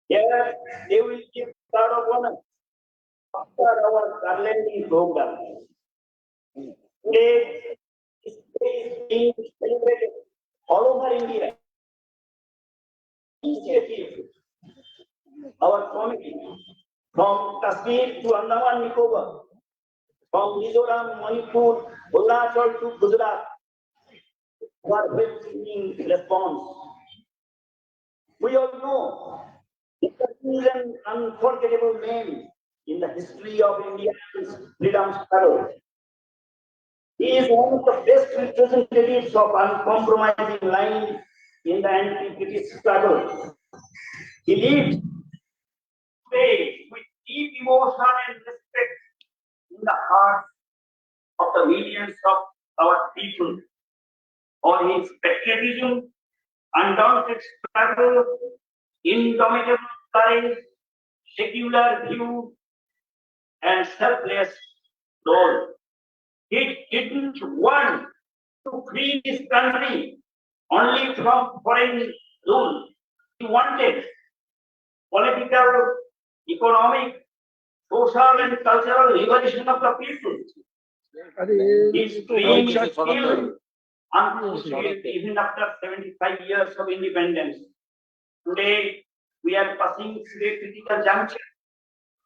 Here they will give star of honor after our garlanding program. Today, this day is being celebrated all over India. Initiative, our committee, from Kashmir to Andaman Nicobar, from Mizoram, Manipur, Arunachal to Gujarat, for welcoming response. We all know Netaji is an unforgettable name in the history of India's freedom struggle. He is one of the best representatives of uncompromising line in the anti-British struggle. He lived with deep emotion and respect in the hearts of the millions of our people. For his patriotism, undaunted struggle, indomitable courage, secular view, and selfless soul. He didn't want to free his country only from foreign rule. He wanted political, economic, social, and cultural liberation of the people. His dream is still unfulfilled even after 75 years of independence. Today, we are passing through a critical juncture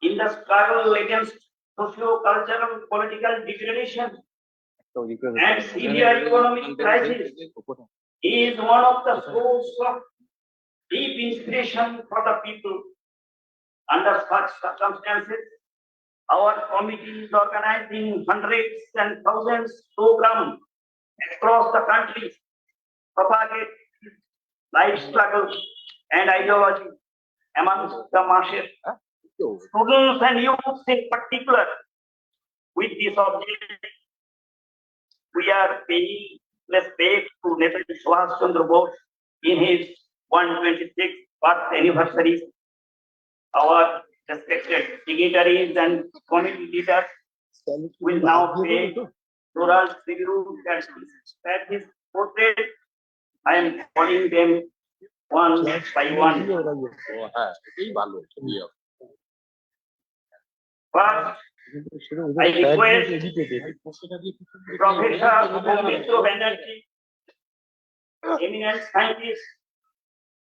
in the struggle against socio-cultural political degradation and severe economic crisis. He is one of the sources of deep inspiration for the people. Under such circumstances, our committee is organizing hundreds and thousands programs across the country, propagate life struggle and ideology amongst the masses, students and youths in particular. With this object, we are paying respect to Netaji Subhash Chandra Bose in his 126th birth anniversary. Our respected dignitaries and committee leaders will now pay floral tribute at his portrait. I am calling them one by one. First, I request Professor Bose Banerjee, eminent scientist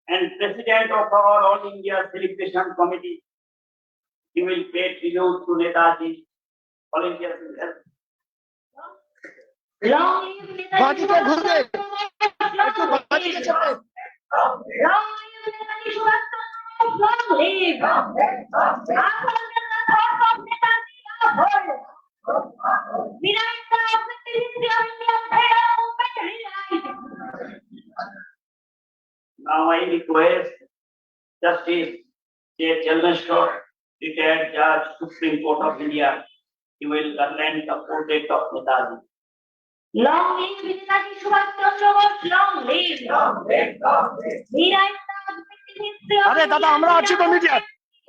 and president of our All India Celebration Committee. He will pay tribute to Netaji. Volunteers will help. Long live Netaji Subhash Chandra Bose. Long live Netaji Subhash Chandra Bose. Long live. After the thoughts of Netaji are heard. Behind the history of India's freedom movement realized. Now I request Justice J. Chandra, retired Judge, Supreme Court of India. He will present the portrait of Netaji. Long live Netaji Subhash Chandra Bose. Long live. Behind the history of India's freedom movement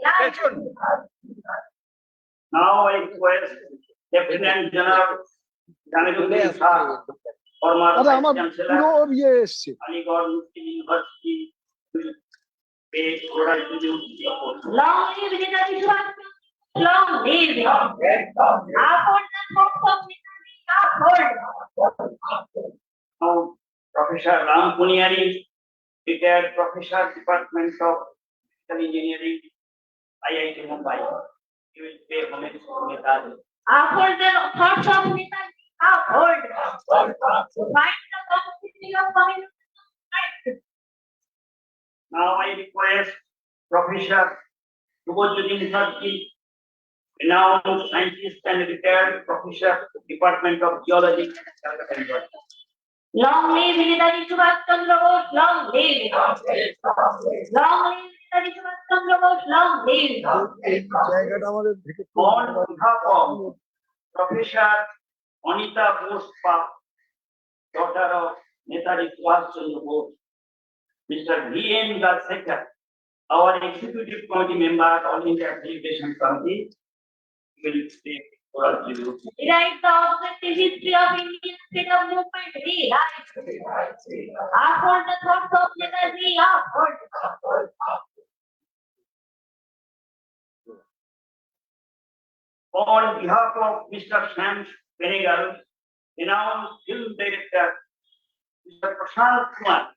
realized. Now I request Lieutenant General Janaduddin Shah, former Vice Chancellor, Aligarh Muslim University, will pay floral tribute to the poet. Long live Netaji Subhash Chandra. Long live. After the thoughts of Netaji are heard. Now, Professor Ram Puniari, retired Professor, Department of Chemical Engineering, IIT Mumbai. He will pay homage to Netaji. After the thoughts of Netaji are heard. Find the complexity of community. Now I request Professor Subhash, renowned scientist and retired Professor, Department of Geology, Calcutta University. Long live Netaji Subhash Chandra Bose. Long live. Long live Netaji Subhash Chandra Bose. Long live. On behalf of Professor Anita Bose, daughter of Netaji Subhash Chandra Bose, Mr. V.N. Galsekar, our Executive Committee member, All India Celebration Committee, will take oral tribute. Write the objective history of Indian freedom movement realized. After the thoughts of Netaji are heard. on behalf of Mr. Sam Venegal, renowned film director, Mr. Prashant Kumar,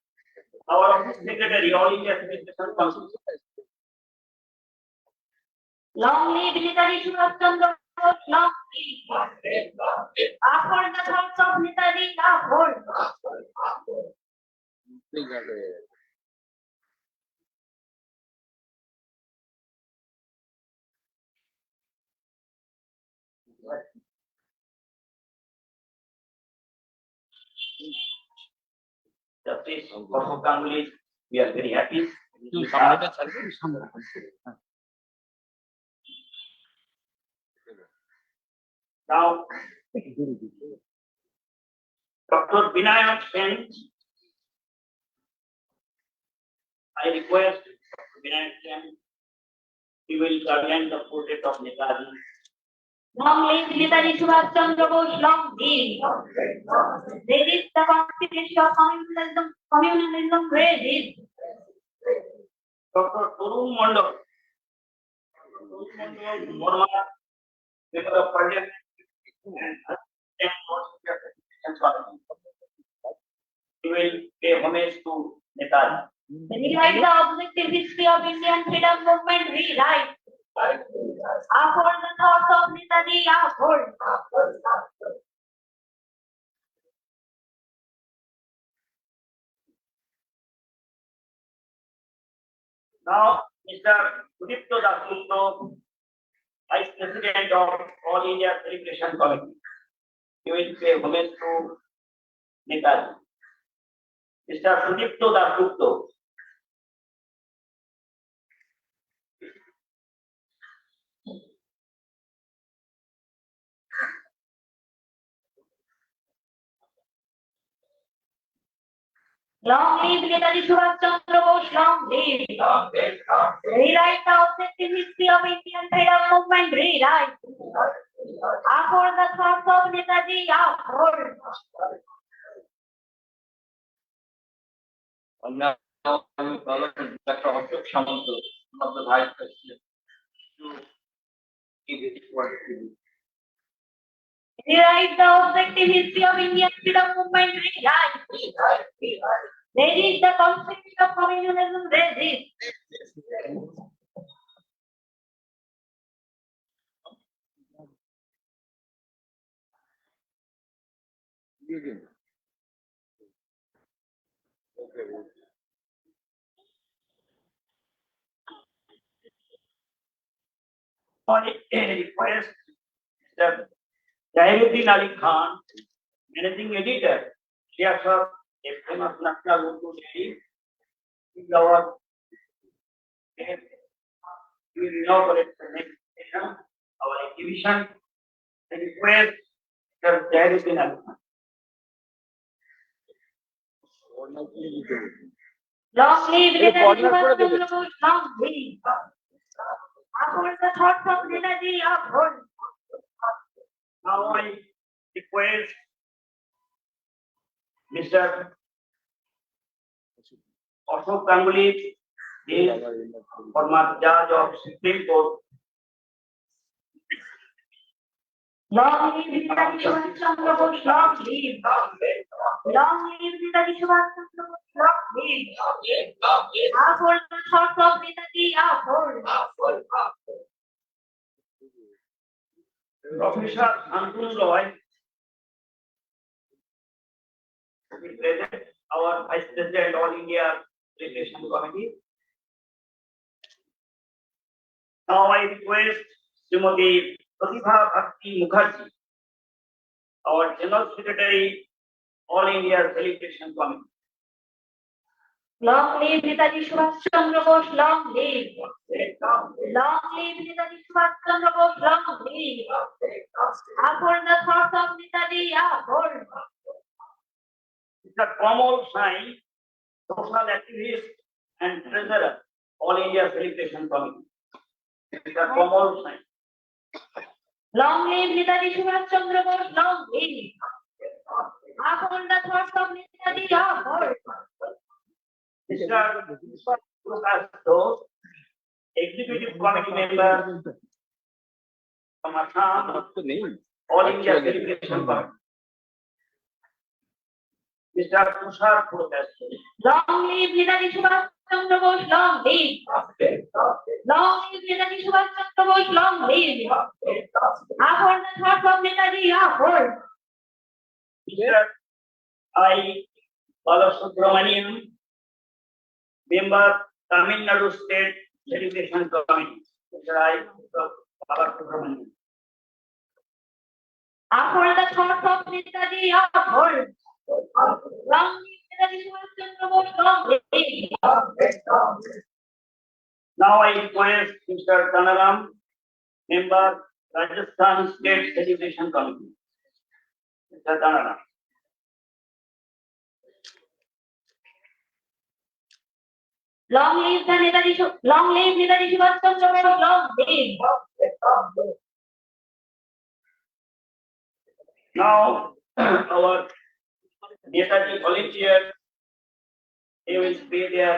our office secretary, All India Federation Council. Long live Netaji Subhash Chandra Bose, long live. Uphold the thoughts of Netaji, uphold. Justice Ashok Ganguly, we are very happy. Now, Dr. Vinayak Sen, I request Dr. Vinayak Sen, he will present the portrait of Netaji. Long live Netaji Subhash Chandra Bose, long live. There is the constitution of communalism raised. Dr. Tarun Mandal, Burma, member of Parliament and he will pay homage to Netaji. Rewrite the objective history of Indian freedom movement, rewrite. Uphold the thoughts of Netaji, uphold. Now, Mr. Sudipto Das, Vice President of All India Celebration Committee, he will pay homage to Netaji. Mr. Sudipto Das. Long live Netaji Subhash Chandra Bose, long live. Rewrite the objective history of Indian freedom movement, rewrite. Uphold the thoughts of Netaji, uphold. Now, Dr. Ashok Samanta, one of the Vice President, to give his word to you. Rewrite the objective history of Indian freedom movement, rewrite. There is the concept of communalism, resist. On a request, Mr. Zahiruddin Ali Khan, managing editor, Shriasar, a famous national Urdu lady, is our we will inaugurate the next session, our exhibition. I request Mr. Zahiruddin Ali Khan. Long live Netaji Subhash Chandra Bose, long live. Uphold the thoughts of Netaji, uphold. Now I request Mr. Ashok Ganguly, he is former judge of Supreme Court. Long live Netaji Subhash Chandra Bose, long live. Long live Netaji Subhash Chandra Bose, long live. Uphold the thoughts of Netaji, uphold. Professor Antun Roy, will present our Vice President All India Celebration Committee. Now I request Srimati Pratibha Bhakti Mukherjee, our General Secretary All India Celebration Committee. Long live Netaji Subhash Chandra Bose, long live. Long live Netaji Subhash Chandra Bose, long live. Uphold the thoughts of Netaji, uphold. Mr. Kamal Sai, social activist and treasurer, All India Celebration Committee. Mr. Kamal Sai. Long live Netaji Subhash Chandra Bose, long live. Uphold the thoughts of Netaji, uphold. Mr. Subhash, executive committee member, from Assam, All India Celebration Committee. Mr. Tushar Protest. Long live Netaji Subhash Chandra Bose, long live. Long live Netaji Subhash Chandra Bose, long live. Uphold the thoughts of Netaji, uphold. Mr. I. Balasubramanian, member Tamil Nadu State Celebration Committee. Mr. I. Balasubramanian. Uphold the thoughts of Netaji, uphold. Long live Netaji Subhash Chandra Bose, long live. Now I request Mr. Tanaram, member Rajasthan State Celebration Committee. Mr. Tanaram. Long live Netaji Subhash Chandra Bose, long live. Now our Netaji volunteers, they will pay their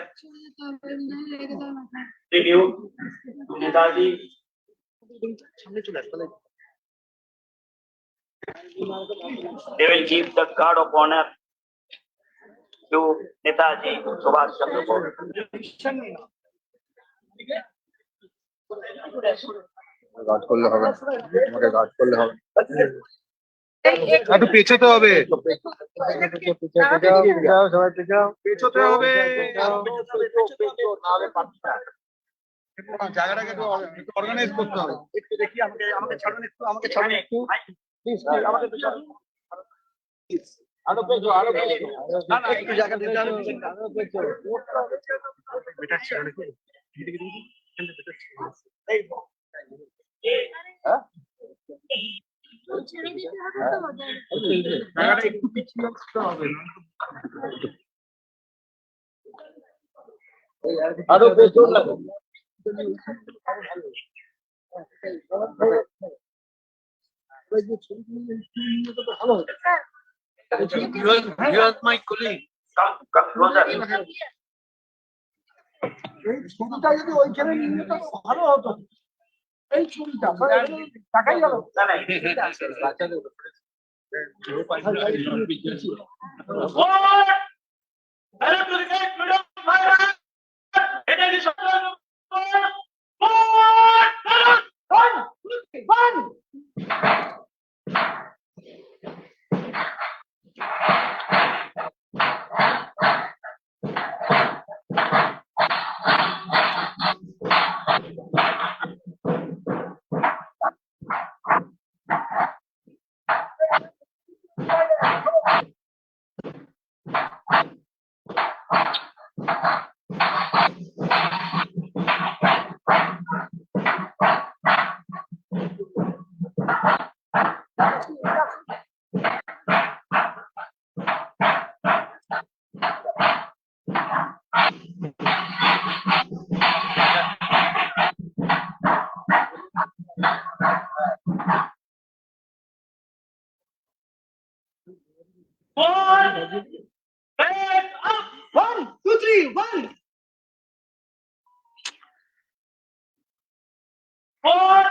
tribute to Netaji. They will give the card of honor to Netaji Subhash Chandra Bose. Guard করলে হবে, আমাকে guard করলে হবে, একটু পেছোতে হবে, সবাই পেছোতে হবে, জায়গাটাকে একটু অর্গানাইজ করতে হবে। একটু দেখি আমাকে ছাড়ুন, আমাকে ছাড়ুন একটু প্লিজ, আমাকে আরো পেছো, না না একটু জায়গা দিতে হবে, আরো পেছো বেটার ছিল নাকি হ্যাঁ একটু পিছিয়ে আসতে হবে, আরো পেছন লাগে। My colleague. Come closer. ছবিটা যদি ওইখানে নিয়ে তো ভালো হতো, এই ছবিটা টাকাই গেল। One, two, three, one. 4,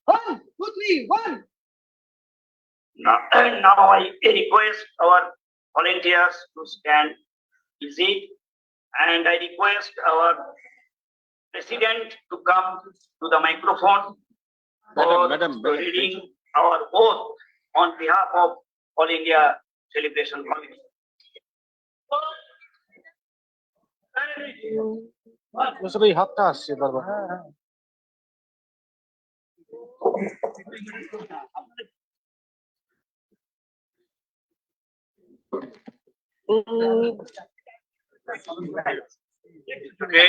1, 2, 3, 1. Now I request our volunteers to stand easy, and I request our president to come to the microphone for reading our oath on behalf of All India Celebration Committee. এই হাতটা আসছে বারবার। Okay.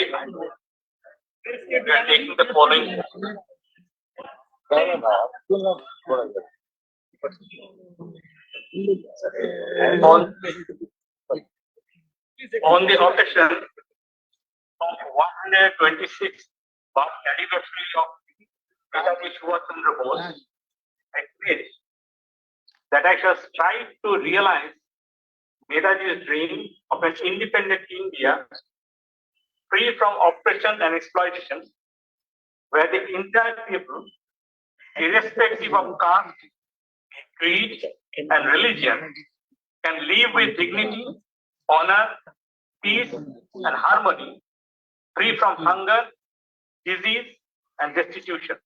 We are taking the following. On the occasion of 126th anniversary of Netaji Subhash Chandra Bose, I pledge that I shall strive to realize Netaji's dream of an independent India, free from oppression and exploitation, where the entire people irrespective of caste, creed, and religion, can live with dignity, honor, peace, and harmony, free from hunger, disease, and destitution.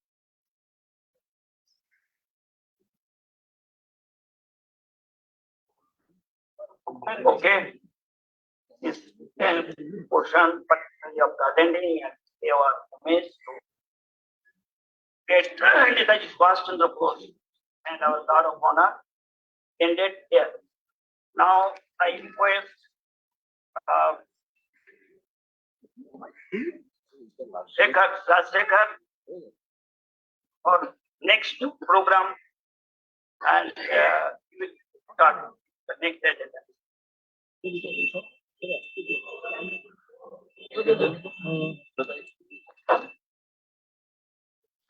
Okay. This portion, particularly of the attending, and they were amazed to get Netaji Subhash Chandra Bose and our God of honor ended here. Now I request Shekhar for next program, and we will start the next agenda.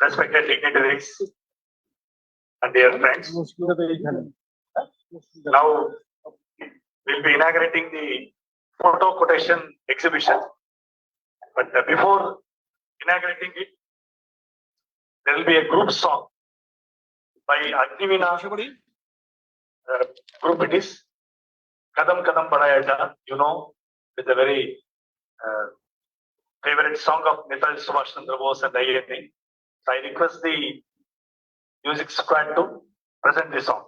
Respected dignitaries and dear friends, now we'll be inaugurating the photo quotation exhibition. But before inaugurating it, there will be a group song by Agnivina group. It is Kadam Kadam Badaya Ja, you know, with a very favorite song of Netaji Subhash Chandra Bose and INA. So I request the music squad to present the song.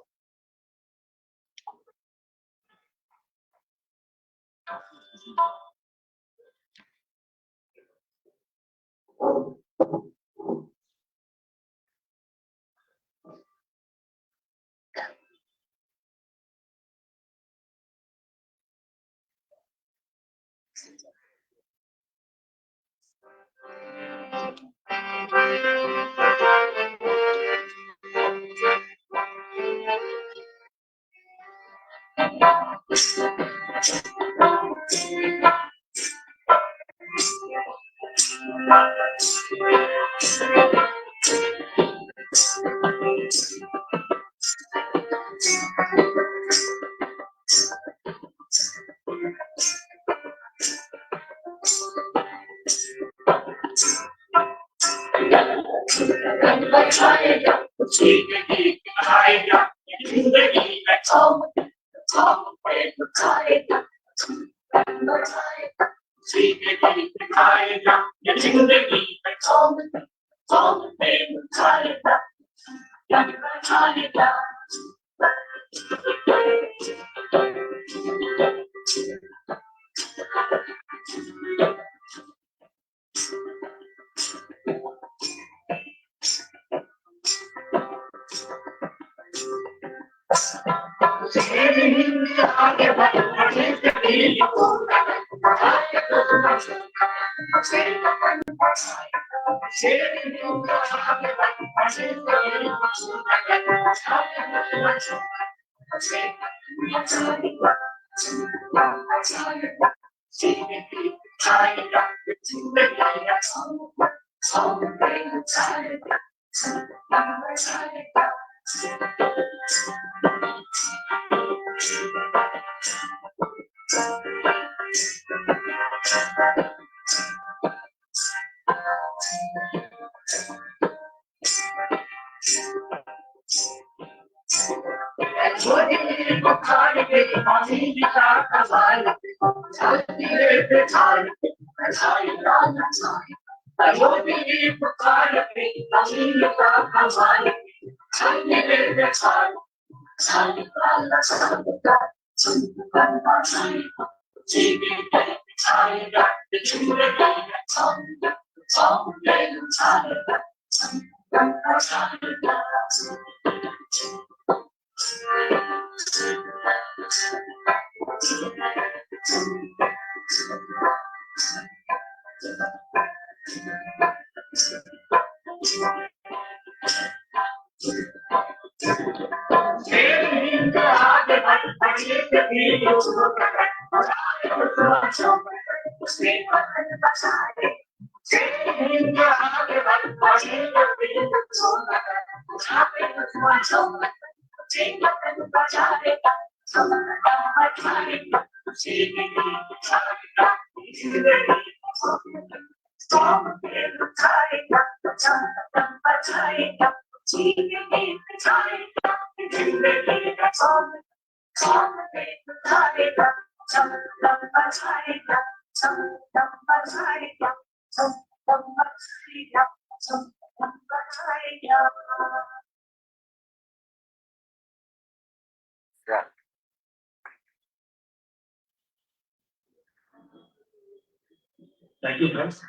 Thank you, friends.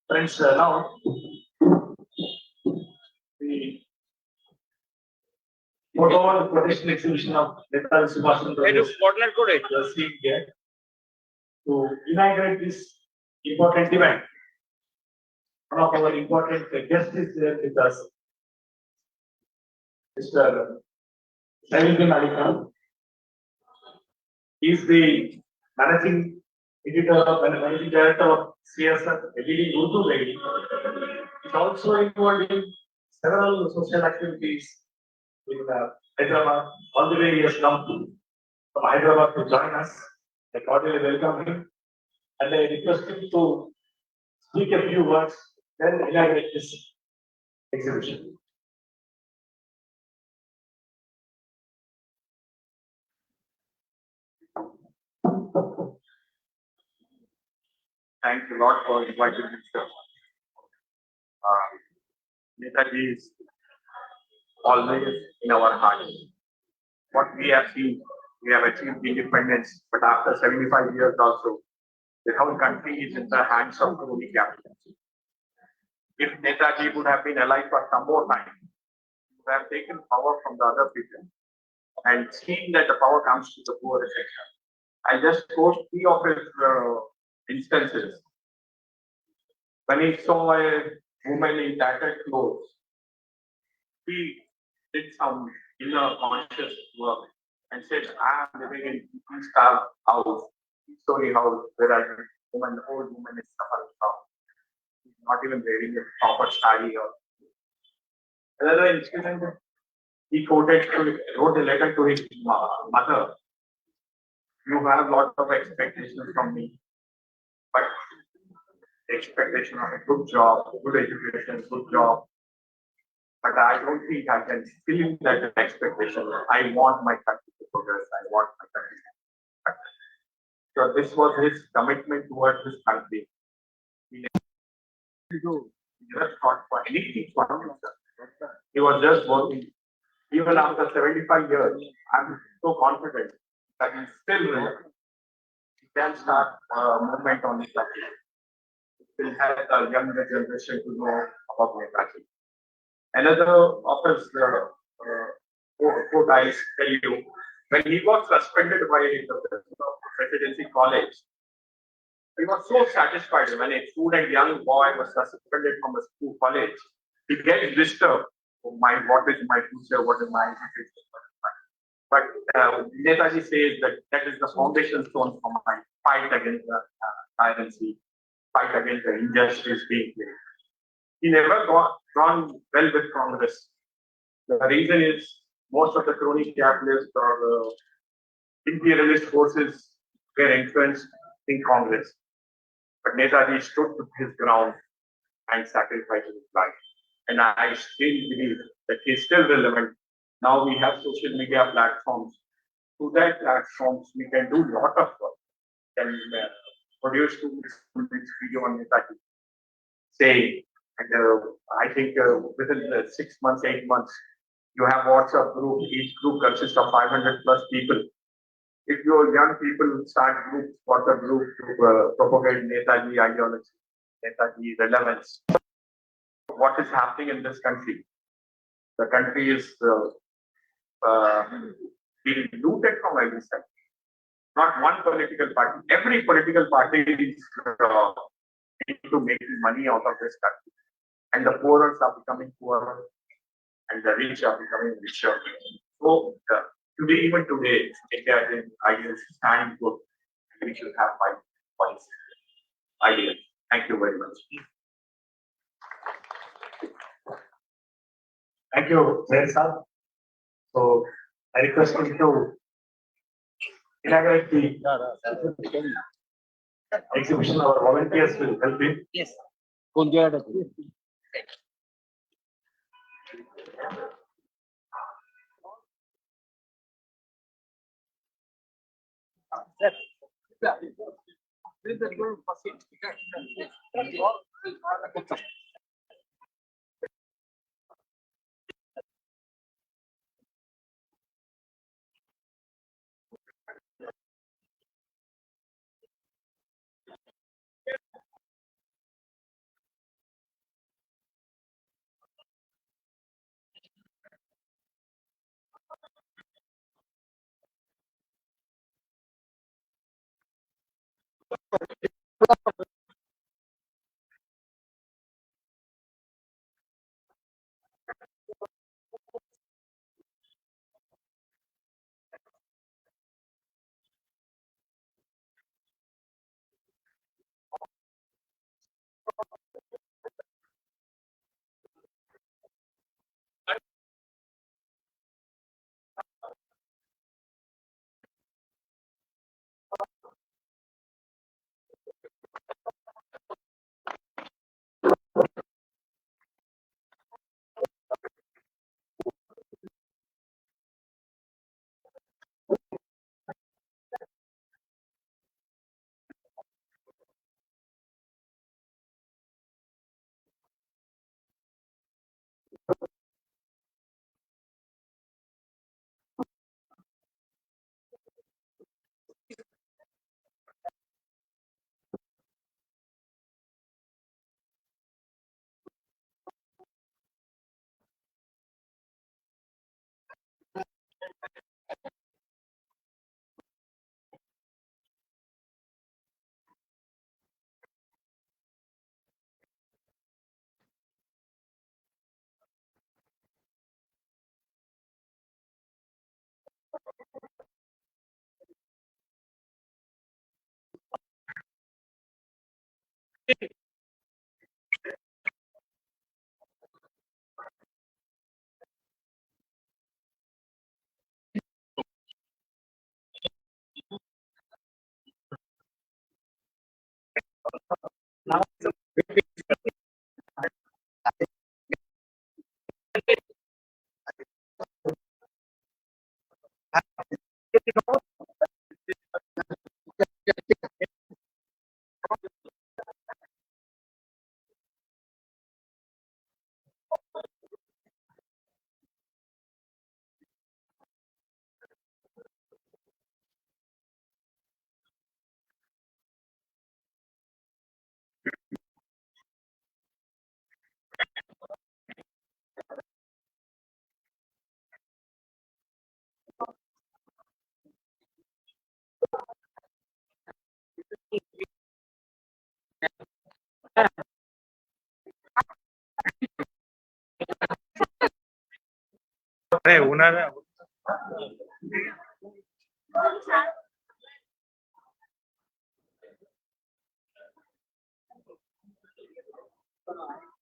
Friends, now the photo protection exhibition of Netaji Subhash Chandra Bose. You are seeing here to inaugurate this important event. One of our important guests is there with us, Mr. Khan. He is the managing editor and managing director of CSR, a leading Urdu lady. He is also involved in several social activities in Hyderabad. All the way he has come from Hyderabad to join us. I cordially welcome him and I request him to speak a few words, then inaugurate this exhibition. Thanks a lot for inviting me, sir. Netaji is always in our hearts. What we have seen, we have achieved independence, but after 75 years also, the whole country is in the hands of crony capitals. If Netaji would have been alive for some more time, he would have taken power from the other people and seen that the power comes to the poor section. I just quote three of his instances. When he saw a woman in tattered clothes, he did some inner conscious work and said, I am living in a star house, story house, where a woman, the old woman is suffering from. He's not even wearing a proper sari or. Another incident, he wrote a letter to his mother. You have a lot of expectations from me, but the expectation of a good job, good education, good job. But I don't think I can fill that expectation. I want my country to progress. I want my country to progress. So this was his commitment towards his country. He never thought for anything for himself. He was just working. Even after 75 years, I'm so confident that he's still relevant. He can start a movement on his country. He will help the younger generation to know about Netaji. Another of his quote I tell you, when he was suspended by the presidency college, he was so satisfied when a student, young boy, was suspended from a school college. He gets disturbed. Oh, what is my future? What is my education? But Netaji says that is the foundation stone for my fight against the tyranny, fight against the injustice being made. He never got drawn well with Congress. The reason is most of the crony capitalists or imperialist forces were influenced in Congress. But Netaji stood to his ground and sacrificed his life. And I still believe that he is still relevant. Now we have social media platforms. Through that platforms, we can do a lot of work. Can produce 2 minutes video on Netaji. Say, and I think within the 6 months, 8 months, you have WhatsApp group. Each group consists of 500 plus people. If your young people start groups, WhatsApp group to propagate Netaji ideology, Netaji relevance, what is happening in this country? The country is being looted from every side. Not one political party. Every political party is into making money out of this country. And the poorer are becoming poorer and the rich are becoming richer. So today, even today, India ideas stand good. We should have 5 points. Ideas. Thank you very much. Thank you, sir. So I request you to inaugurate the exhibition. Our volunteers will help you. Yes. ওনারা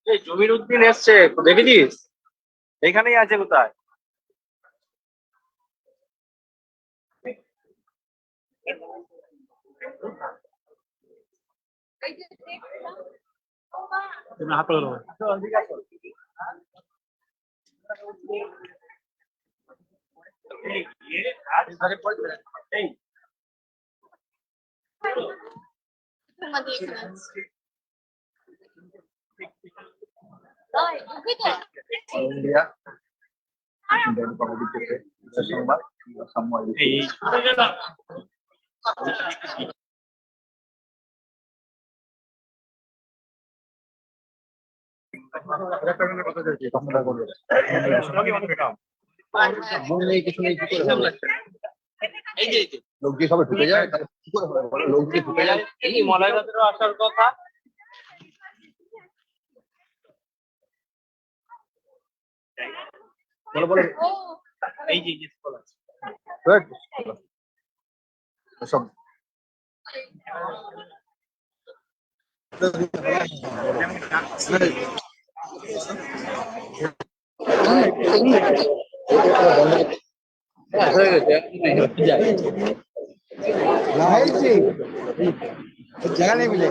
এই জমির উদ্দিন এসছে, দেখেছিস? এইখানেই আছে কোথায়? তুমি হাত ধরো। India dan komoditif sesumbat semua itu. লোক দিয়ে সবাই ঢুকে যায়, কি করে হবে বলো? লোক দিয়ে ঢুকে যায়, এই মলাইদাদেরও আসার কথা। বলো বলো এই যে স্কুল আছে সব জায়গা নেই মিলে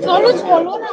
চলো চলো না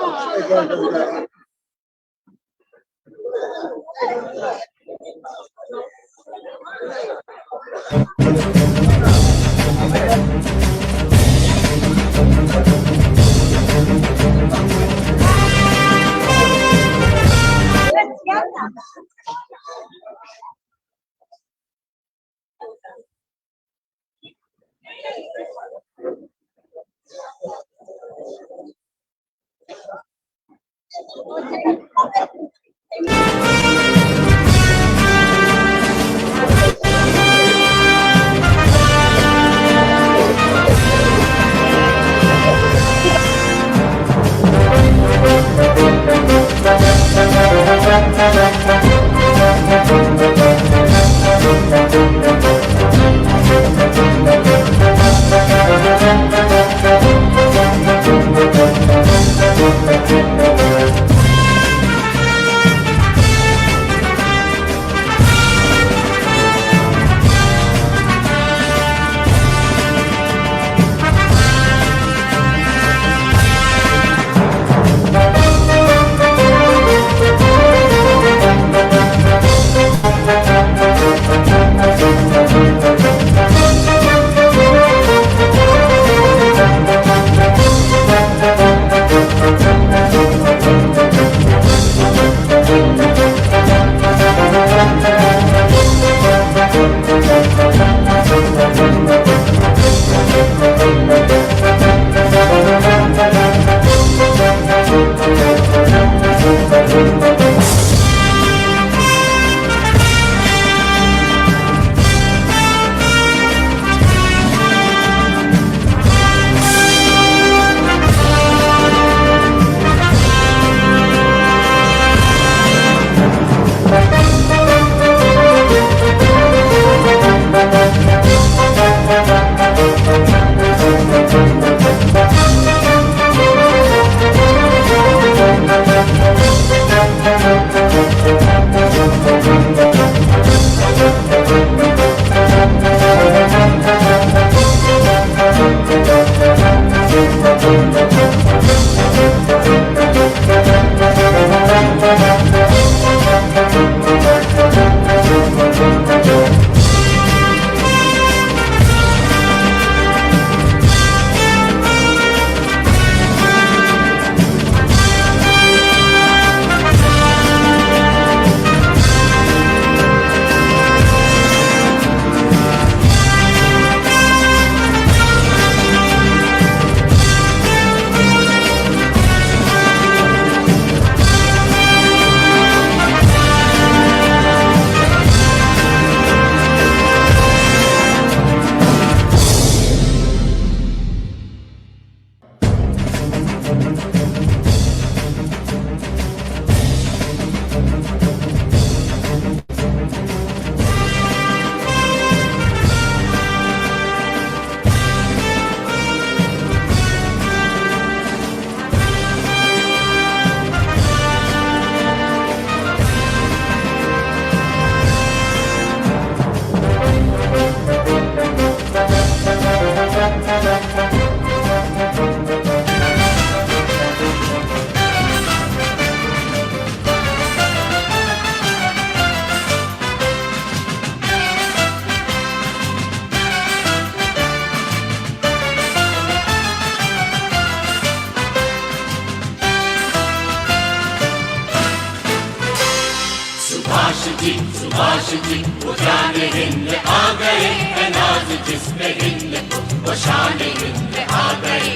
सुभाष जी वो जान हिंद आ गए, है नाज जिस पे हिंद को वो शान हिंद आ गए।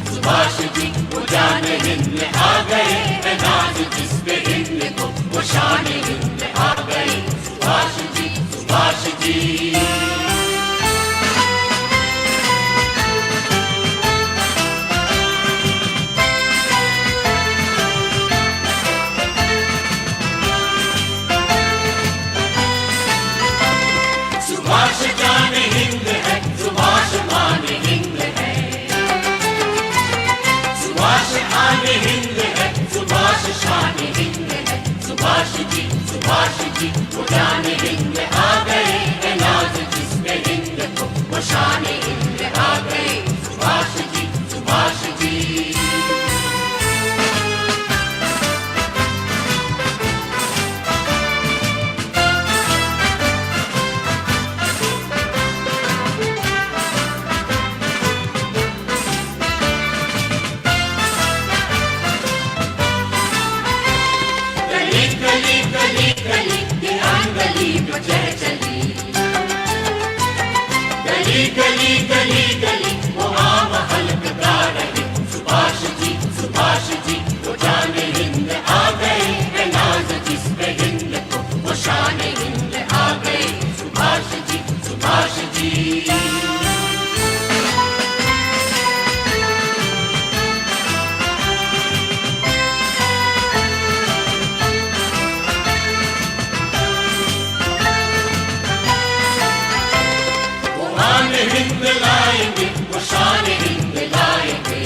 सुभाष जी वो जान हिंद आ गए, है नाज जिस पे हिंद को वो शान हिंद आ गए। सुभाष जी, सुभाष जी। सुभाष जान हिंद है, सुभाष मान हिंद है। सुभाष आन हिंद है, सुभाष शान हिंद है। सुभाष जी वो जान हिंद आ गए, है नाज जिस पे हिंद को वो शान हिंद आ गए। सुभाष जी, सुभाष जी। गली गली गली गली गली वो आम हलकता रहे। सुभाष जी वो जाने हिंद आ गए, है नाज जिस पे हिंद को वो शान हिंद आ गए। सुभाष जी हिंद लाएंगे, वो शान हिंद लाएंगे।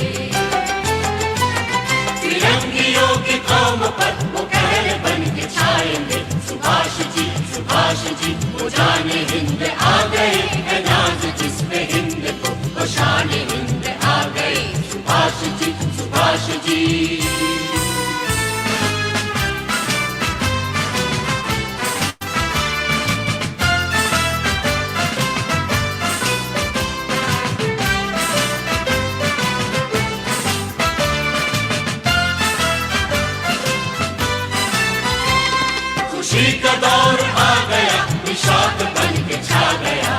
फिरंगियों की कौम पर वो कहर बन के छाएंगे। सुभाष जी वो जाने हिंद आ गए, है नाज जिस पे हिंद को वो शान हिंद आ गए। सुभाष जी खुशी का दौर आ गया, निशात बन के छा गया।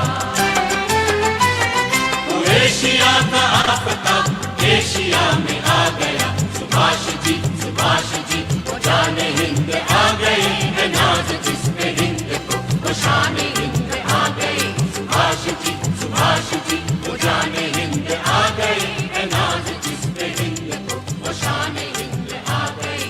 वो एशिया का आफताब एशिया में आ गया। सुभाष जी वो जाने हिंद आ गए, है नाज जिस पे हिंद को वो शान हिंद आ गए। सुभाष जी वो जाने हिंद आ गए, है नाज जिस पे हिंद को वो शान हिंद आ गए।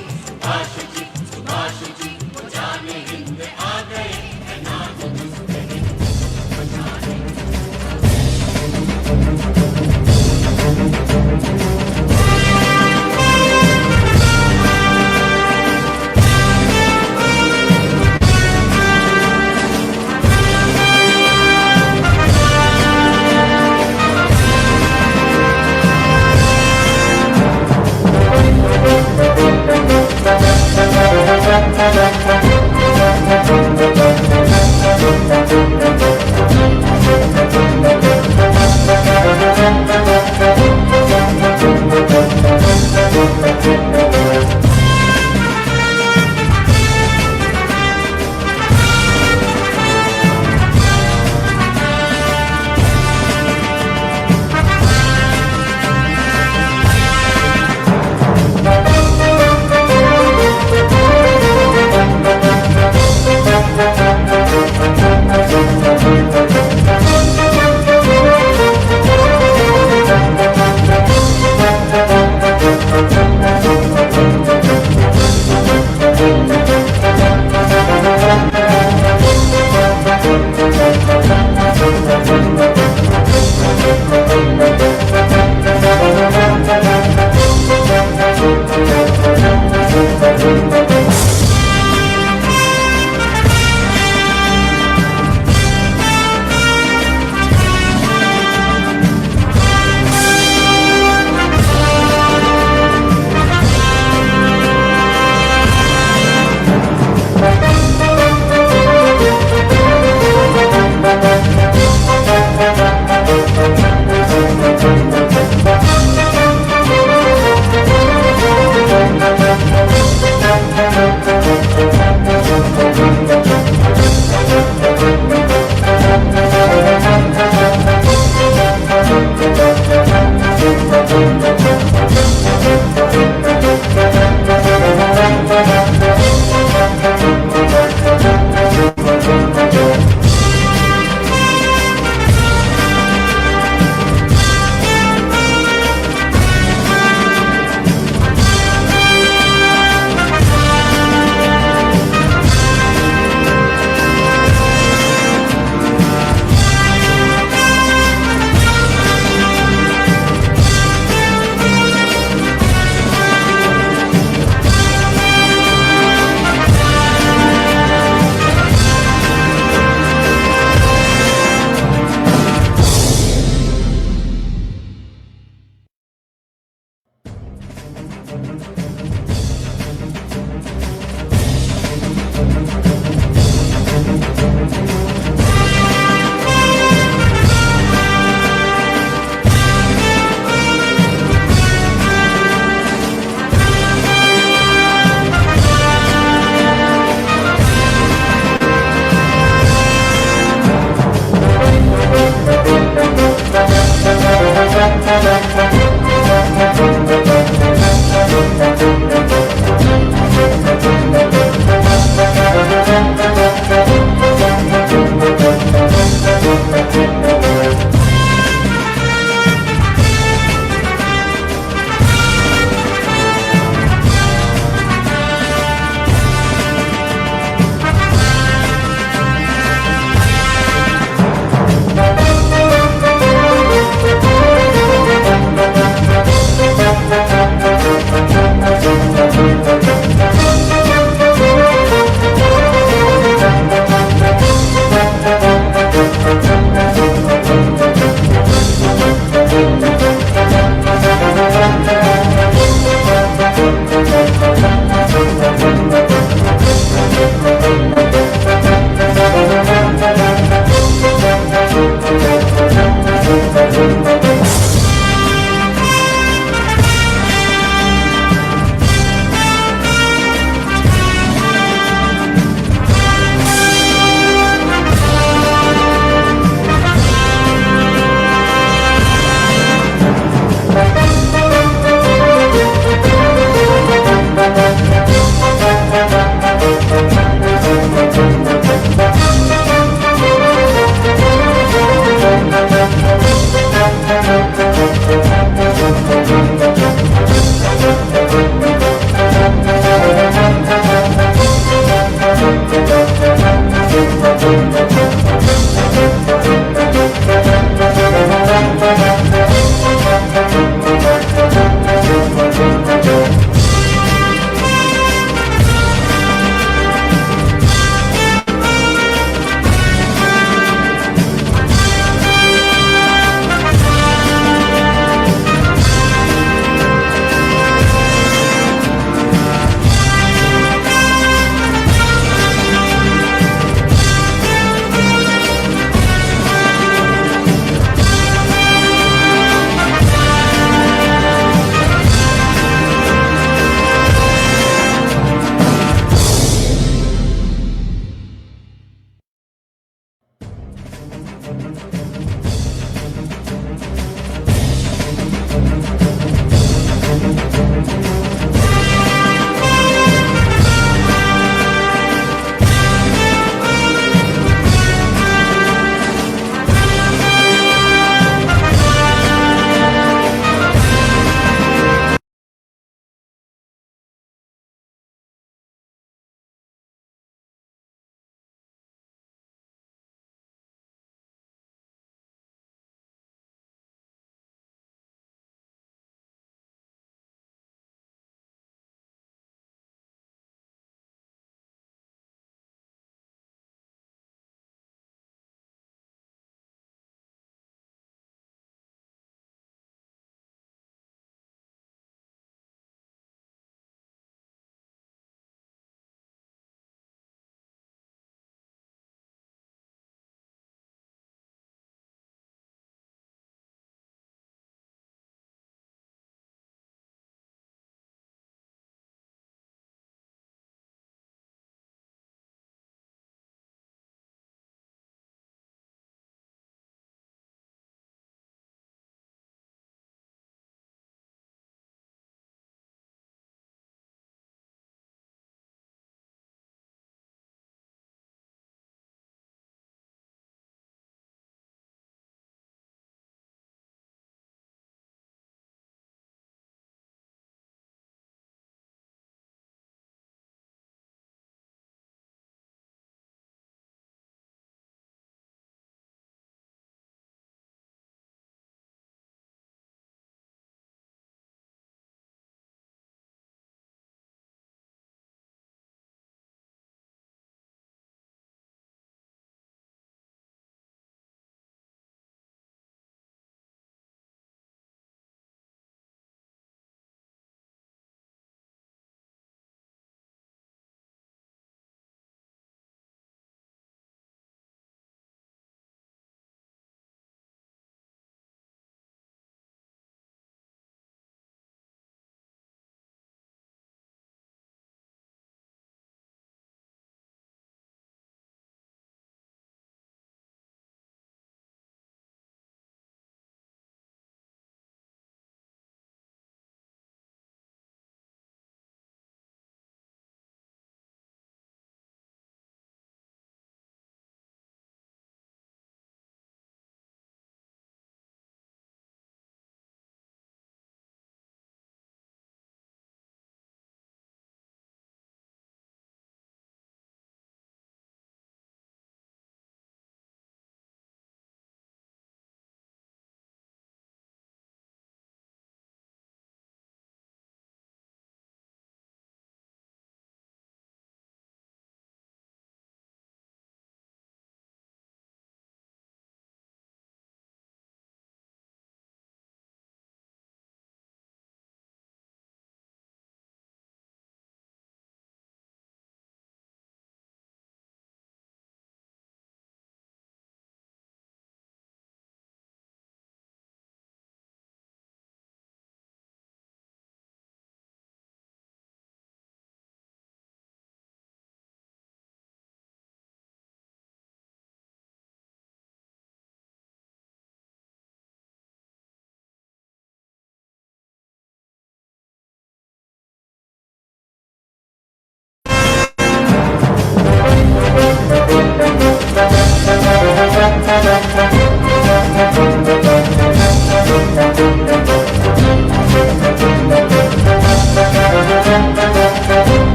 सुभाष जी वो जाने हिंद आ गए, है नाज जिस पे हिंद को वो शान हिंद आ गए।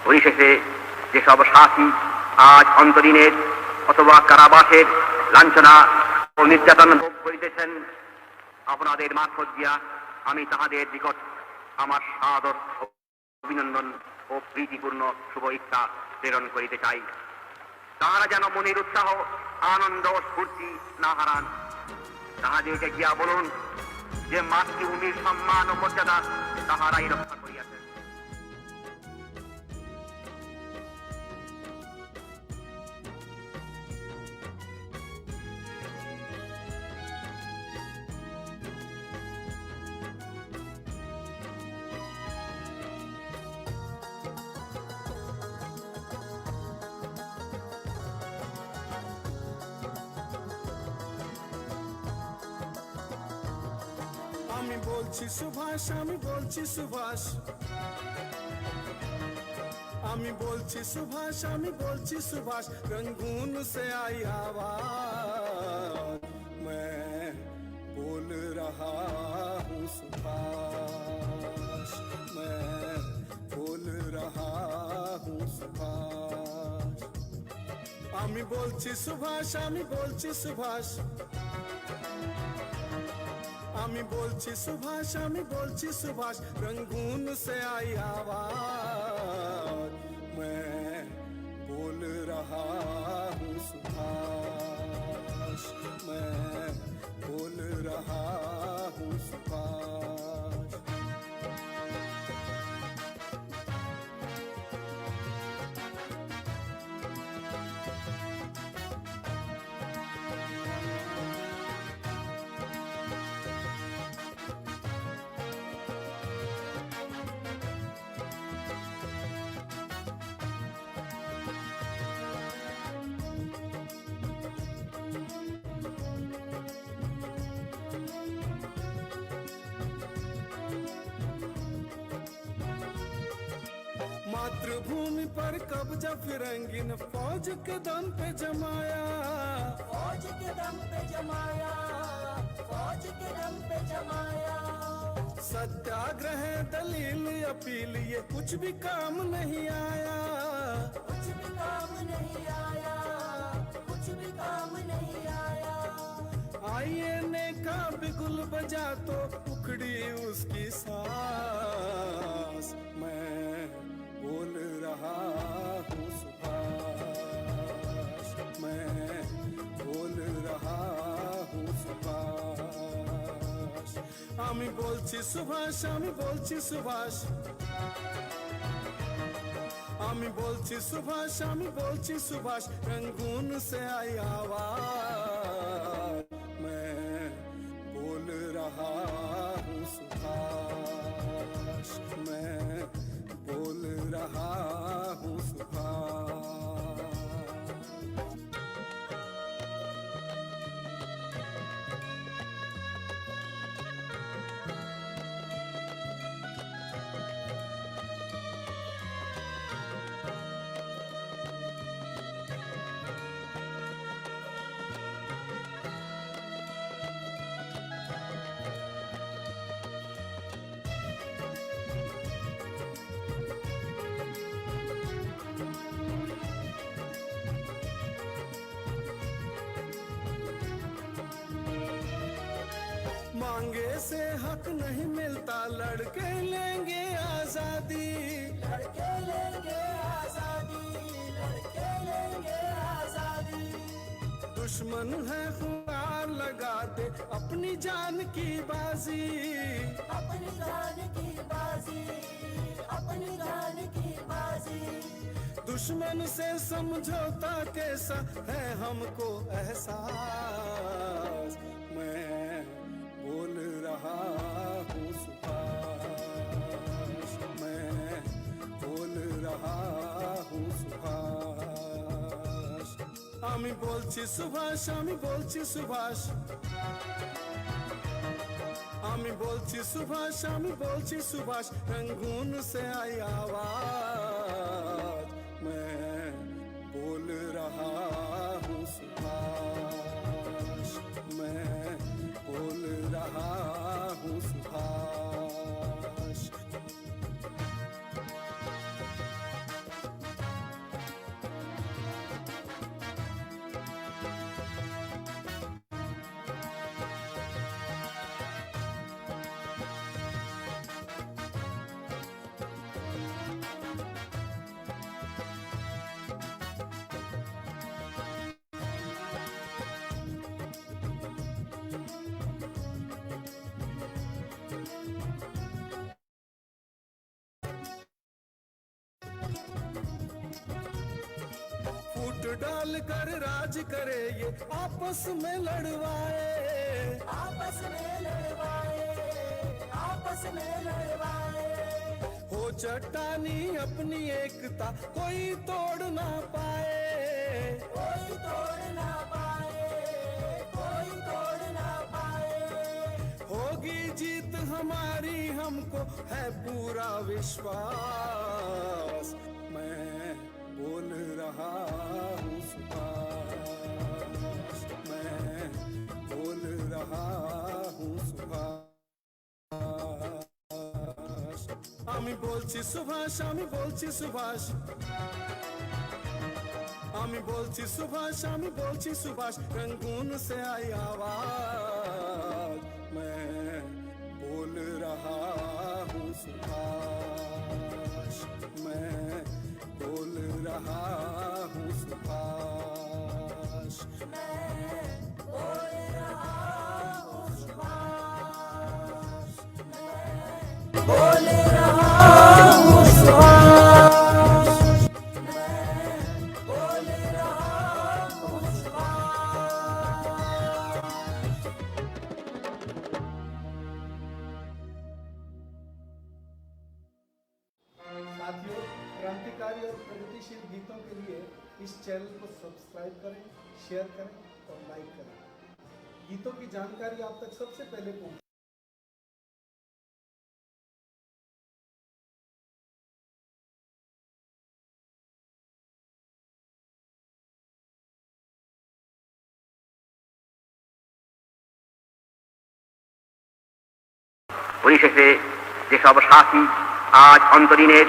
পরিশেষে যেসব সাথী আজ অন্তরীণের অথবা কারাবাসের লাঞ্ছনা ও নির্যাতন ভোগ করিতেছেন, আপনাদের মারফত দিয়া আমি তাহাদের নিকট আমার সাদর অভিনন্দন ও প্রীতিপূর্ণ শুভ ইচ্ছা প্রেরণ করিতে চাই। তাহারা যেন মনের উৎসাহ, আনন্দ ও স্ফূর্তি না হারান। তাহাদেরকে গিয়া বলুন যে মাতৃভূমির সম্মান ও মর্যাদা তাহারাই রক্ষা করিয়াছেন। আমি বলছি সুভাষ, আমি বলছি সুভাষ, আমি বলছি সুভাষ, আমি বলছি সুভাষ, रंगून से आई आवाज मैं बोल रहा हूँ सुभाष, मैं बोल रहा हूँ सुभाष। আমি বলছি সুভাষ, আমি বলছি সুভাষ, আমি বলছি সুভাষ, আমি বলছি সুভাষ, रंगून से आई आवाज मैं बोल रहा हूँ सुभाष, मैं बोल रहा हूँ सुभाष। मातृभूमि पर कब्जा फिरंगी ने फौज के दम पे जमाया, फौज के दम पे जमाया, फौज के दम पे जमाया। सत्याग्रह दलील अपील ये कुछ भी काम नहीं आया, कुछ भी काम नहीं आया, कुछ भी काम नहीं आया। आइए ने का बिगुल बजा तो उखड़ी उसकी सांस मैं बोल रहा हूँ सुभाष, मैं बोल रहा हूँ सुभाष। আমি বলছি সুভাষ, আমি বলছি সুভাষ, আমি বলছি সুভাষ, আমি বলছি সুভাষ, रंगून से आई आवाज मैं बोल रहा हूँ सुभाष, मैं बोल रहा हूँ सुभाष। मांगे से हक नहीं मिलता, लड़के लेंगे आजादी, लड़के लेंगे आजादी, लड़के लेंगे आजादी। दुश्मन है खुमार लगाते अपनी जान की बाजी, अपनी जान की बाजी, अपनी जान की बाजी। दुश्मन से समझौता कैसा है हमको एहसास मैं बोल रहा हूँ सुभाष, मैं बोल रहा हूँ सुभाष। আমি বলছি সুভাষ, আমি বলছি সুভাষ, আমি বলছি সুভাষ, আমি বলছি সুভাষ, रंगून से आई आवाज मैं बोल रहा हूँ सुभाष, मैं बोल रहा हूँ सुभाष। डाल कर राज करे ये आपस में लड़वाए, आपस में लड़वाए, आपस में लड़वाए। हो चट्टानी अपनी एकता कोई तोड़ ना पाए, कोई तोड़ ना पाए, कोई तोड़ ना पाए। होगी जीत हमारी हमको है पूरा विश्वास। मैं बोल रहा हूँ सुभाष, मैं बोल रहा हूँ सुभाष। আমি বলছি সুভাষ, আমি বলছি সুভাষ, আমি বলছি সুভাষ, আমি বলছি সুভাষ। रंगून से आई आवाज, मैं बोल रहा हूँ सुभाष, मैं बोल रहा हूँ सुभाष, मैं बोल रहा हूँ सुभाष, मैं बोल रहा हूँ सुभाष, मैं बोल रहा हूँ सुभाष। साथियों, क्रांतिकारी और प्रगतिशील गीतों के लिए इस चैनल को सब्सक्राइब करें, शेयर करें और लाइक करें। गीतों की जानकारी आप तक सबसे पहले पहुंचे। পরিশেষে যেসব সাথী আজ অন্তরীণের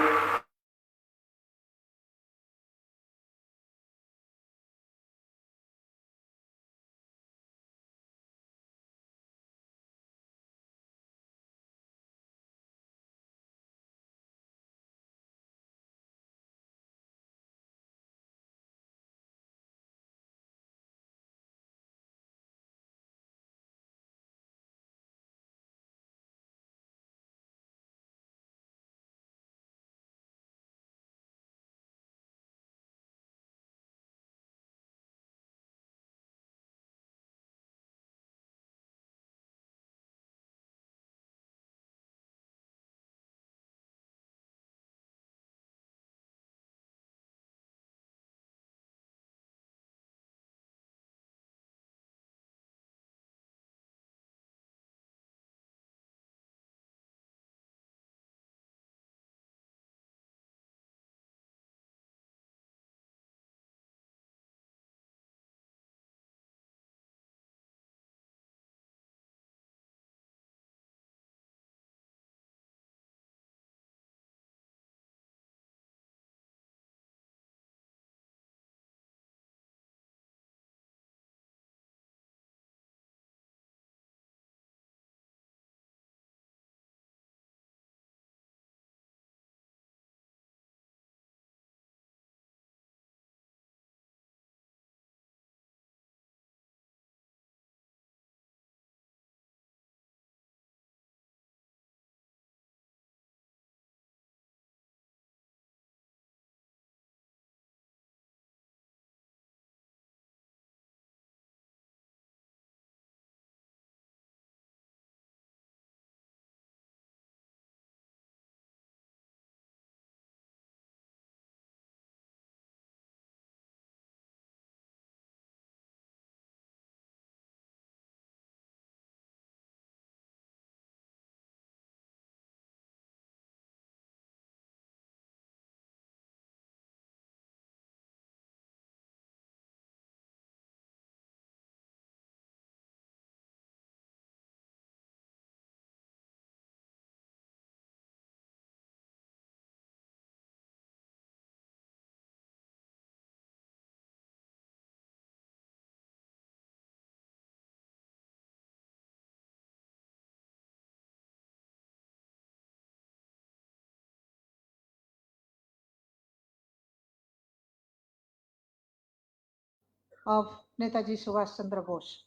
of Netaji Subhash Chandra Bose.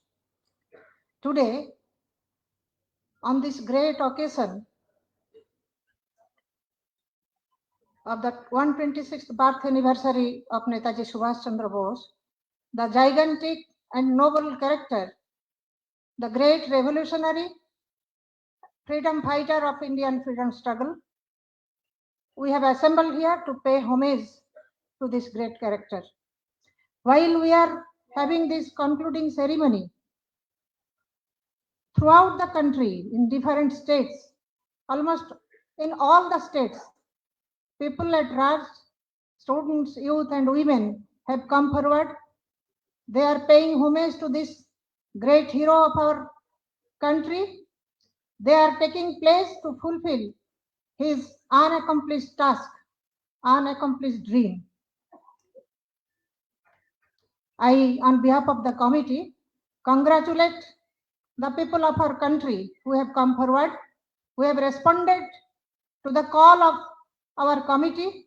Today, on this great occasion, of the 126th birth anniversary of Netaji Subhash Chandra Bose, the gigantic and noble character, the great revolutionary freedom fighter of Indian freedom struggle, we have assembled here to pay homage to this great character. While we are having this concluding ceremony, throughout the country, in different states, almost in all the states, people at large, students, youth, and women have come forward. They are paying homage to this great hero of our country. They are taking place to fulfill his unaccomplished task, unaccomplished dream. I, on behalf of the committee, congratulate the people of our country who have come forward, who have responded to the call of our committee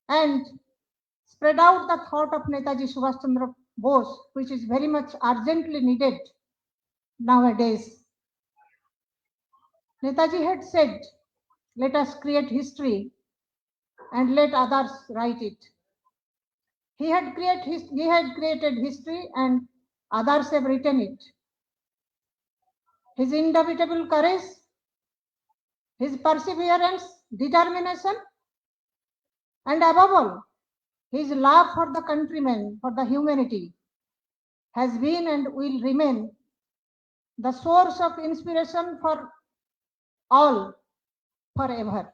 and spread out the thought of Netaji Subhash Chandra Bose, which is very much urgently needed nowadays. Netaji had said, let us create history and let others write it. He had created history and others have written it. His indomitable courage, his perseverance, determination, and above all, his love for the countrymen, for the humanity, has been and will remain the source of inspiration for all forever.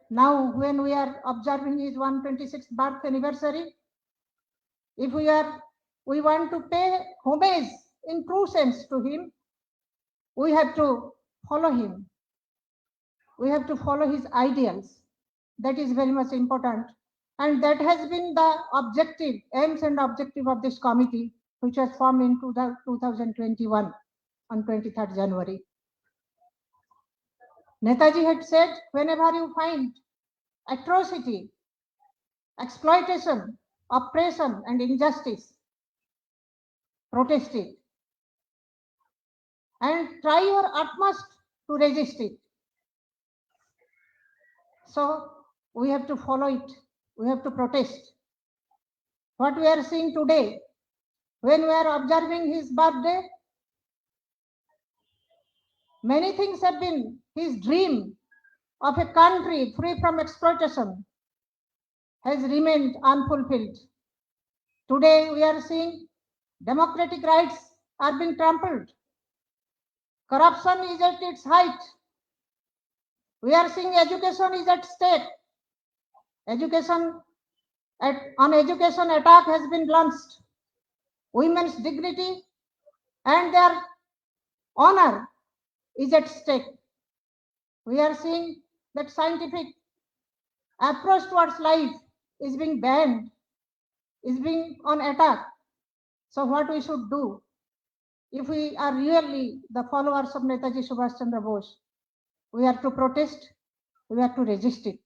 Now, when we are observing his 126th birth anniversary, if we want to pay homage in true sense to him, we have to follow him. We have to follow his ideals. That is very much important. And that has been the objective, aims and objective of this committee, which was formed in 2021 on 23rd January. Netaji had said, whenever you find atrocity, exploitation, oppression, and injustice, protest it. And try your utmost to resist it. So we have to follow it. We have to protest. What we are seeing today, when we are observing his birthday, many things have been his dream of a country free from exploitation has remained unfulfilled. Today we are seeing democratic rights are being trampled. Corruption is at its height. We are seeing education is at stake. On education attack has been launched. Women's dignity and their honor is at stake. We are seeing that scientific approach towards life is being banned, is being on attack. So what we should do, if we are really the followers of Netaji Subhash Chandra Bose, we have to protest, we have to resist it.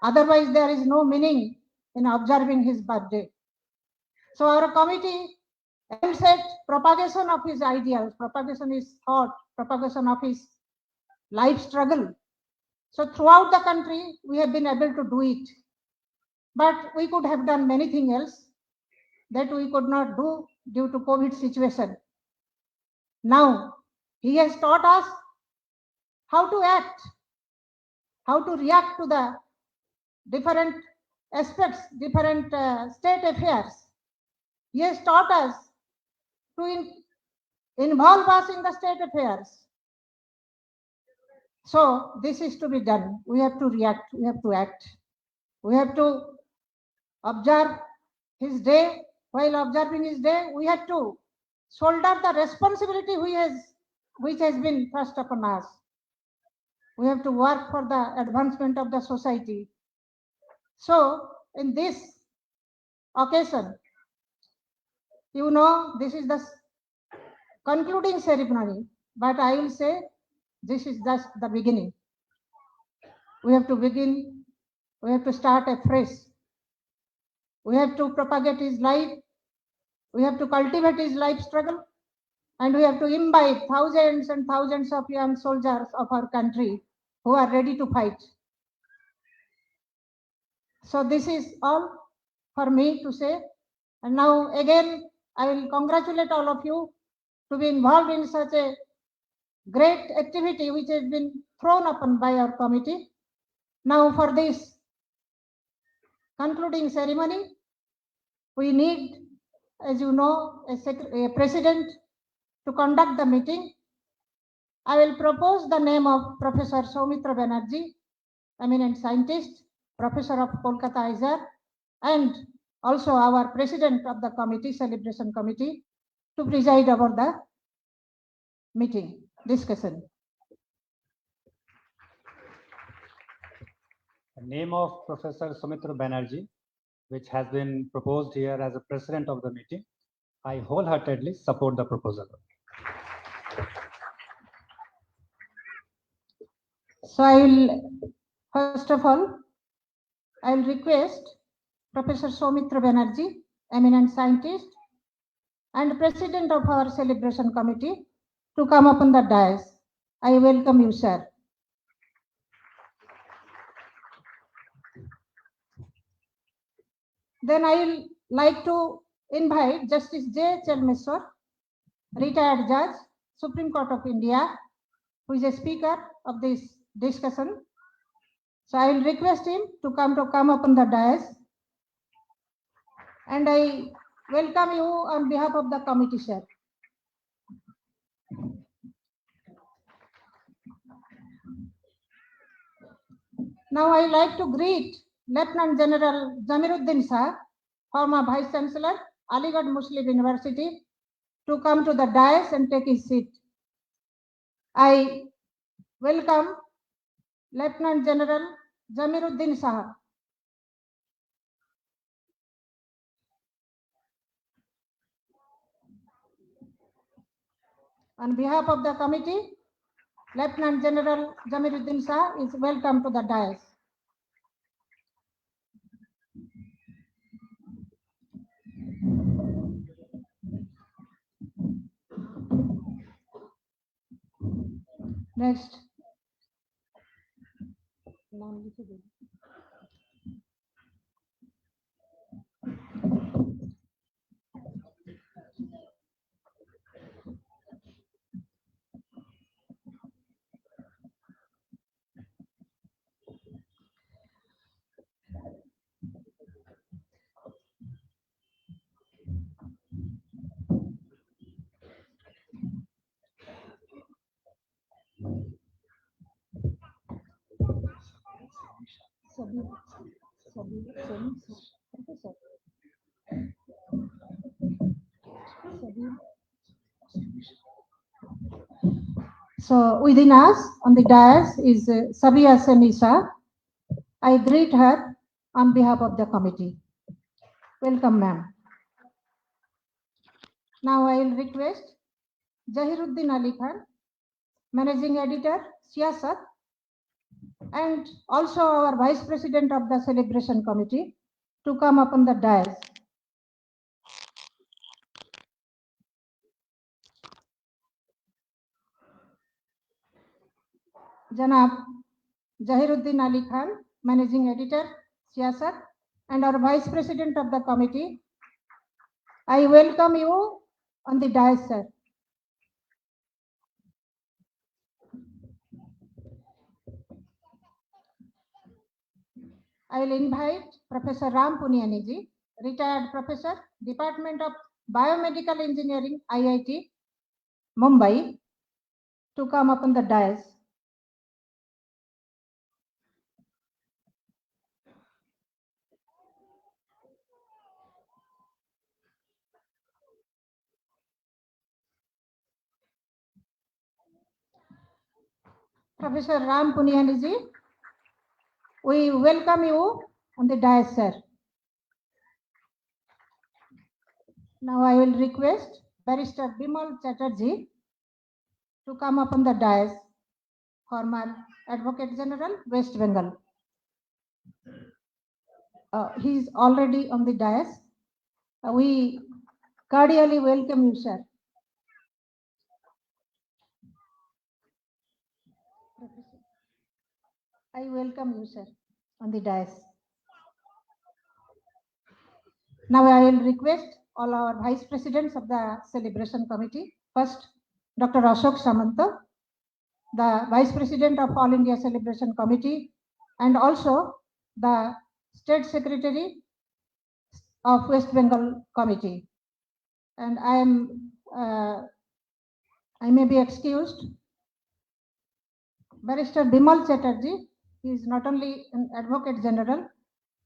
Otherwise, there is no meaning in observing his birthday. So our committee aims at propagation of his ideals, propagation of his thought, propagation of his life struggle. So throughout the country, we have been able to do it. But we could have done many things else that we could not do due to COVID situation. Now, he has taught us how to act, how to react to the different aspects, different state affairs. He has taught us to involve us in the state affairs. So this is to be done. We have to react, we have to act. We have to observe his day. While observing his day, we have to shoulder the responsibility which has been thrust upon us. We have to work for the advancement of the society. So in this occasion, you know, this is the concluding ceremony, but I will say this is just the beginning. We have to begin, we have to start afresh. We have to propagate his life. We have to cultivate his life struggle. And we have to imbibe thousands and thousands of young soldiers of our country who are ready to fight. So this is all for me to say. And now again, I will congratulate all of you to be involved in such a great activity which has been thrown upon by our committee. Now for this concluding ceremony, we need, as you know, a president to conduct the meeting. I will propose the name of Professor Soumitra Banerjee, eminent scientist, professor of Kolkata ISR, and also our president of the committee, celebration committee, to preside over the meeting discussion. The name of Professor Soumitra Banerjee, which has been proposed here as a president of the meeting, I wholeheartedly support the proposal. So I will, first of all, I will request Professor Soumitra Banerjee, eminent scientist and president of our celebration committee, to come upon the dais. I welcome you, sir. Then I will like to invite Justice J. Chalmeswar, retired judge, Supreme Court of India, who is a speaker of this discussion. So I will request him to come upon the dais. And I welcome you on behalf of the committee, sir. Now I like to greet Lieutenant General Jamiruddin Shah, former Vice Chancellor, Aligarh Muslim University, to come to the dais and take his seat. I welcome Lieutenant General Jamiruddin Shah. On behalf of the committee, Lieutenant General Jamiruddin Shah is welcome to the dais. Next. So within us on the dais is Sabia Semisha. I greet her on behalf of the committee. Welcome, ma'am. Now I will request Zahiruddin Ali Khan, Managing Editor, Siyasat, and also our Vice President of the Celebration Committee, to come upon the dais. Janab Zahiruddin Ali Khan, Managing Editor, Siyasat, and our Vice President of the committee. I welcome you on the dais, sir. I will invite Professor Ram Punianiji, retired professor, Department of Biomedical Engineering, IIT, Mumbai, to come upon the dais. Professor Ram Punianiji, we welcome you on the dais, sir. Now I will request Barrister Bimal Chatterjee to come upon the dais, former Advocate General, West Bengal. He is already on the dais. We cordially welcome you, sir. I welcome you, sir, on the dais. Now I will request all our vice presidents of the celebration committee. First, Dr. Ashok Samanta, the vice president of All India Celebration Committee, and also the state secretary of West Bengal Committee. And I may be excused. Barrister Bimal Chatterjee, he is not only an Advocate General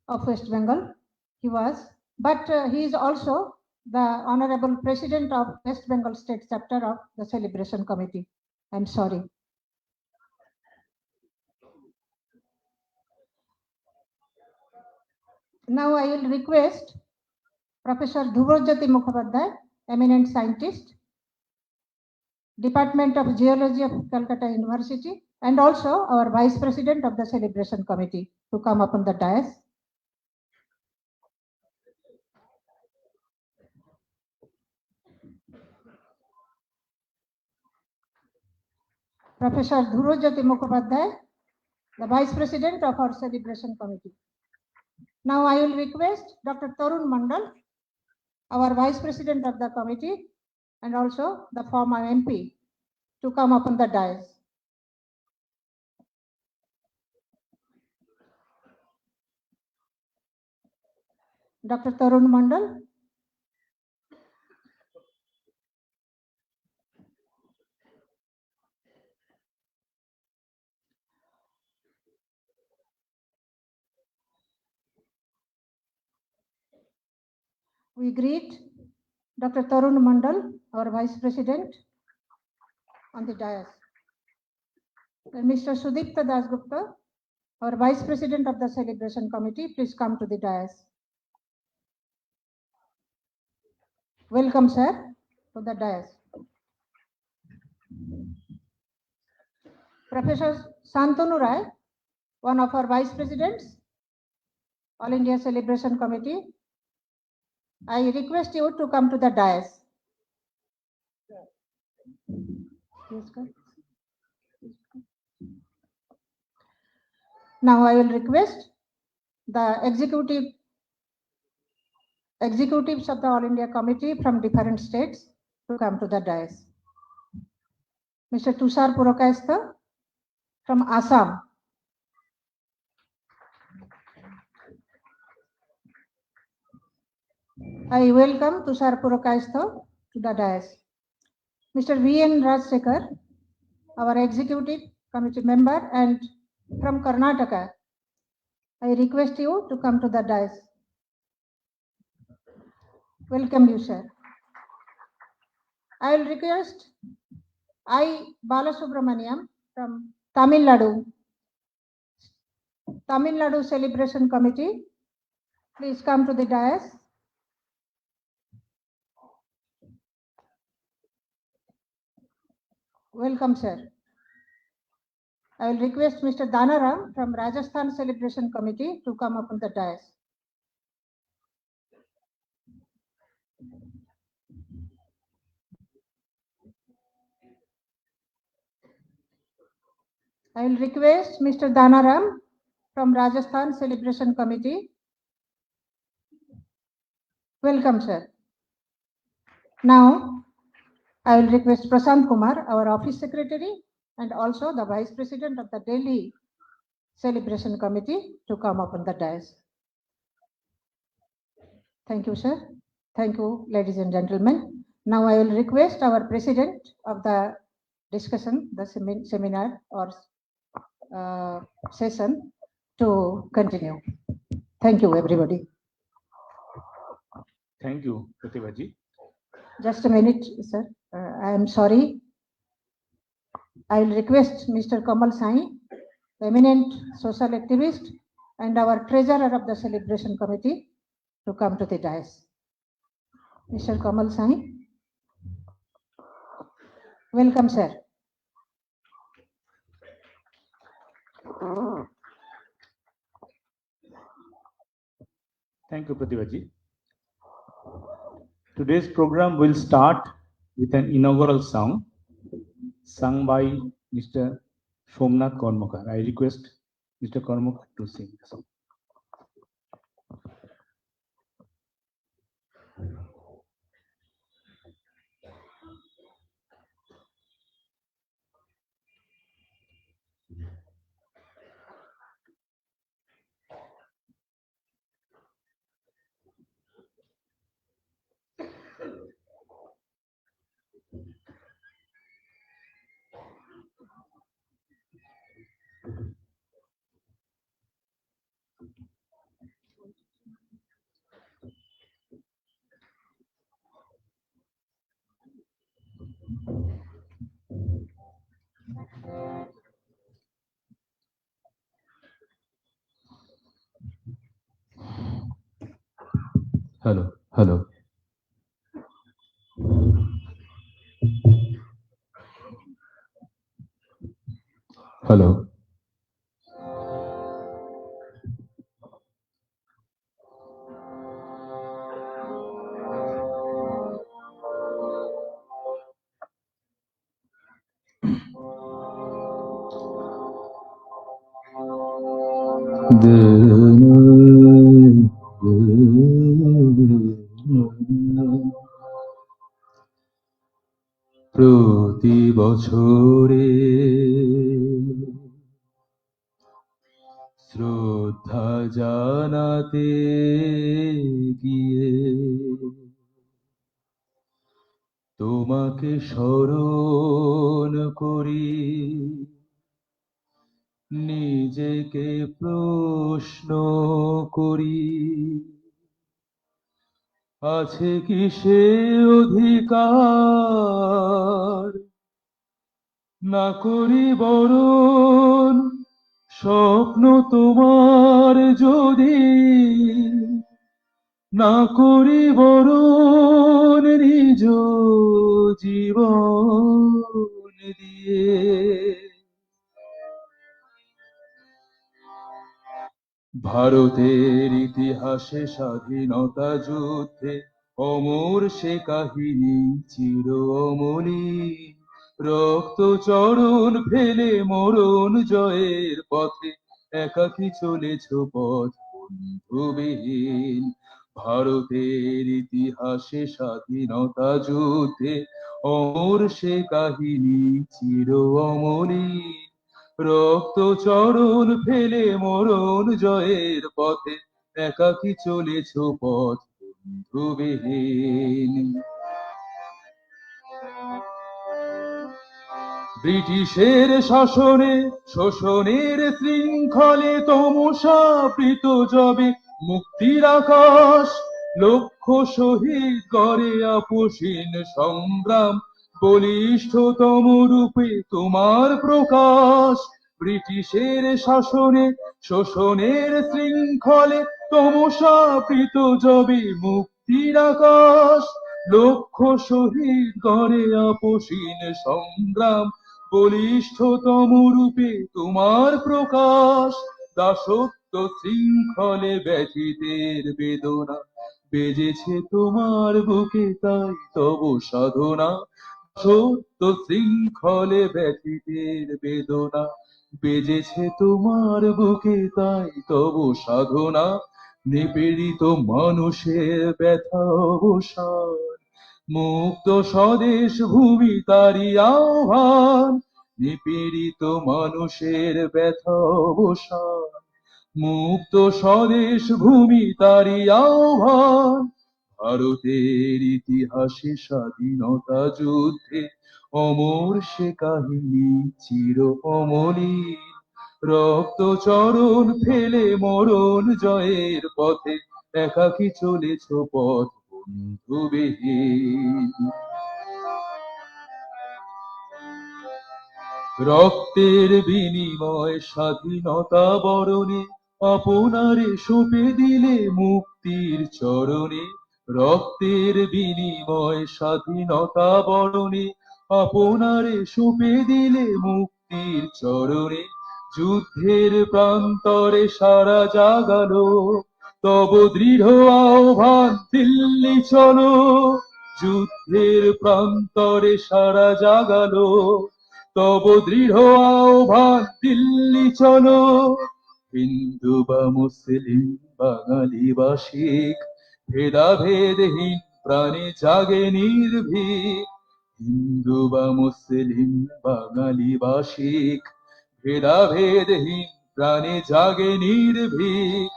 of West Bengal, he was, but he is also the Honorable President of West Bengal State Chapter of the Celebration Committee. I'm sorry. Now I will request Professor Dhruvrajyoti Mukhopadhyay, eminent scientist, Department of Geology of Calcutta University, and also our Vice President of the Celebration Committee to come up on the dais. Professor Dhruvrajyoti Mukhopadhyay, the Vice President of our Celebration Committee. Now I will request Dr. Tarun Mandal, our Vice President of the committee, and also the former MP, to come up on the dais. Dr. Tarun Mandal. We greet Dr. Tarun Mandal, our Vice President, on the dais. And Mr. Sudipta Dasgupta, our Vice President of the Celebration Committee, please come to the dais. Welcome, sir, to the dais. Professor Santanu Rai, one of our Vice Presidents, All India Celebration Committee, I request you to come to the dais. Now I will request the executives of the All India Committee from different states to come to the dais. Mr. Tushar Purokayastha from Assam. I welcome Tushar Purokayastha to the dais. Mr. V.N. Rajsekhar, our executive committee member and from Karnataka, I request you to come to the dais. Welcome you, sir. I will request I. Balasubramaniam from Tamil Nadu Celebration Committee. Please come to the dais. Welcome, sir. I will request Mr. Danaram from Rajasthan Celebration Committee to come up on the dais. I will request Mr. Danaram from Rajasthan Celebration Committee. Welcome, sir. Now, I will request Prasant Kumar, our Office Secretary, and also the Vice President of the Delhi Celebration Committee to come up on the dais. Thank you, sir. Thank you, ladies and gentlemen. Now I will request our President of the discussion, the seminar or session to continue. Thank you, everybody. Thank you, Pratibhaji. Just a minute, sir. I am sorry. I will request Mr. Kamal Sai, eminent social activist and our treasurer of the Celebration Committee, to come to the dais. Mr. Kamal Sai. Welcome, sir. Thank you, Pratibhaji. Today's program will start with an inaugural song sung by Mr. Somnath Karmakar. I request Mr. Karmakar to sing the song. Hello, hello. Hello. প্রতি বছরে শ্রদ্ধা জানাতে গিয়ে তোমাকে স্মরণ করি, নিজেকে প্রশ্ন করি, আছে কি সে অধিকার না করি বরণ স্বপ্ন তোমার যদি না করি বরণ নিজ জীবন দিয়ে। ভারতের ইতিহাসে স্বাধীনতা যুদ্ধে অমর সে কাহিনী চির অমলিন, রক্ত চরণ ফেলে মরণ জয়ের পথে একাকী চলেছ পথ বন্ধুবিহীন। ভারতের ইতিহাসে স্বাধীনতা যুদ্ধে অমর সে কাহিনী চির অমলিন, রক্ত চরণ ফেলে মরণ জয়ের পথে একাকী চলেছ পথ বন্ধুবিহীন। ব্রিটিশের শাসনে শোষণের শৃঙ্খলে তমসাবৃত যবে মুক্তির আকাশ, লক্ষ শহীদ করে আপসীন সংগ্রাম, বলিষ্ঠতম রূপে তোমার প্রকাশ। ব্রিটিশের শাসনে শোষণের শৃঙ্খলে তমসাবৃত যবে মুক্তির আকাশ, লক্ষ শহীদ করে আপসীন সংগ্রাম, বলিষ্ঠতম রূপে তোমার প্রকাশ। দাসত্ব শৃঙ্খলে ব্যথিতের বেদনা বেজেছে তোমার বুকে, তাই তব সাধনা। দাসত্ব শৃঙ্খলে ব্যথিতের বেদনা বেজেছে তোমার বুকে, তাই তব সাধনা। নিপীড়িত মানুষের ব্যথা অবসান, মুক্ত স্বদেশ ভূমি তারি আহ্বান। নিপীড়িত মানুষের ব্যথা অবসান, মুক্ত স্বদেশ ভূমি তারি আহ্বান। ভারতের ইতিহাসে স্বাধীনতা যুদ্ধে অমর সে কাহিনী চির অমলিন, রক্ত চরণ ফেলে মরণ জয়ের পথে একাকী চলেছ পথ বন্ধুবিহীন। রক্তের বিনিময় স্বাধীনতা বরণে আপনারে সঁপে দিলে মুক্তির চরণে। রক্তের বিনিময় স্বাধীনতা বরণে আপনারে সঁপে দিলে মুক্তির চরণে। যুদ্ধের প্রান্তরে সারা জাগালো তব দৃঢ় আহ্বান, দিল্লি চলো। যুদ্ধের প্রান্তরে সারা জাগালো তব দৃঢ় আহ্বান, দিল্লি চলো। হিন্দু বা মুসলিম বাঙালি বা শিখ ভেদাভেদহীন প্রাণে জাগে নির্ভীক। হিন্দু বা মুসলিম বাঙালি বা শিখ ভেদাভেদহীন প্রাণে জাগে নির্ভীক।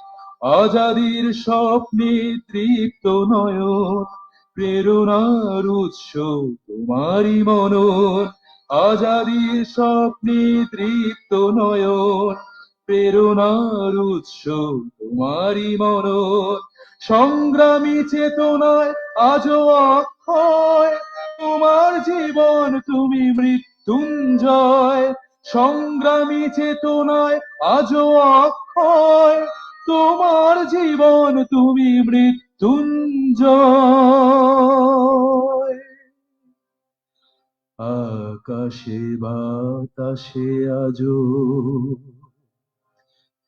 আজাদির স্বপ্নে তৃপ্ত নয়ন, প্রেরণার উৎস তোমারই মনন। আজাদির স্বপ্নে তৃপ্ত নয়ন, প্রেরণার উৎস তোমারই মনন। সংগ্রামী চেতনায় আজও অক্ষয় তোমার জীবন, তুমি মৃত্যুঞ্জয়। সংগ্রামী চেতনায় আজও অক্ষয় তোমার জীবন তুমি মৃত্যুঞ্জয়। আকাশে বাতাসে আজো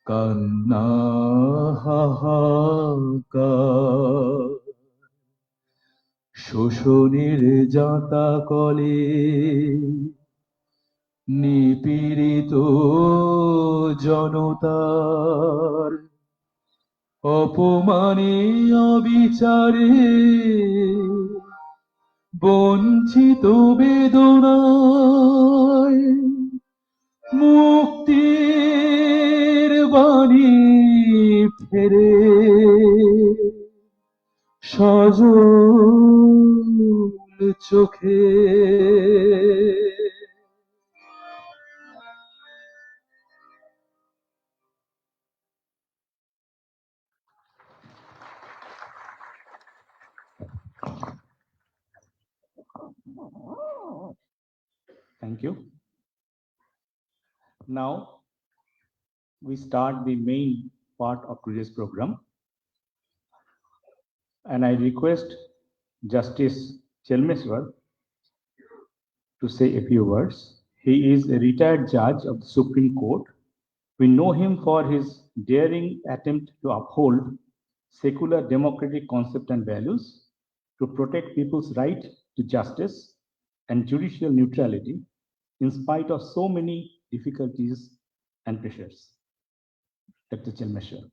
কান্না হাহাকার, শোষণের জাতা কলে নিপীড়িত জনতার, অপমানে অবিচারে বঞ্চিত বেদনায়, মুক্তির বাণী ফেরে সজল চোখে। Thank you. Now we start the main part of today's program, and I request Justice Chelmeswar to say a few words. He is a retired judge of the Supreme Court. We know him for his daring attempt to uphold secular democratic concepts and values, to protect people's right to justice and judicial neutrality in spite of so many difficulties and pressures. Dr. Chelmeswar.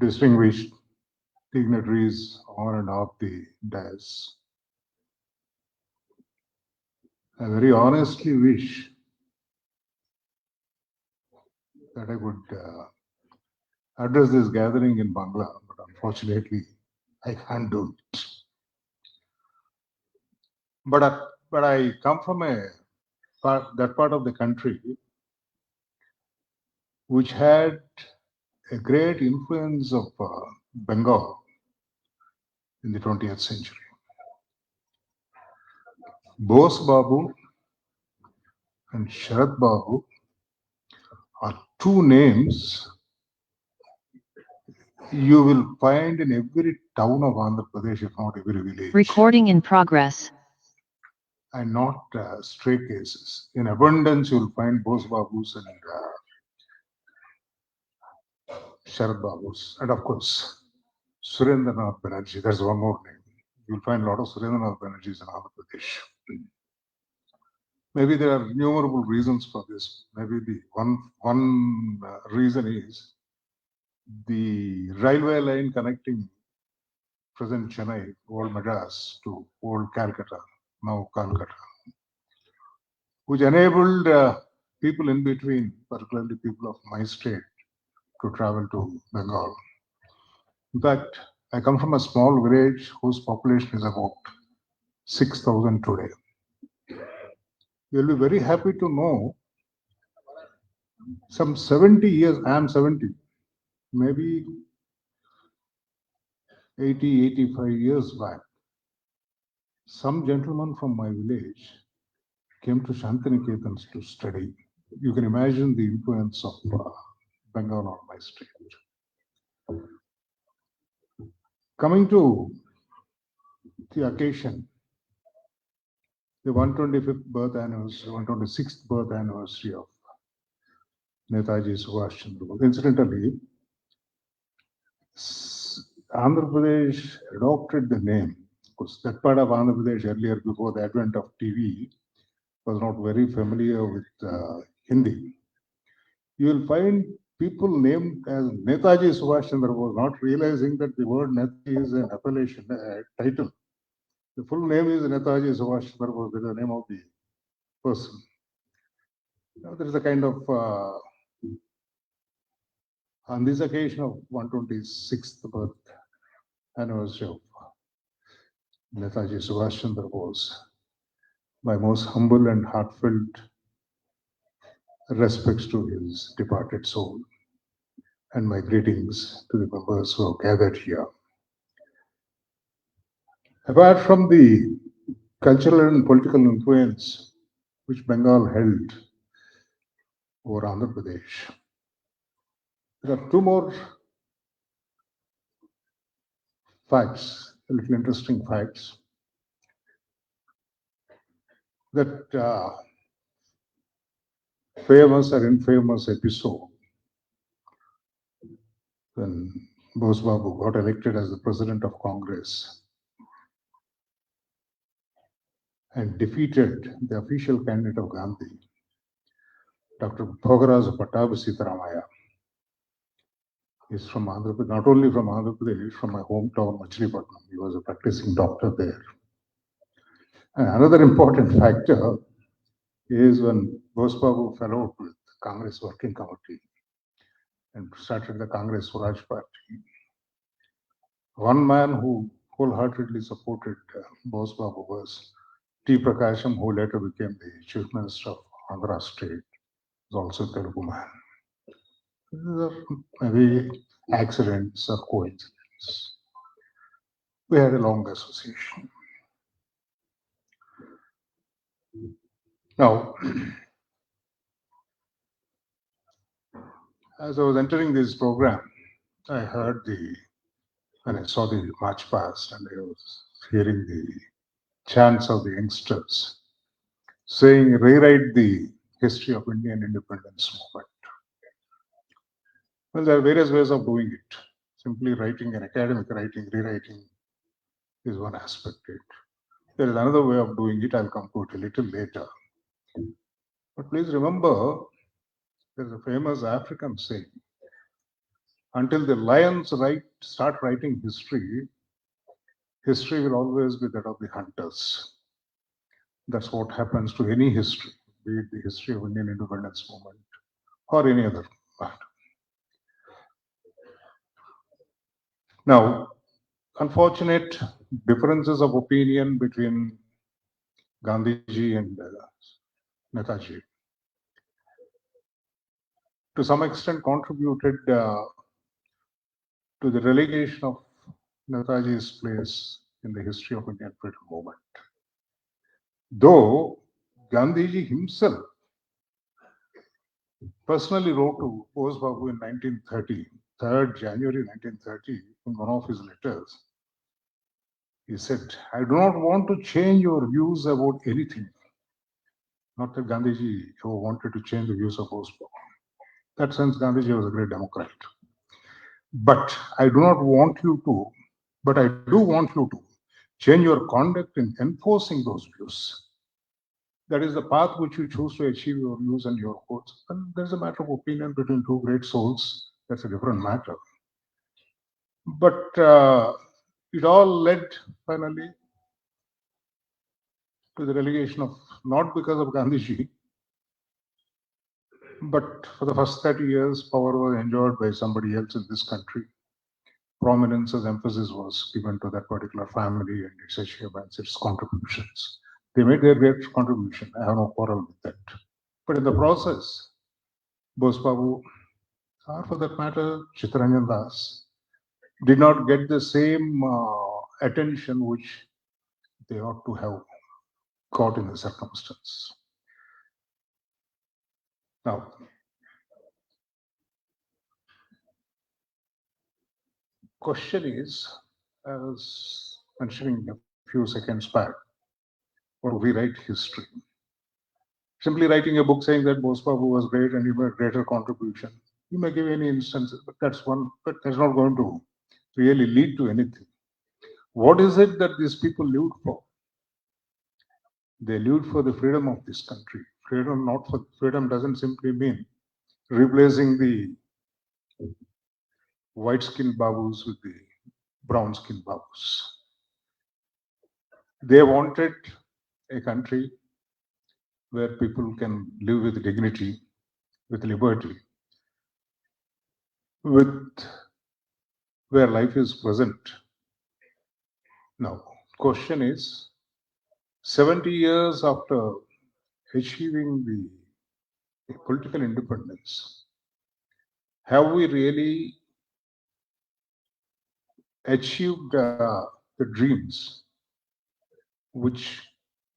Distinguished dignitaries on and off the dais, I very honestly wish that I could address this gathering in Bangla, but unfortunately I can't do it. But I come from that part of the country which had a great influence of Bengal in the 20th century. Bose Babu and Sharad Babu are two names you will find in every town of Andhra Pradesh, if not every village. Recording in progress. And not stray cases. In abundance, you will find Bose Babus and Sharad Babus. And of course, Surendranath Banerjee. There's one more name. You'll find a lot of Surendranath Banerjees in Andhra Pradesh. Maybe there are innumerable reasons for this. Maybe the one reason is the railway line connecting present Chennai, old Madras, to old Calcutta, now Calcutta, which enabled people in between, particularly people of my state, to travel to Bengal. In fact, I come from a small village whose population is about 6,000 today. You'll be very happy to know some 70 years, I am 70, maybe 80, 85 years back, some gentleman from my village came to Shantiniketan to study. You can imagine the influence of Bengal on my state. Coming to the occasion, the 125th birth anniversary, 126th birth anniversary of Netaji Subhash Chandra Bose. Incidentally, Andhra Pradesh adopted the name, because that part of Andhra Pradesh earlier, before the advent of TV, was not very familiar with Hindi. You will find people named as Netaji Subhash Chandra Bose, not realizing that the word Netaji is an appellation, a title. The full name is Netaji Subhash Chandra Bose, the name of the person. Now, there is a kind of, on this occasion of 126th birth anniversary of Netaji Subhash Chandra Bose, my most humble and heartfelt respects to his departed soul, and my greetings to the members who have gathered here. Apart from the cultural and political influence which Bengal held over Andhra Pradesh, there are two more facts, a little interesting facts, that famous or infamous episode when Bose Babu got elected as the president of Congress and defeated the official candidate of Gandhi, Dr. Bhogaraj Pattabhi Sitaramaya. He's from Andhra Pradesh, not only from Andhra Pradesh, from my hometown, Machilipatnam. He was a practicing doctor there. And another important factor is when Bose Babu fell out with the Congress Working Committee and started the Congress Swaraj Party. One man who wholeheartedly supported Bose Babu was T. Prakasham, who later became the Chief Minister of Andhra State, was also a Telugu man. These are maybe accidents or coincidence. We had a long association. Now, as I was entering this program, I heard when I saw the march past and I was hearing the chants of the youngsters saying, rewrite the history of Indian independence movement. Well, there are various ways of doing it. Simply writing an academic writing, rewriting is one aspect of it. There is another way of doing it. I'll come to it a little later. But please remember, there's a famous African saying, until the lions start writing history, history will always be that of the hunters. That's what happens to any history, be it the history of Indian independence movement or any other matter. Now, unfortunate differences of opinion between Gandhiji and Netaji to some extent contributed to the relegation of Netaji's place in the history of Indian freedom movement. Though Gandhiji himself personally wrote to Bose Babu in 1930, 3rd January 1930, in one of his letters, he said, I do not want to change your views about anything. Not that Gandhiji ever wanted to change the views of Bose Babu. In that sense, Gandhiji was a great Democrat. But I do not want you to, but I do want you to change your conduct in enforcing those views. That is the path which you choose to achieve your views and your hopes. And there's a matter of opinion between two great souls. That's a different matter. But it all led finally to the relegation of, not because of Gandhiji, but for the first 30 years, power was enjoyed by somebody else in this country. Prominence as emphasis was given to that particular family and its achievements, its contributions. They made their great contribution. I have no quarrel with that. But in the process, Bose Babu, or for that matter, Chittaranjan Das, did not get the same attention which they ought to have got in the circumstance. Now, question is, I was mentioning a few seconds back, or rewrite history. Simply writing a book saying that Bose Babu was great and he made greater contribution. You may give any instances, but that's not going to really lead to anything. What is it that these people lived for? They lived for the freedom of this country. Freedom doesn't simply mean replacing the white-skinned Babus with the brown-skinned Babus. They wanted a country where people can live with dignity, with liberty, with where life is pleasant. Now, question is, 70 years after achieving the political independence, have we really achieved the dreams which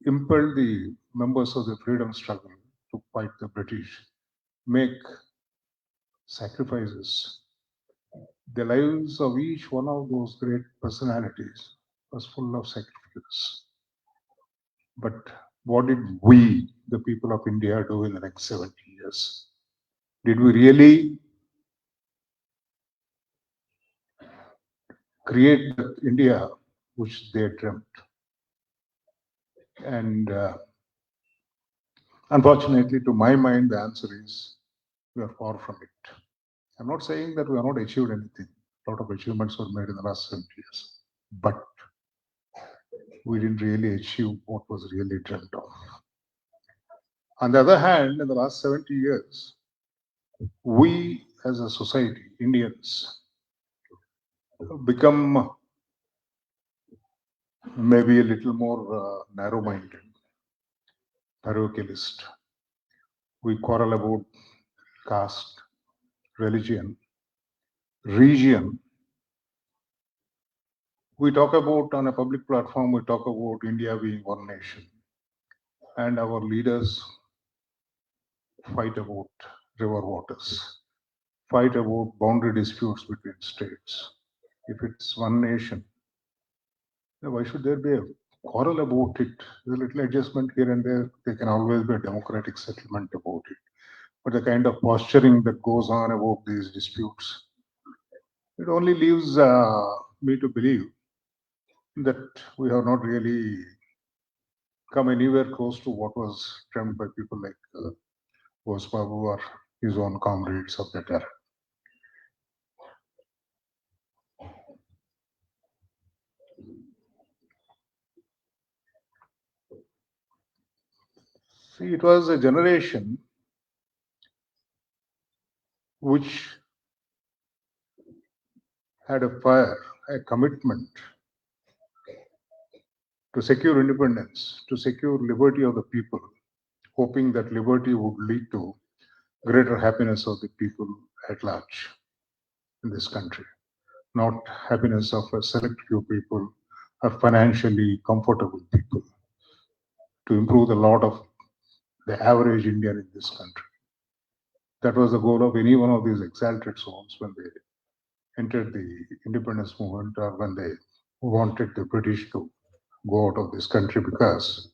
impelled the members of the freedom struggle to fight the British, make sacrifices? The lives of each one of those great personalities was full of sacrifices. But what did we, the people of India, do in the next 70 years? Did we really create that India which they dreamt? And unfortunately, to my mind, the answer is we are far from it. I'm not saying that we have not achieved anything. A lot of achievements were made in the last 70 years. But we didn't really achieve what was really dreamt of. On the other hand, in the last 70 years, we as a society, Indians, become maybe a little more narrow-minded, parochialist. We quarrel about caste, religion, region. We talk about, on a public platform, we talk about India being one nation. And our leaders fight about river waters, fight about boundary disputes between states. If it's one nation, then why should there be a quarrel about it? There's a little adjustment here and there. There can always be a democratic settlement about it. But the kind of posturing that goes on about these disputes, it only leaves me to believe that we have not really come anywhere close to what was dreamt by people like Bose or his own comrades of that era. See, it was a generation which had a fire, a commitment to secure independence, to secure liberty of the people, hoping that liberty would lead to greater happiness of the people at large in this country, not happiness of a select few people or financially comfortable people, to improve the lot of the average Indian in this country. That was the goal of any one of these exalted souls when they entered the independence movement or when they wanted the British to go out of this country, because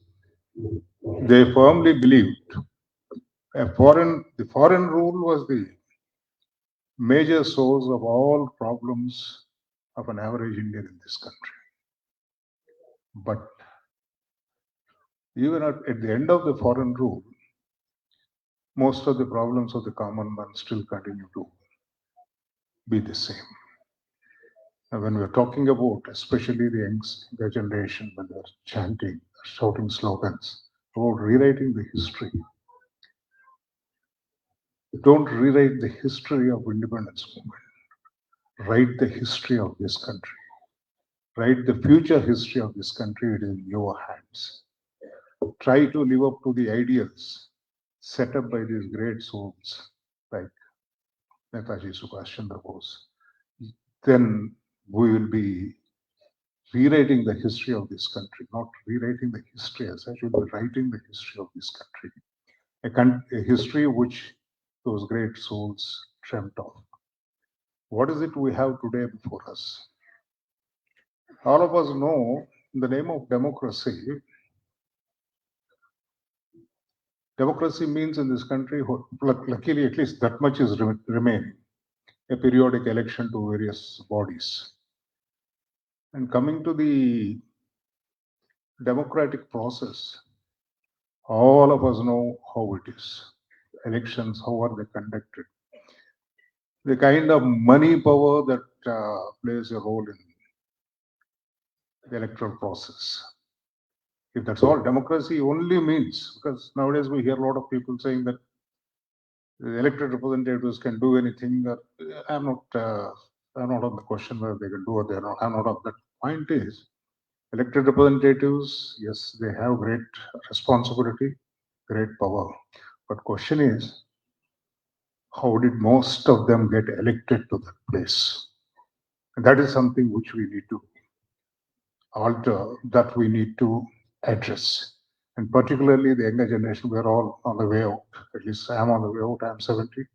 they firmly believed the foreign rule was the major source of all problems of an average Indian in this country. But even at the end of the foreign rule, most of the problems of the common man still continue to be the same. And when we're talking about, especially the younger generation, when they're chanting, shouting slogans about rewriting the history, don't rewrite the history of independence movement. Write the history of this country. Write the future history of this country. It is in your hands. Try to live up to the ideals set up by these great souls like Netaji, Subhash, Chandra, Bose. Then we will be rewriting the history of this country, not rewriting the history as such, we'll be writing the history of this country. A history which those great souls dreamt of. What is it we have today before us? All of us know, in the name of democracy, democracy means in this country, luckily at least that much is remaining, a periodic election to various bodies. And coming to the democratic process, all of us know how it is. Elections, how are they conducted? The kind of money power that plays a role in the electoral process. If that's all democracy only means, because nowadays we hear a lot of people saying that the elected representatives can do anything. I'm not on the question whether they can do or they're not. I'm not on that. Point is, elected representatives, yes, they have great responsibility, great power. But question is, how did most of them get elected to that place? And that is something which we need to alter, that we need to address. And particularly the younger generation, we're all on the way out. At least I'm on the way out, I'm 70.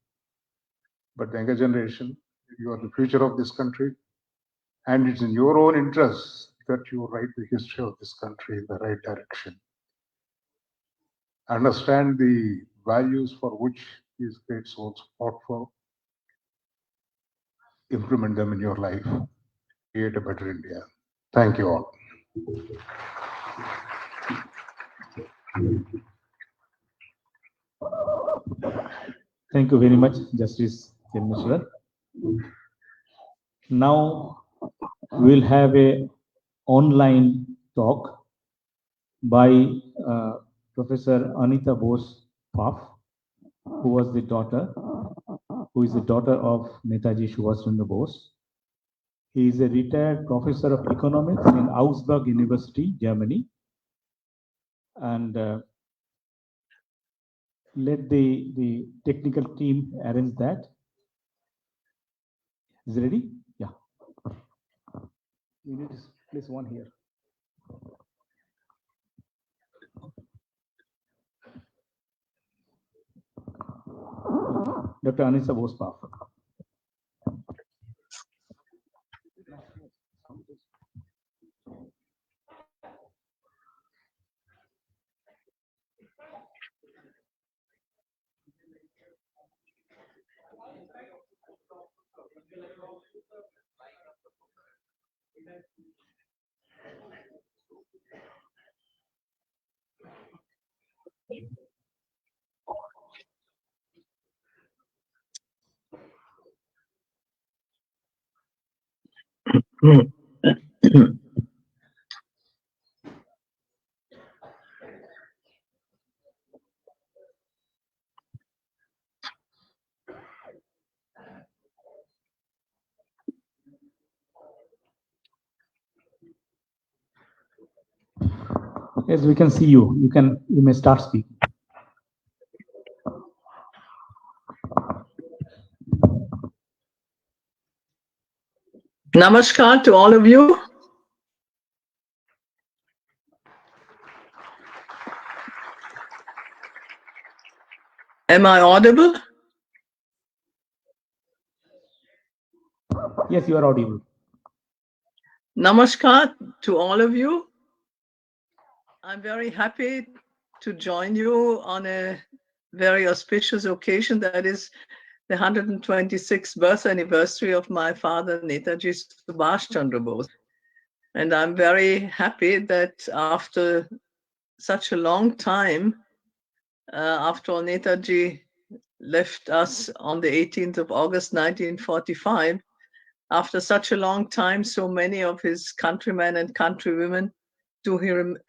But the younger generation, you are the future of this country. And it's in your own interest that you write the history of this country in the right direction. Understand the values for which these great souls fought for. Implement them in your life. Create a better India. Thank you all. Thank you very much, Justice Chelmeshwar. Now we'll have a online talk by Professor Anita Bose Paf, who is the daughter of Netaji Subhash Chandra Bose. He is a retired professor of economics in Augsburg University, Germany. And let the technical team arrange that. Is it ready? Yeah. You need to place one here. Dr. Anita Bose Paf. Yes, we can see you. You may start speaking. Namaskar to all of you. Am I audible? Yes, you are audible. Namaskar to all of you. I'm very happy to join you on a very auspicious occasion, that is the 126th birth anniversary of my father, Netaji Subhash Chandra Bose. And I'm very happy that after such a long time, after Netaji left us on the 18th of August 1945, after such a long time, so many of his countrymen and countrywomen do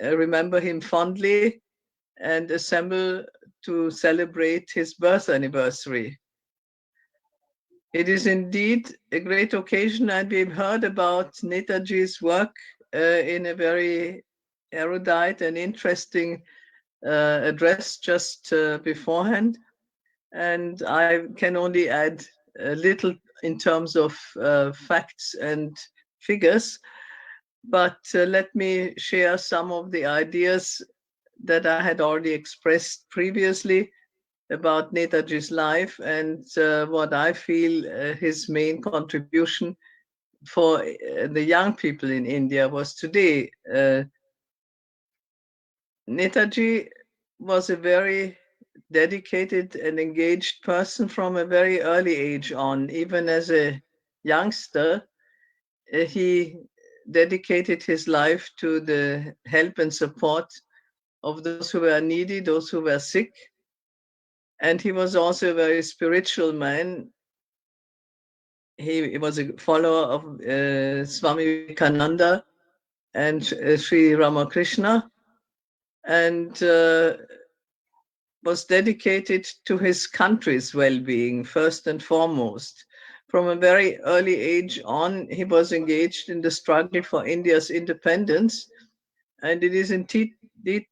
remember him fondly and assemble to celebrate his birth anniversary. It is indeed a great occasion, and we've heard about Netaji's work in a very erudite and interesting address just beforehand. And I can only add a little in terms of facts and figures, but let me share some of the ideas that I had already expressed previously about Netaji's life and what I feel his main contribution for the young people in India was today. Netaji was a very dedicated and engaged person from a very early age on. Even as a youngster, he dedicated his life to the help and support of those who were needy, those who were sick. And he was also a very spiritual man. He was a follower of Swami Vivekananda and Sri Ramakrishna. and was dedicated to his country's well-being first and foremost. From a very early age on, he was engaged in the struggle for India's independence, and it is indeed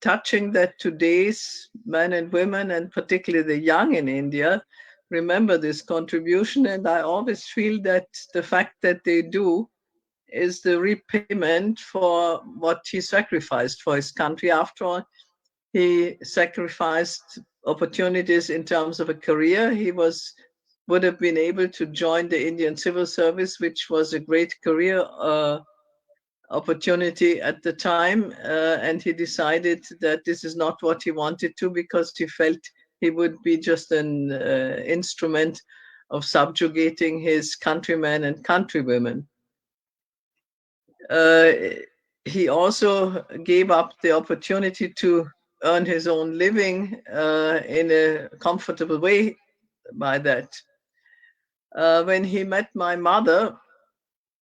touching that today's men and women, and particularly the young in India, remember this contribution. And I always feel that the fact that they do is the repayment for what he sacrificed for his country. After all, he sacrificed opportunities in terms of a career. He would have been able to join the Indian civil service, which was a great career opportunity at the time, and he decided that this is not what he wanted to, because he felt he would be just an instrument of subjugating his countrymen and countrywomen. He also gave up the opportunity to earn his own living in a comfortable way by that. When he met my mother,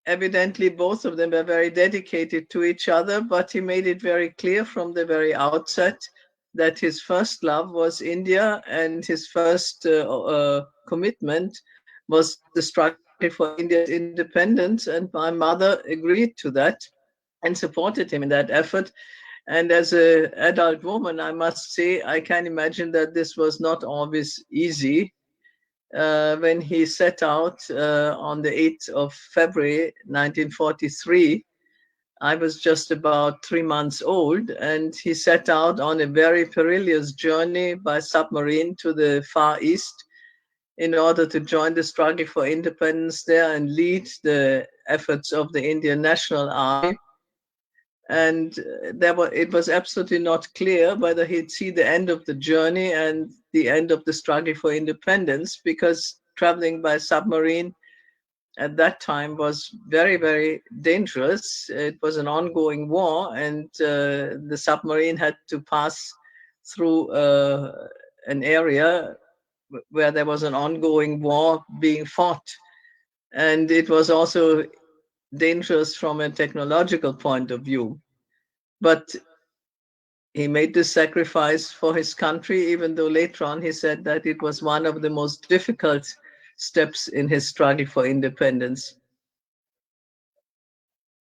evidently both of them were very dedicated to each other, but he made it very clear from the very outset that his first love was India, and his first commitment was the struggle for India's independence, and my mother agreed to that and supported him in that effort. And as an adult woman, I must say, I can imagine that this was not always easy. When he set out on the 8th of February 1943, I was just about 3 months old, and he set out on a very perilous journey by submarine to the Far East in order to join the struggle for independence there and lead the efforts of the Indian National Army. And it was absolutely not clear whether he'd see the end of the journey and the end of the struggle for independence, because traveling by submarine at that time was very, very dangerous. It was an ongoing war, and the submarine had to pass through an area where there was an ongoing war being fought. And it was also dangerous from a technological point of view. But he made this sacrifice for his country, even though later on he said that it was one of the most difficult steps in his struggle for independence.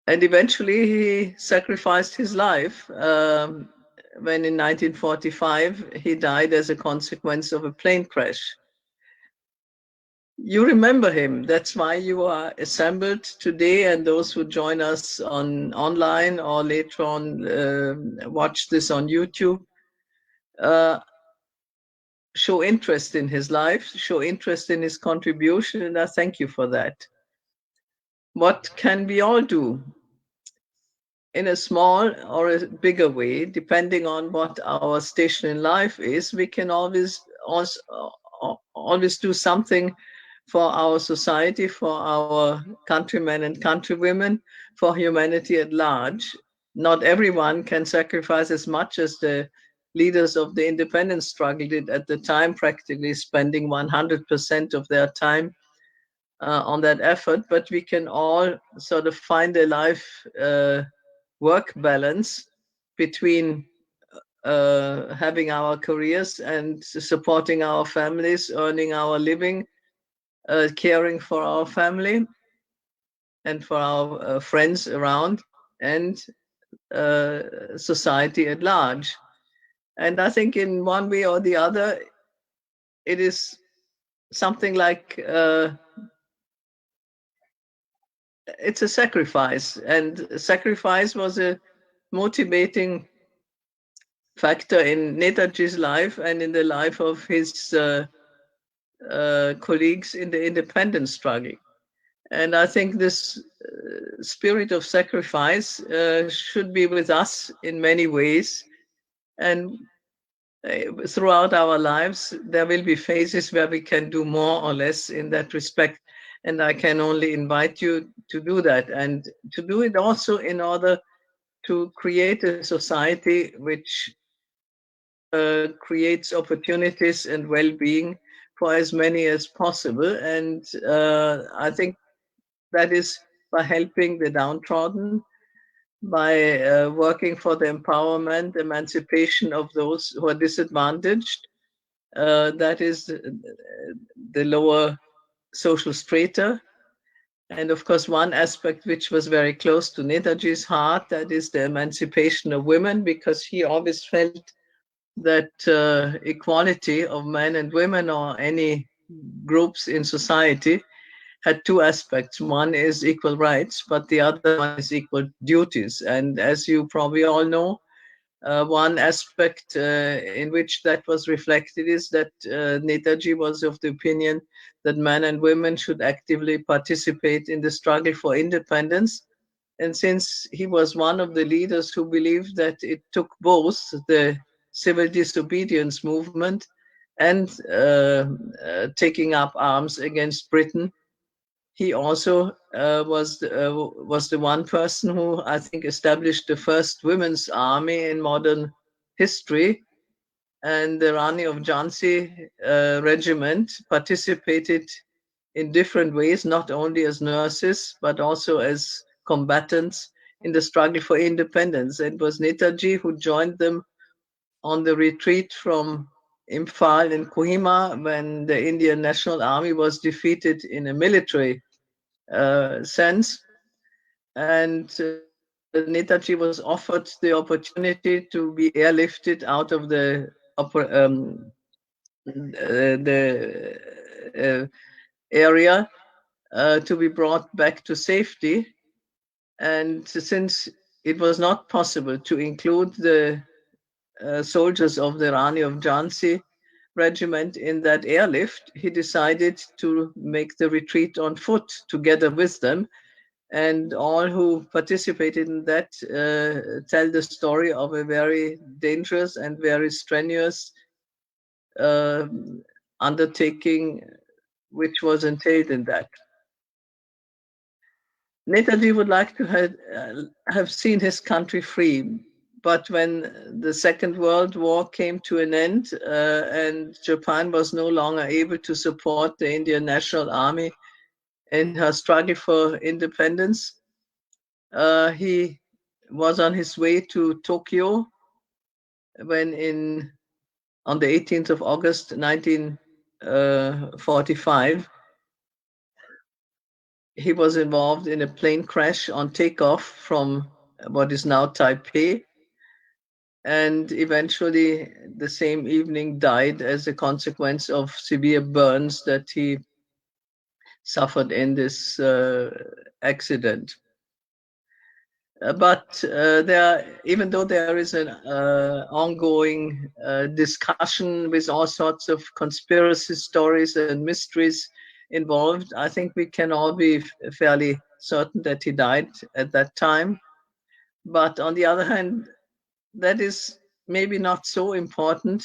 And eventually he sacrificed his life when in 1945 he died as a consequence of a plane crash. You remember him. That's why you are assembled today, and those who join us online or later on watch this on YouTube, show interest in his life, show interest in his contribution, and I thank you for that. What can we all do? In a small or a bigger way, depending on what our station in life is, we can always do something for our society, for our countrymen and countrywomen, for humanity at large. Not everyone can sacrifice as much as the leaders of the independence struggle did at the time, practically spending 100% of their time on that effort, but we can all sort of find a life work balance between having our careers and supporting our families, earning our living, caring for our family and for our friends around, and society at large. And I think in one way or the other, it is something like it's a sacrifice, and sacrifice was a motivating factor in Netaji's life and in the life of his colleagues in the independence struggle. And I think this spirit of sacrifice should be with us in many ways. And throughout our lives, there will be phases where we can do more or less in that respect. And I can only invite you to do that, and to do it also in order to create a society which creates opportunities and well-being for as many as possible. And I think that is by helping the downtrodden, by working for the empowerment, emancipation of those who are disadvantaged. That is the lower social strata. And of course, one aspect which was very close to Netaji's heart, that is the emancipation of women, because he always felt that equality of men and women or any groups in society had two aspects. One is equal rights, but the other one is equal duties. And as you probably all know, one aspect in which that was reflected is that Netaji was of the opinion that men and women should actively participate in the struggle for independence. And since he was one of the leaders who believed that it took both the civil disobedience movement and taking up arms against Britain, he also was the one person who I think established the first women's army in modern history, and the Rani of Jhansi regiment participated in different ways, not only as nurses but also as combatants in the struggle for independence. It was Netaji who joined them on the retreat from Imphal in Kohima when the Indian National Army was defeated in a military sense. And Netaji was offered the opportunity to be airlifted out of the area to be brought back to safety. And since it was not possible to include the soldiers of the Rani of Jhansi regiment in that airlift, he decided to make the retreat on foot together with them. And all who participated in that tell the story of a very dangerous and very strenuous undertaking which was entailed in that. Netaji would like to have seen his country free, but when the Second World War came to an end and Japan was no longer able to support the Indian National Army in her struggle for independence, he was on his way to Tokyo when on the 18th of August 1945, he was involved in a plane crash on takeoff from what is now Taipei, and eventually the same evening died as a consequence of severe burns that he suffered in this accident. But even though there is an ongoing discussion with all sorts of conspiracy stories and mysteries involved, I think we can all be fairly certain that he died at that time. But on the other hand, that is maybe not so important,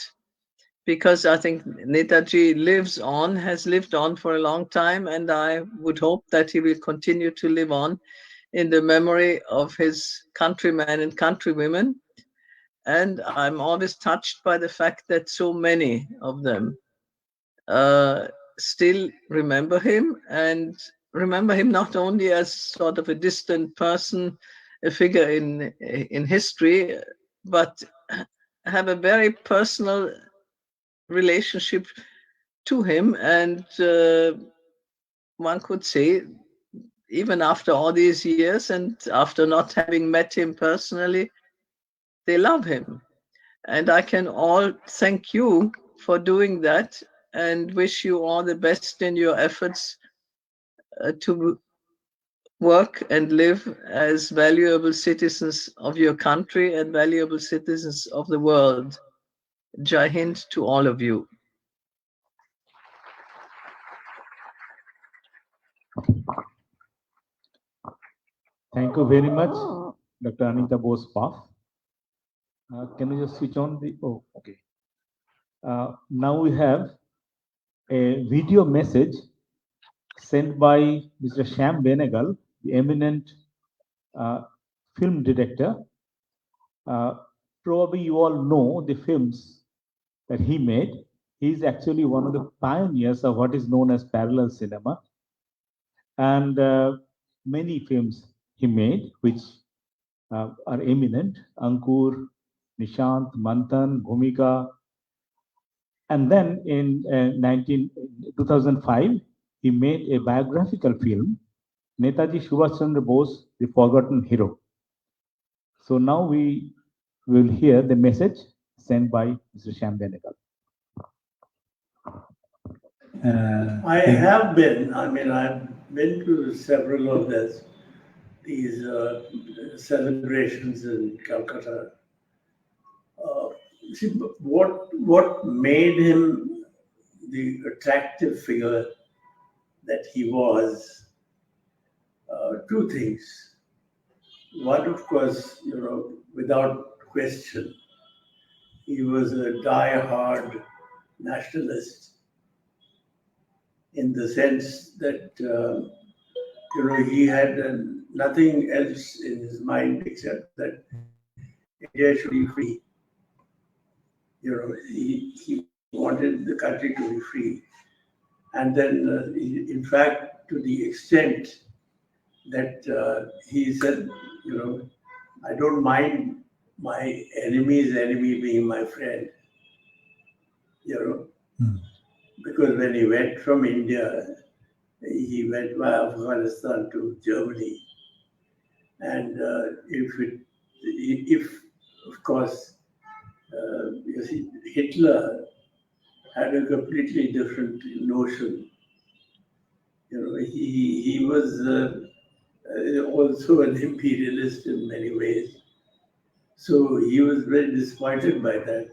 because I think Netaji has lived on for a long time, and I would hope that he will continue to live on in the memory of his countrymen and countrywomen. And I'm always touched by the fact that so many of them still remember him, and remember him not only as sort of a distant person, a figure in history, but have a very personal relationship to him. And one could say, even after all these years and after not having met him personally, they love him. And I can all thank you for doing that and wish you all the best in your efforts to work and live as valuable citizens of your country and valuable citizens of the world. Jai Hind to all of you. Thank you very much, Dr. Anita Bose-Paf. Can we just switch on the, oh, okay. Now we have a video message sent by Mr. Shyam Benegal, the eminent film director. Probably you all know the films that he made. He is actually one of the pioneers of what is known as parallel cinema. And many films he made, which are eminent: Ankur, Nishant, Manthan, Bhumika. And then in 2005, he made a biographical film, Netaji Subhash Chandra Bose, the Forgotten Hero. So now we will hear the message sent by Mr. Shyam Benegal. I've been to several of these celebrations in Calcutta. See, what made him the attractive figure that he was? Two things. One, of course, without question, he was a die-hard nationalist in the sense that he had nothing else in his mind except that India should be free. He wanted the country to be free. And then, in fact, to the extent that he said, I don't mind my enemy's enemy being my friend, because when he went from India, he went via Afghanistan to Germany. And if of course, you see, Hitler had a completely different notion. He was also an imperialist in many ways. So he was very disappointed by that.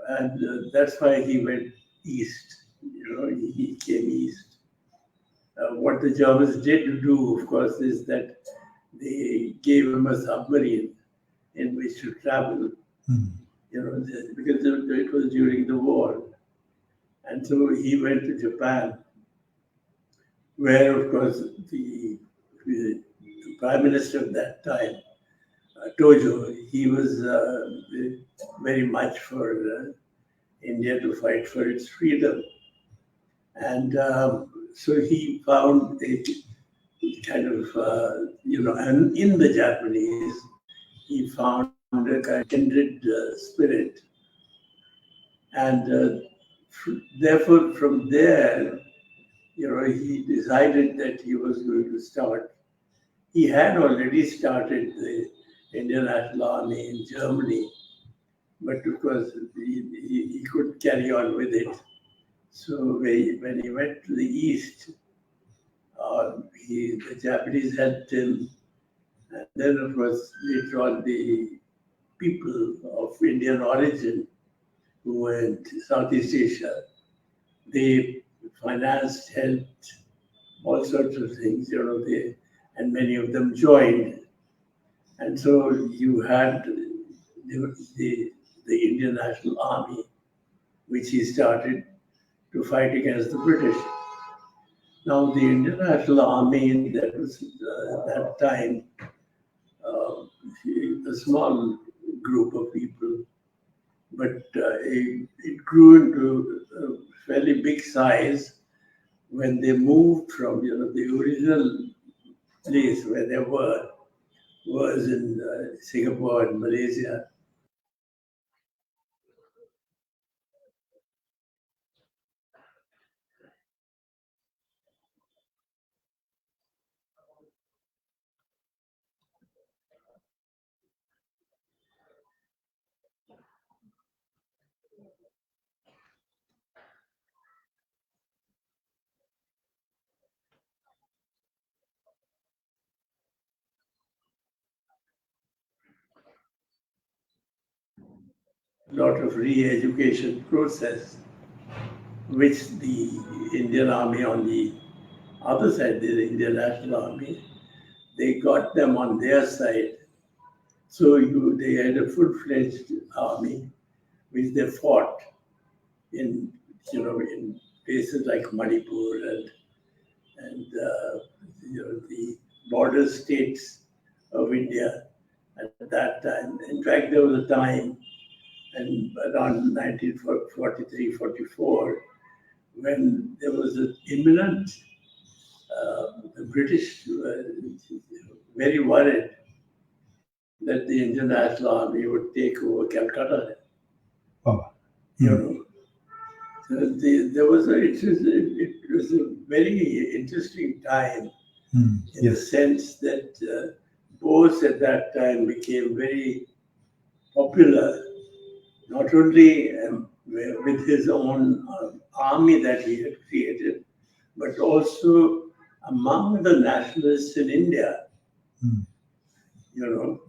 And that's why he went east. He came east. What the Germans did do, of course, is that they gave him a submarine in which to travel. Because it was during the war. And so he went to Japan, where, of course, the prime minister of that time, Tojo, he was very much for India to fight for its freedom. And so he found a kind of, and in the Japanese, he found a kind of kindred spirit. And therefore, from there, he decided that he was going to start. He had already started the Indian National Army in Germany, but of course, he couldn't carry on with it. So when he went to the east, the Japanese helped him. And then, of course, later on, the people of Indian origin who were in Southeast Asia, they financed, helped, all sorts of things, and many of them joined. And so you had the Indian National Army, which he started to fight against the British. Now, the Indian National Army, that was at that time a small group of people, but it grew into a fairly big size when they moved from the original place where they was in Singapore and Malaysia. Lot of re-education process, which the Indian Army on the other side, the Indian National Army, they got them on their side. So they had a full-fledged army, which they fought in places like Manipur and the border states of India at that time. In fact, there was a time, and around 1943-44, when there was an imminent, the British were very worried that the Indian National Army would take over Calcutta. Oh. You know. So it was a very interesting time in the sense that Bose at that time became very popular, not only with his own army that he had created, but also among the nationalists in India. You know,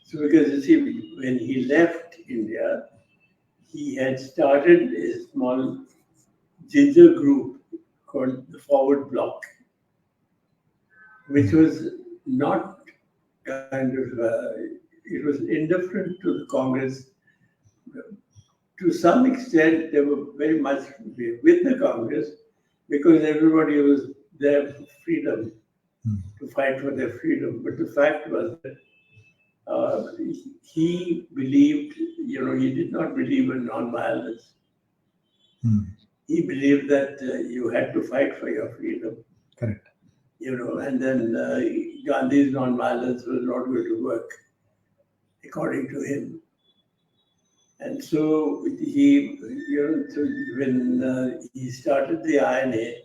so because you see, when he left India, he had started a small ginger group called the Forward Bloc, which was not kind of, it was indifferent to the Congress. To some extent, they were very much with the Congress because everybody was there for freedom, to fight for their freedom. But the fact was that he believed, you know, he did not believe in non-violence. He believed that you had to fight for your freedom. Correct. You know, and then Gandhi's non-violence was not going to work, according to him. And so he, you know, so when he started the INA,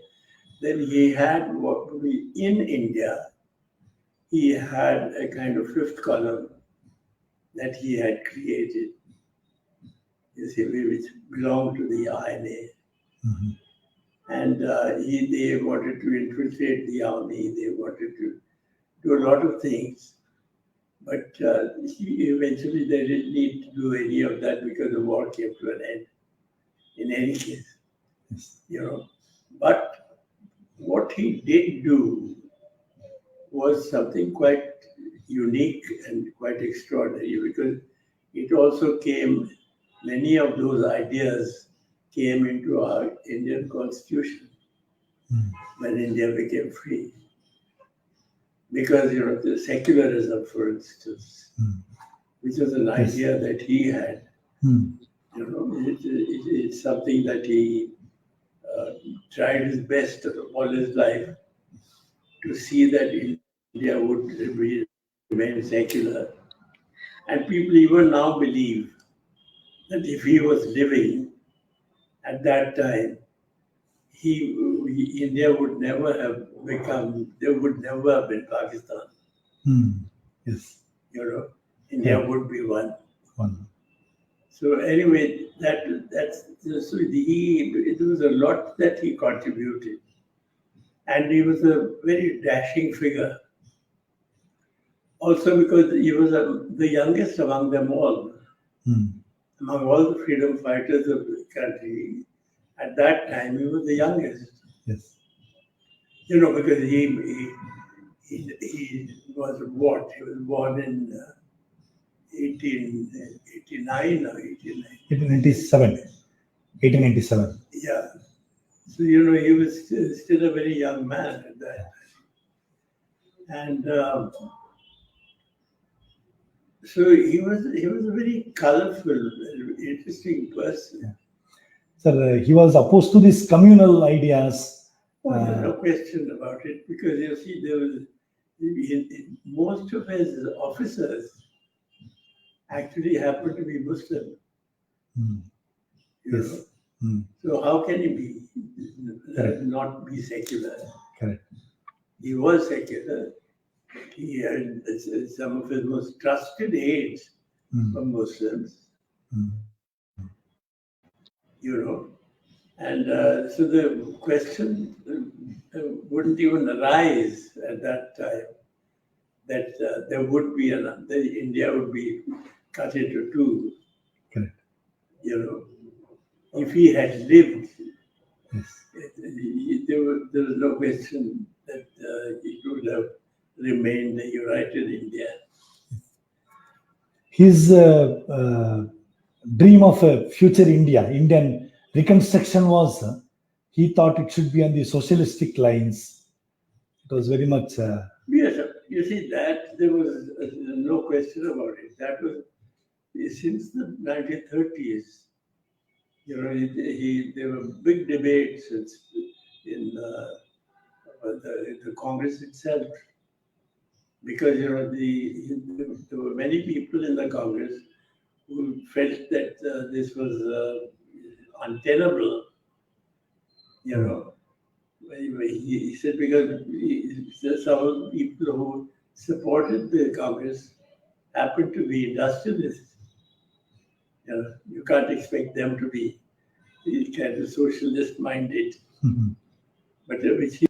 then he had in India, he had a kind of fifth column that he had created, you see, which belonged to the INA. And they wanted to infiltrate the army, they wanted to do a lot of things. But eventually they didn't need to do any of that because the war came to an end, in any case. You know. But what he did do was something quite unique and quite extraordinary, because it also came, many of those ideas came into our Indian constitution when India became free. Because, you know, the secularism, for instance, which was an idea that he had, you know, it's something that he tried his best all his life to see that India would remain secular. And people even now believe that if he was living at that time, India would never have become, there would never have been Pakistan. Yes. You know, India would be one. So anyway, that's so it was a lot that he contributed, and he was a very dashing figure. Also because he was the youngest among them all, among all the freedom fighters of the country. At that time, he was the youngest. Yes. You know, because he was what? He was born in 1889 or 1897. 1897. Yeah. So, you know, he was still a very young man at that time. And so he was a very colorful, interesting person. Yeah. Sir, he was opposed to these communal ideas. Well, there's no question about it, because you see, there was most of his officers actually happened to be Muslim. You know? So how can he be not be secular? Correct. He was secular. He had some of his most trusted aides were Muslims. You know, and so the question wouldn't even arise at that time that there would be India would be cut into two. Correct. You know, if he had lived, there was no question that it would have remained a united India. His dream of a future Indian reconstruction was, he thought it should be on the socialistic lines. It was very much... Yes, you see that there was no question about it. That was since the 1930s. You know, there were big debates in the Congress itself. because there were many people in the Congress who felt that this was untenable. He said because some people who supported the Congress happened to be industrialists. You can't expect them to be kind of socialist minded. But which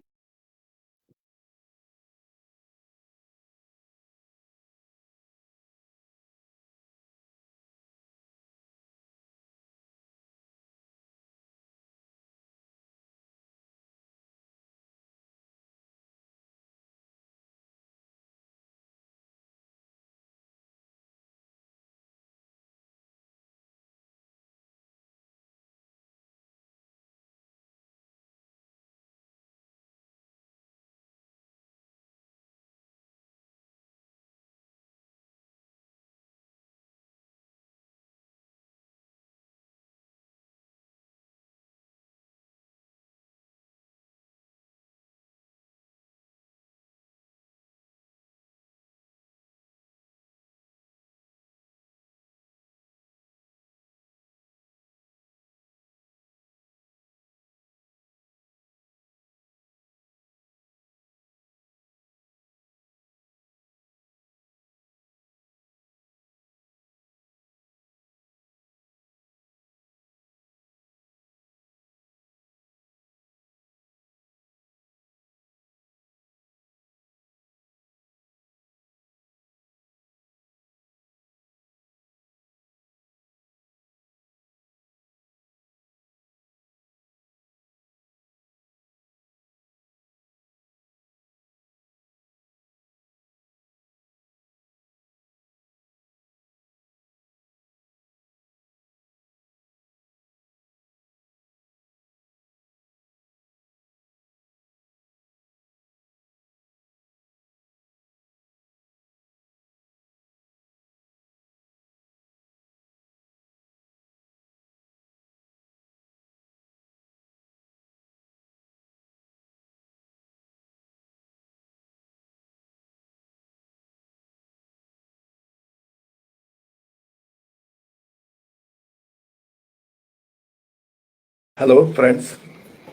Hello, friends.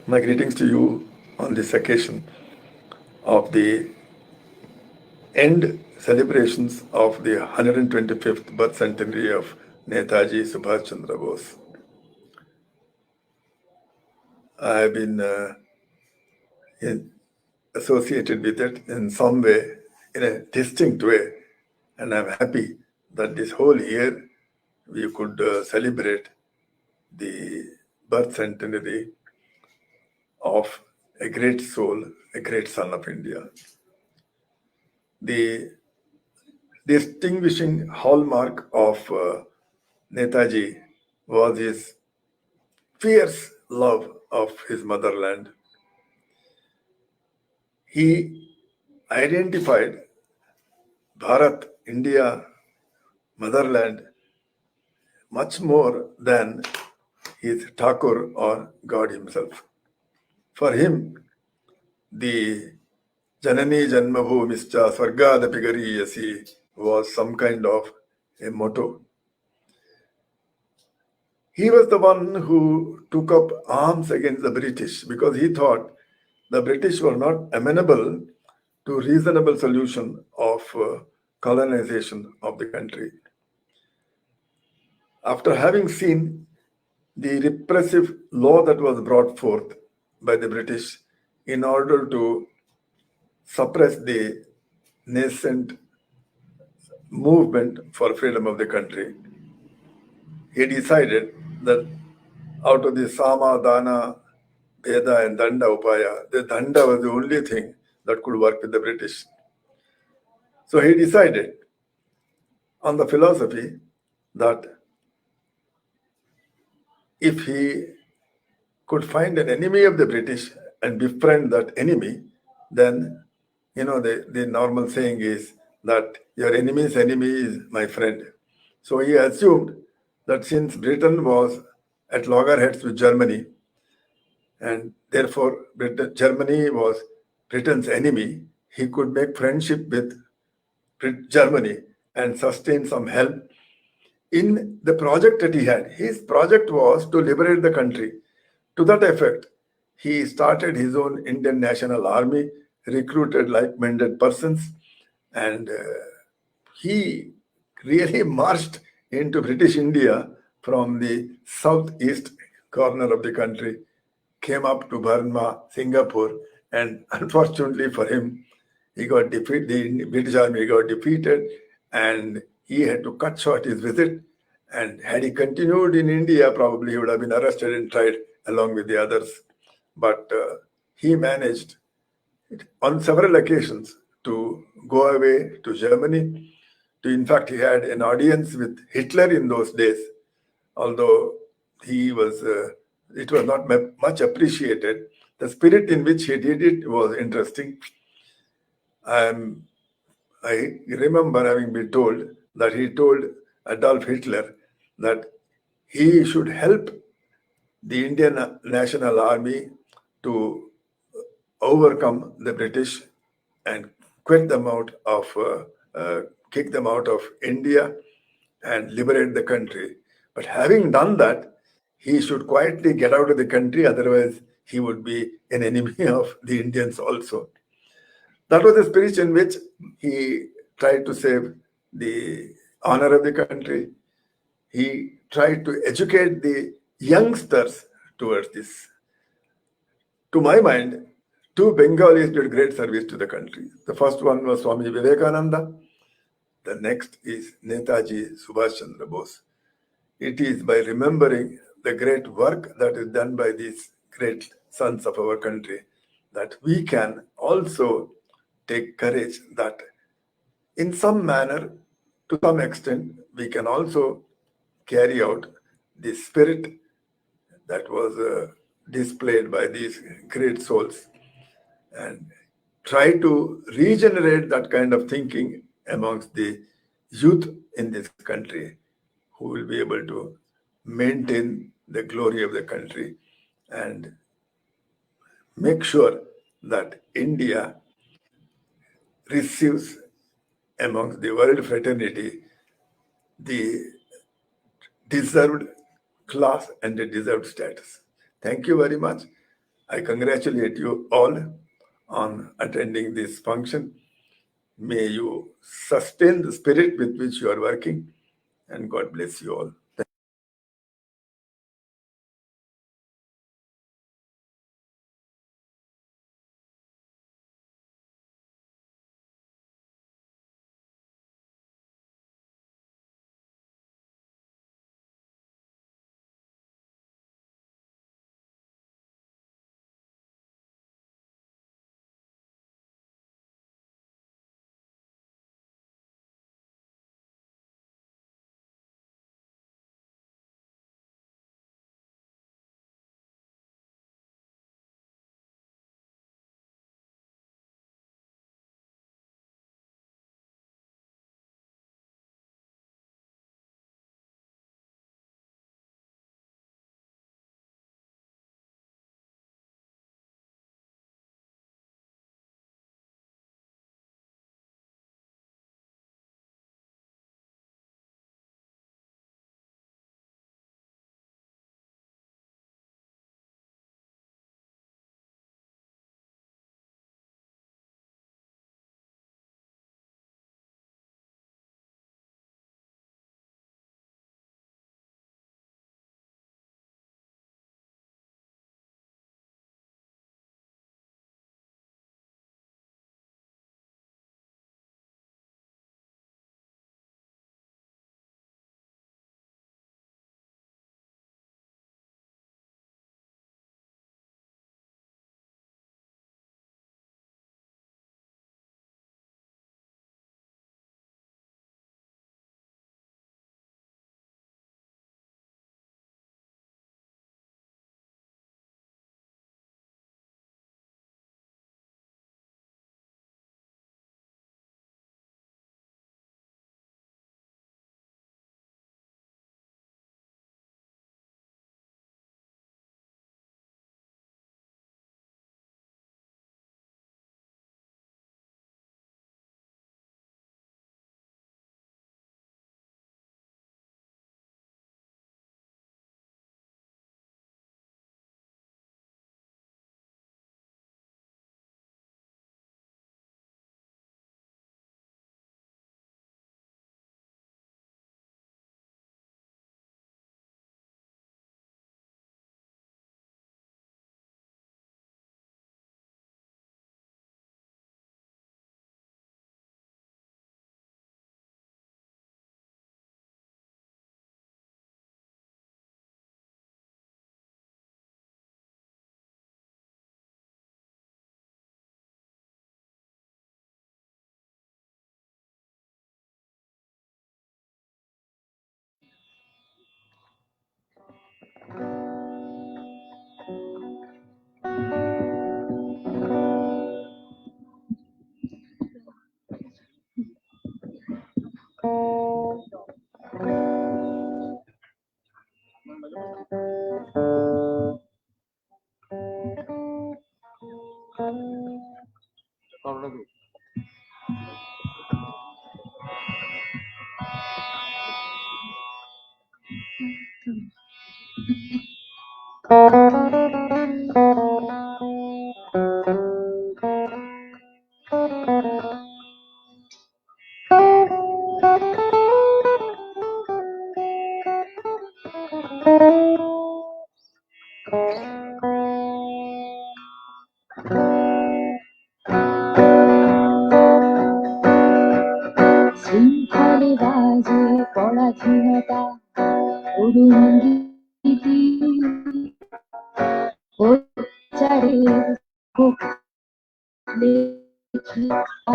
My greetings to you on this occasion of the end celebrations of the 125th birth centenary of Netaji Subhash Chandra Bose. I have been associated with it in some way, in a distinct way, and I'm happy that this whole year we could celebrate the birth centenary of a great soul, a great son of India. The distinguishing hallmark of Netaji was his fierce love of his motherland. He identified Bharat, India, motherland, much more than his Thakur or God himself. For him, the Janani Janmabhumischa Swargadapi Gariyasi was some kind of a motto. He was the one who took up arms against the British because he thought the British were not amenable to reasonable solution of colonization of the country. After having seen the repressive law that was brought forth by the British in order to suppress the nascent movement for freedom of the country, he decided that out of the Sama, Dana, Veda and Danda Upaya, the Danda was the only thing that could work with the British. So he decided on the philosophy that if he could find an enemy of the British and befriend that enemy, then, the normal saying is that your enemy's enemy is my friend. So he assumed that since Britain was at loggerheads with Germany, and therefore Germany was Britain's enemy, he could make friendship with Germany and sustain some help in the project that he had. His project was to liberate the country. To that effect, he started his own Indian National Army, recruited like-minded persons, and he really marched into British India from the southeast corner of the country, came up to Burma, Singapore, and unfortunately for him, he got defeated. The British Army got defeated, and he had to cut short his visit. And had he continued in India, probably he would have been arrested and tried along with the others. But he managed on several occasions to go away to Germany. In fact, he had an audience with Hitler in those days, although it was not much appreciated. The spirit in which he did it was interesting. I remember having been told that he told Adolf Hitler that he should help the Indian National Army to overcome the British and kick them out of India and liberate the country. But having done that, he should quietly get out of the country, otherwise he would be an enemy of the Indians also. That was the spirit in which he tried to save the honor of the country. He tried to educate the youngsters towards this. To my mind, two Bengalis did great service to the country. The first one was Swami Vivekananda. The next is Netaji Subhash Chandra Bose. It is by remembering the great work that is done by these great sons of our country that we can also take courage that in some manner, to some extent, we can also carry out the spirit that was displayed by these great souls and try to regenerate that kind of thinking amongst the youth in this country who will be able to maintain the glory of the country and make sure that India receives amongst the world fraternity the deserved class and the deserved status. Thank you very much. I congratulate you all on attending this function. May you sustain the spirit with which you are working, and God bless you all. শৃঙ্খলে বাজে পরাধীনতা অরুন্ধতি অত্যাচারের মুখ দেখি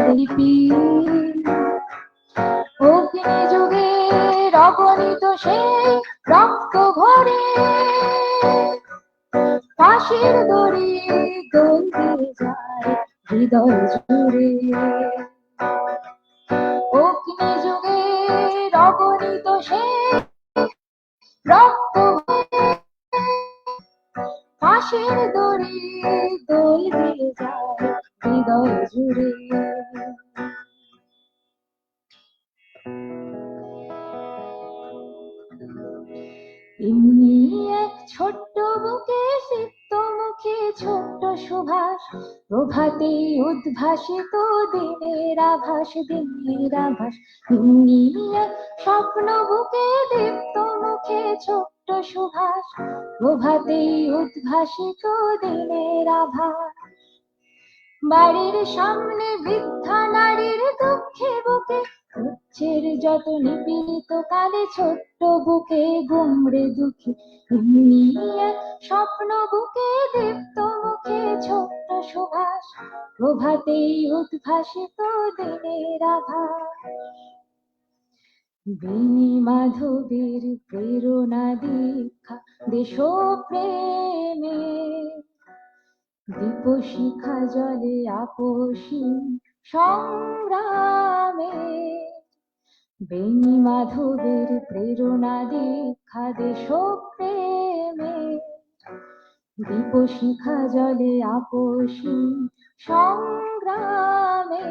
লিপি অগ্নিযুগের অগণিত সেই রক্ত ঘরে ফাঁসির দড়ি দোল দিয়ে যায় হৃদয় জুড়ে অগ্নিযুগের অগণিত সেই রক্ত ফাঁসির দড়ি দোল দিয়ে যায় হৃদয় জুড়ে এমনি এক ছোট্ট বুকে সিক্তমুখী ছোট্ট সুভাষ প্রভাতে উদ্ভাসিত দিনের আভাস এমনি এক স্বপ্ন বুকে দীপ্ত মুখে ছোট্ট সুভাষ প্রভাতে উদ্ভাসিত দিনের আভাস বাড়ির সামনে বৃদ্ধা নারীর দুঃখে বুকে উচ্ছের যত নিপীড়িত কালে ছোট্ট বুকে গুমড়ে দুঃখী এমনি এক স্বপ্ন বুকে দীপ্ত মুখে ছোট্ট সুভাষ প্রভাতেই উদ্ভাসিত দিনের আভাস বেণী মাধবের প্রেরণা দীক্ষা দেশপ্রেমে দীপশিখা জলে আপসীন সংগ্রামে বেণী মাধবের প্রেরণা দীক্ষা দেশপ্রেমে দীপশিখা জলে আপসীন সংগ্রামে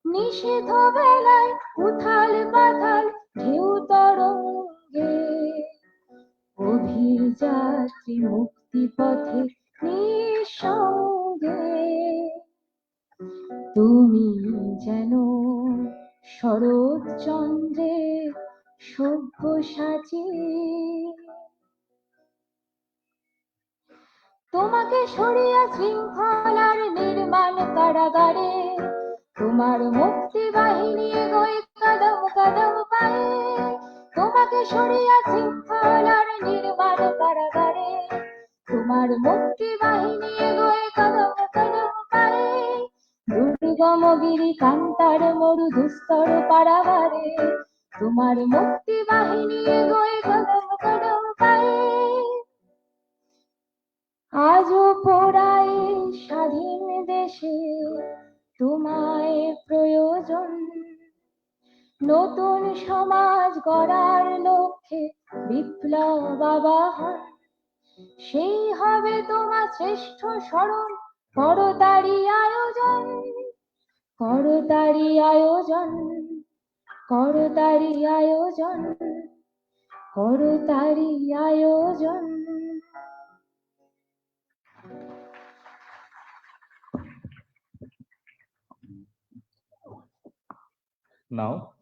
নিষিদ্ধ বেলায় উথাল পাথাল ঢেউ তরঙ্গে অভিযাত্রী মুক্তি পথে নিঃসঙ্গে তুমি যেন শরৎচন্দ্রে সব্যসাচী তোমাকে সরিয়া শৃঙ্খলার নির্মাণ কারাগারে তোমার মুক্তি বাহিনী এগোয় কদম কদম পায়ে তোমাকে সরিয়া শৃঙ্খলার নির্মাণ কারাগারে তোমার মুক্তি বাহিনী এগোয় কদম কদম পায়ে দুর্গম গিরি কান্তার মরু দুস্তর পারাবারে তোমার মুক্তি বাহিনী এগোয় কদম কদম পায়ে আজও পোড়ায় স্বাধীন দেশে তোমায় প্রয়োজন নতুন সমাজ গড়ার লক্ষ্যে বিপ্লব আবাহন সেই হবে তোমার শ্রেষ্ঠ স্মরণ করতারি আয়োজন করতারি আয়োজন করতারি আয়োজন করতারি আয়োজন Now,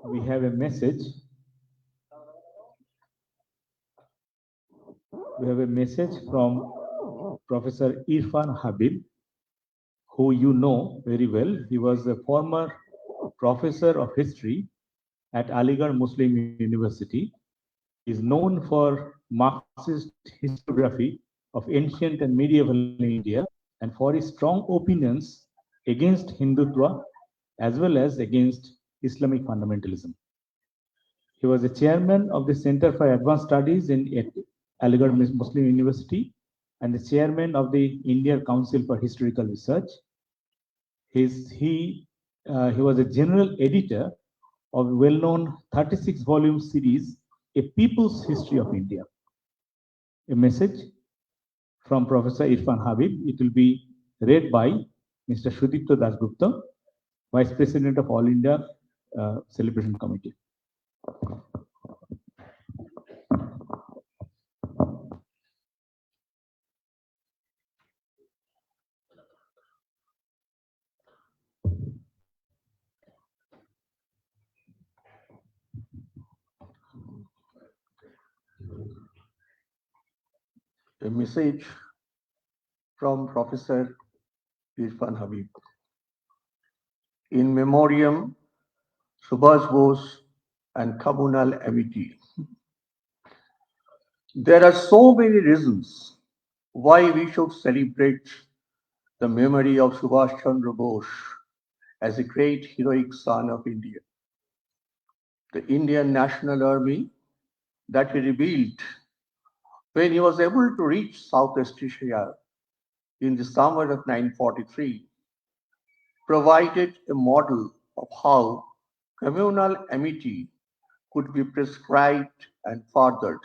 we have a message. We have a message from Professor Irfan Habib, who you know very well. He was a former professor of history at Aligarh Muslim University. He is known for Marxist historiography of ancient and medieval India and for his strong opinions against Hindutva as well as against Islamic fundamentalism. He was the chairman of the Center for Advanced Studies in Aligarh Muslim University and the chairman of the Indian Council for Historical Research. He was a general editor of a well-known 36-volume series, A People's History of India. A message from Professor Irfan Habib. It will be read by Mr. Sudipto Dasgupta, Vice President of All India Celebration Committee. A message from Professor Irfan Habib. In memoriam, Subhash Bose and communal amity. There are so many reasons why we should celebrate the memory of Subhash Chandra Bose as a great heroic son of India. The Indian National Army that he rebuilt when he was able to reach Southeast Asia in the summer of 1943 provided a model of how communal amity could be prescribed and furthered.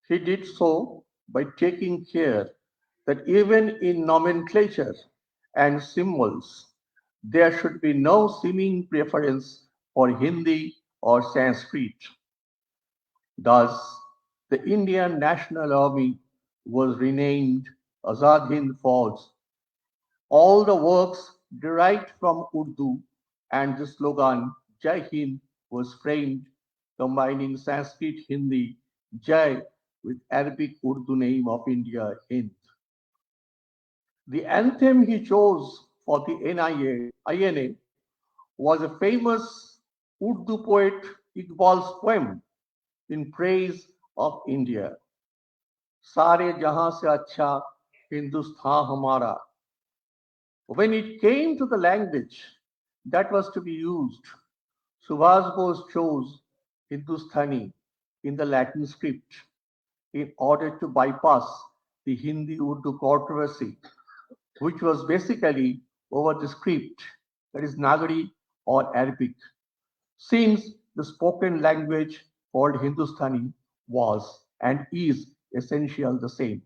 He did so by taking care that even in nomenclature and symbols, there should be no seeming preference for Hindi or Sanskrit. Thus, the Indian National Army was renamed Azad Hind Fauj. All the works derived from Urdu and the slogan Jai Hind was framed, combining Sanskrit Hindi Jai with Arabic Urdu name of India Hind. The anthem he chose for the INA was a famous Urdu poet Iqbal's poem in praise of India. Sare jahan se acha Hindustan hamara. When it came to the language that was to be used, Subhash Bose chose Hindustani in the Latin script in order to bypass the Hindi-Urdu controversy, which was basically over the script, that is Nagari or Arabic, since the spoken language called Hindustani was and is essential the same.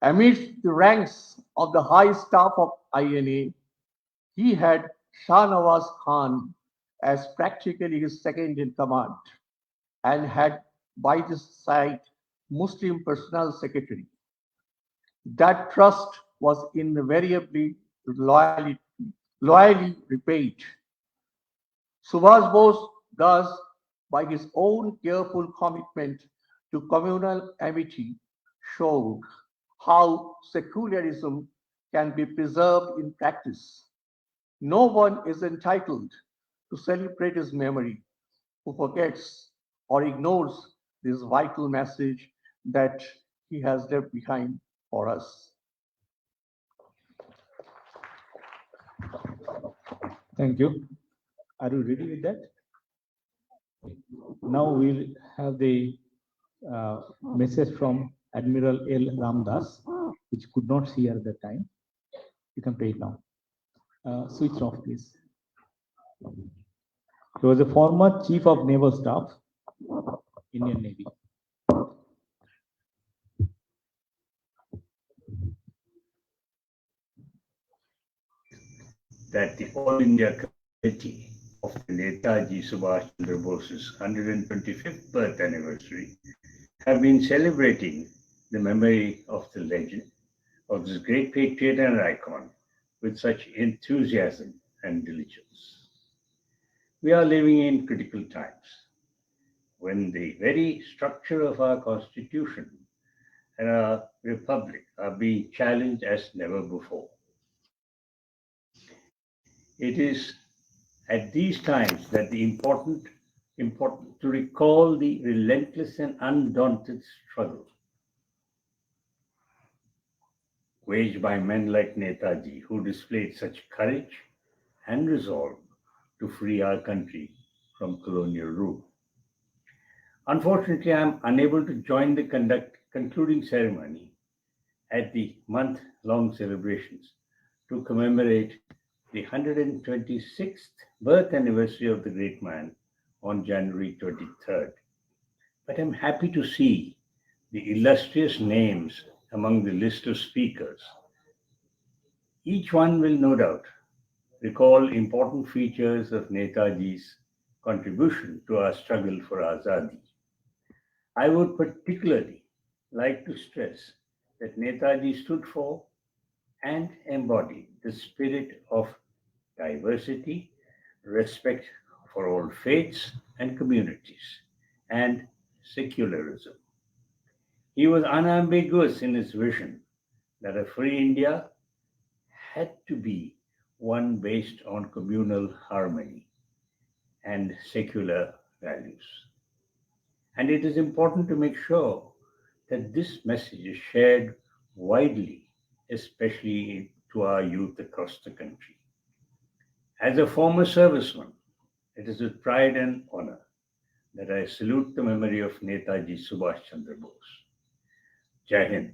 Amidst the ranks of the high staff of INA, he had Shah Nawaz Khan as practically his second in command and had by his side Muslim Personnel Secretary. That trust was invariably loyally repaid. Subhash Bose thus, by his own careful commitment to communal amity, showed how secularism can be preserved in practice. No one is entitled to celebrate his memory who forgets or ignores this vital message that he has left behind for us. Thank you. Are you ready with that? Now we'll have the message from Admiral L. Ramdas, which could not see at the time. You can play it now. Switch off, please. He was a former Chief of Naval Staff, Indian Navy. That the All India Committee of the Netaji Subhash Chandra Bose's 125th birth anniversary have been celebrating the memory of the legend of this great patriot and icon with such enthusiasm and diligence. We are living in critical times when the very structure of our constitution and our republic are being challenged as never before. It is at these times that the important to recall the relentless and undaunted struggle waged by men like Netaji, who displayed such courage and resolve to free our country from colonial rule. Unfortunately, I am unable to join the concluding ceremony at the month-long celebrations to commemorate the 126th birth anniversary of the great man on January 23rd. But I'm happy to see the illustrious names among the list of speakers. Each one will no doubt recall important features of Netaji's contribution to our struggle for Azadi. I would particularly like to stress that Netaji stood for and embodied the spirit of diversity, respect for all faiths and communities, and secularism. He was unambiguous in his vision that a free India had to be one based on communal harmony and secular values. And it is important to make sure that this message is shared widely, especially to our youth across the country. As a former serviceman, it is with pride and honor that I salute the memory of Netaji Subhash Chandra Bose. Jai Hind.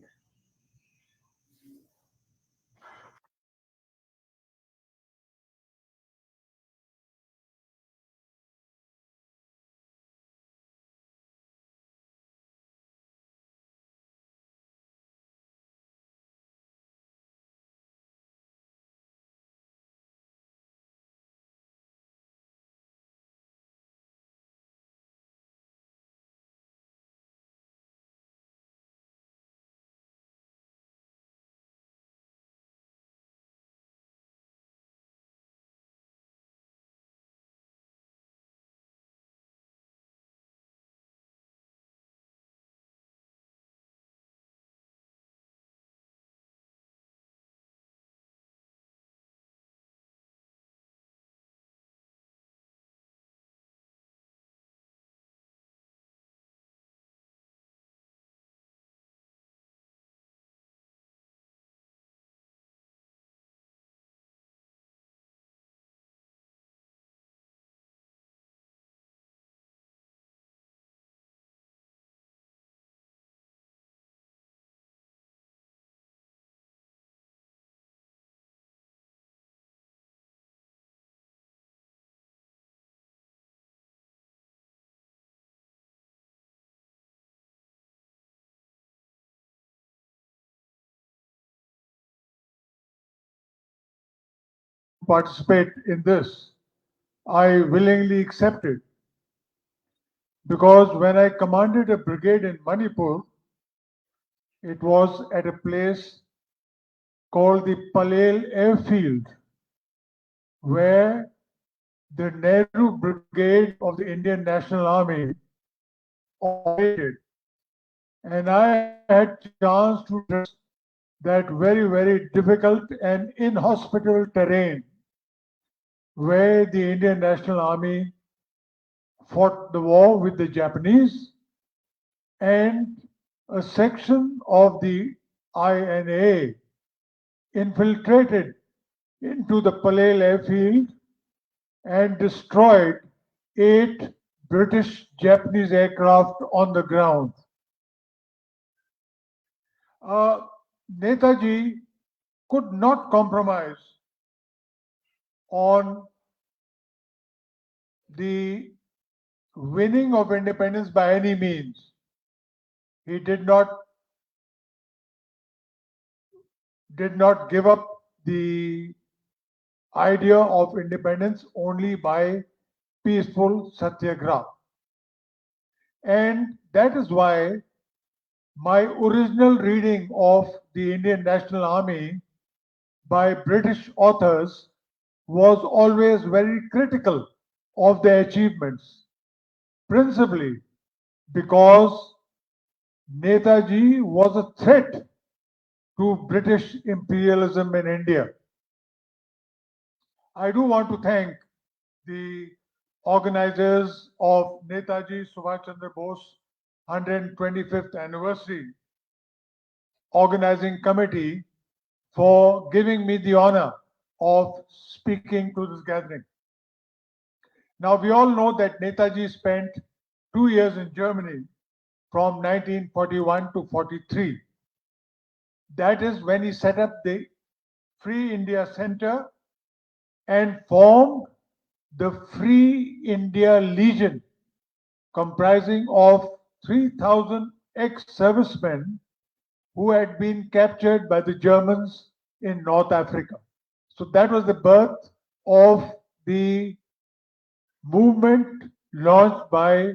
Participate in this. I willingly accepted because when I commanded a brigade in Manipur, it was at a place called the Palel Airfield, where the Nehru Brigade of the Indian National Army operated. And I had chance to traverse that very, very difficult and inhospitable terrain where the Indian National Army fought the war with the Japanese, and a section of the INA infiltrated into the Palel airfield and destroyed 8 British Japanese aircraft on the ground. Netaji could not compromise on the winning of independence by any means. He did not give up the idea of independence only by peaceful satyagraha. And that is why my original reading of the Indian National Army by British authors was always very critical of their achievements, principally because Netaji was a threat to British imperialism in India. I do want to thank the organizers of Netaji Subhash Chandra Bose 125th anniversary organizing committee for giving me the honor of speaking to this gathering. Now, we all know that Netaji spent 2 years in Germany from 1941 to 43. That is when he set up the Free India Center and formed the Free India Legion, comprising of 3,000 ex-servicemen who had been captured by the Germans in North Africa. So that was the birth of the movement launched by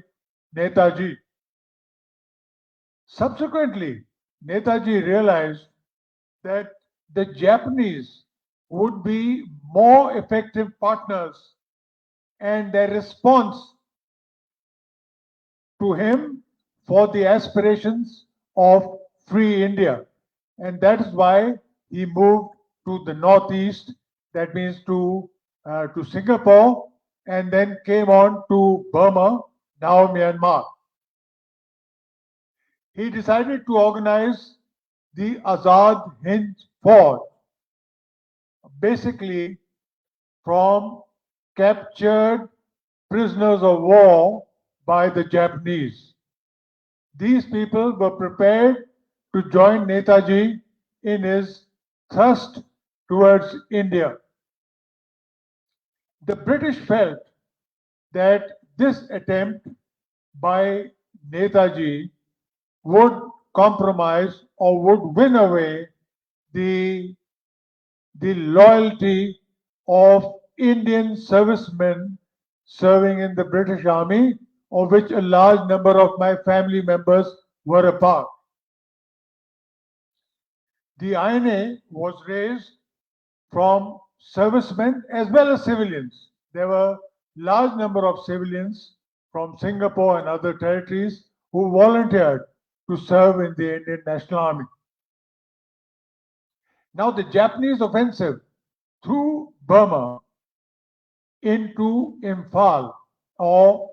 Netaji. Subsequently, Netaji realized that the Japanese would be more effective partners, and their response to him for the aspirations of free India. And that is why he moved to the northeast, that means to Singapore, and then came on to Burma, now Myanmar. He decided to organize the Azad Hind Fauj, basically from captured prisoners of war by the Japanese. These people were prepared to join Netaji in his thrust towards India. The British felt that this attempt by Netaji would compromise or would win away the loyalty of Indian servicemen serving in the British Army, of which a large number of my family members were a part. The INA was raised from servicemen as well as civilians. There were large number of civilians from Singapore and other territories who volunteered to serve in the Indian National Army. Now the Japanese offensive through Burma into Imphal or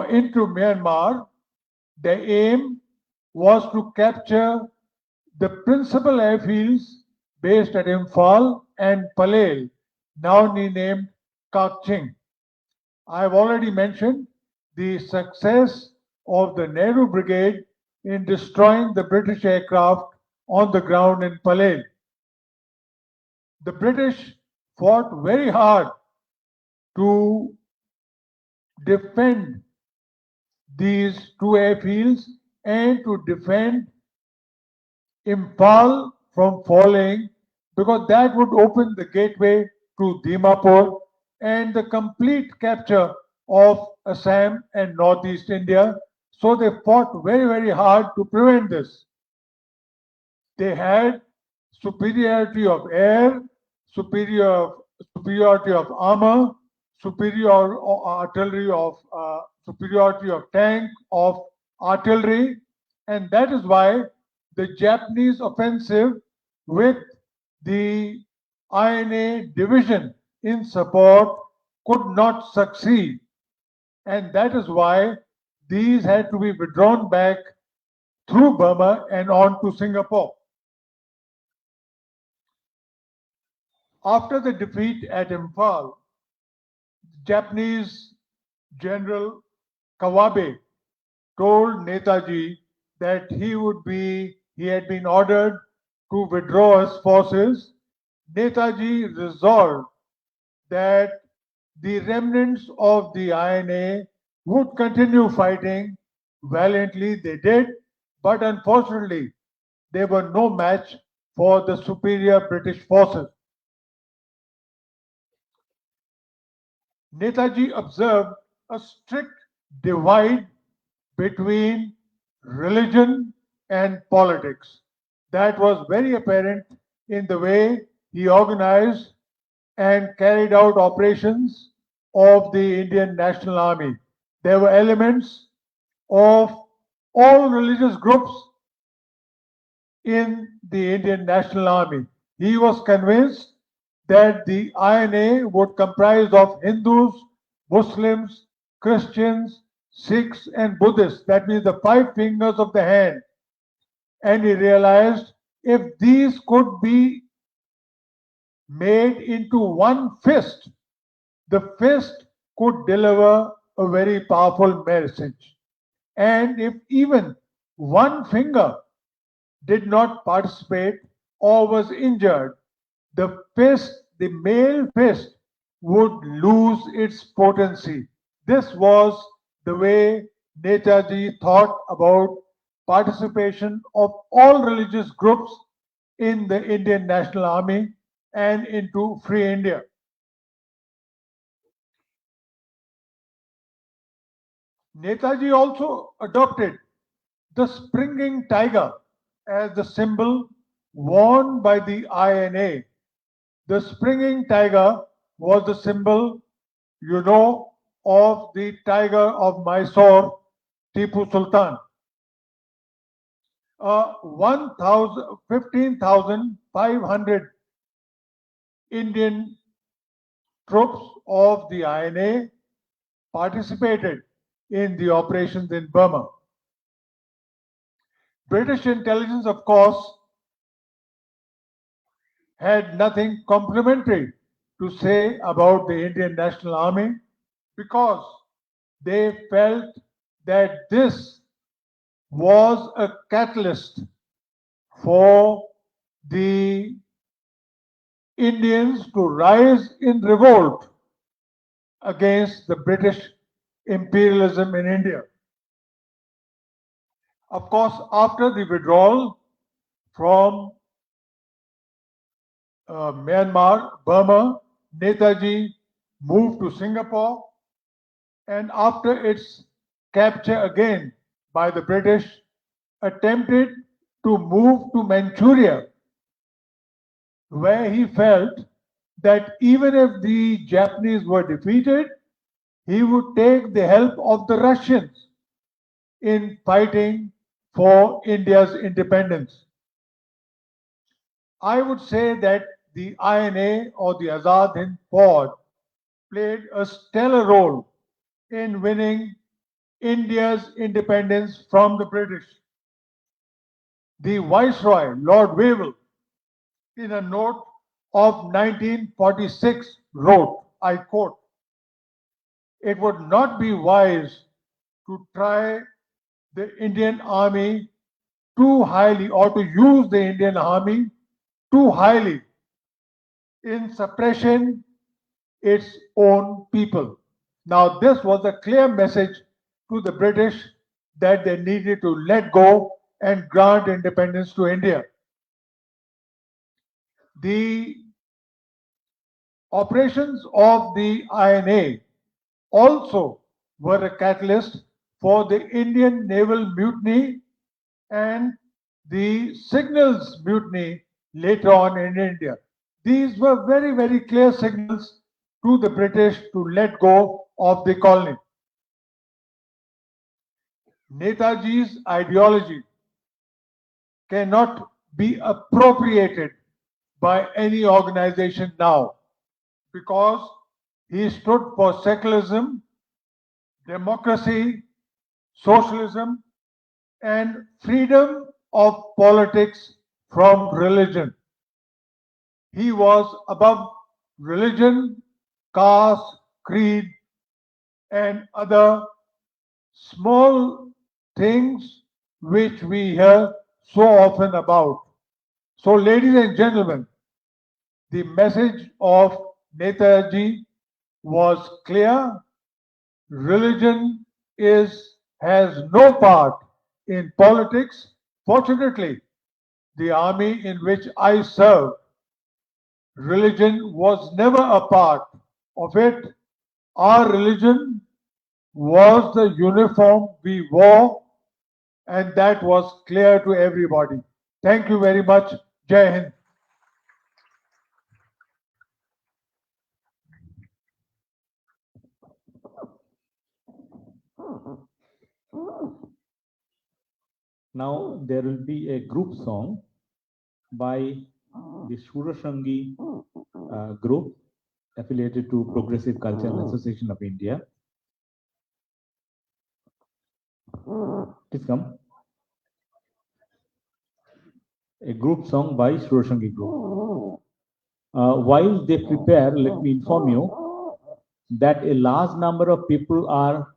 into Myanmar, the aim was to capture the principal airfields based at Imphal and Palel, now renamed Kakching. I have already mentioned the success of the Nehru Brigade in destroying the British aircraft on the ground in Palel. The British fought very hard to defend these two airfields and to defend Imphal from falling, because that would open the gateway to Dimapur and the complete capture of Assam and Northeast India. So they fought very, very hard to prevent this. They had superiority of air, superiority of armor, superiority of tank, of artillery, and that is why the Japanese offensive with the INA division in support could not succeed, and that is why these had to be withdrawn back through Burma and on to Singapore. After the defeat at Imphal, Japanese General Kawabe told Netaji that he had been ordered to withdraw his forces. Netaji resolved that the remnants of the INA would continue fighting valiantly. They did, but unfortunately, they were no match for the superior British forces. Netaji observed a strict divide between religion and politics. That was very apparent in the way he organized and carried out operations of the Indian National Army. There were elements of all religious groups in the Indian National Army. He was convinced that the INA would comprise of Hindus, Muslims, Christians, Sikhs and Buddhists. That means the 5 fingers of the hand. And he realized if these could be made into one fist, the fist could deliver a very powerful message. And if even one finger did not participate or was injured, the male fist would lose its potency. This was the way Netaji thought about participation of all religious groups in the Indian National Army and into Free India. Netaji also adopted the springing tiger as the symbol worn by the INA. The springing tiger was the symbol, of the tiger of Mysore Tipu Sultan. 15,500 Indian troops of the INA participated in the operations in Burma. British intelligence, of course, had nothing complimentary to say about the Indian National Army because they felt that this was a catalyst for the Indians to rise in revolt against the British imperialism in India. Of course, after the withdrawal from Myanmar, Burma, Netaji moved to Singapore, and after its capture again by the British, attempted to move to Manchuria, where he felt that even if the Japanese were defeated, he would take the help of the Russians in fighting for India's independence. I would say that the INA or the Azad Hind Fauj played a stellar role in winning India's independence from the British. The Viceroy, Lord Wavell, in a note of 1946 wrote, I quote, "It would not be wise to try the Indian army too highly or to use the Indian army too highly in suppression its own people." Now, this was a clear message to the British that they needed to let go and grant independence to India. The operations of the INA also were a catalyst for the Indian naval mutiny and the signals mutiny later on in India. These were very, very clear signals to the British to let go of the colony. Netaji's ideology cannot be appropriated by any organization now because he stood for secularism, democracy, socialism, and freedom of politics from religion. He was above religion, caste, creed, and other small things which we hear so often about. So, ladies and gentlemen, the message of Netaji was clear. Religion has no part in politics. Fortunately, the army in which I served, religion was never a part of it. Our religion was the uniform we wore, and that was clear to everybody. Thank you very much. Jai Hind. Now there will be a group song by the Shurashangi group affiliated to Progressive Cultural Association of India. Please come. A group song by Shurashangi group. While they prepare, let me inform you that a large number of people are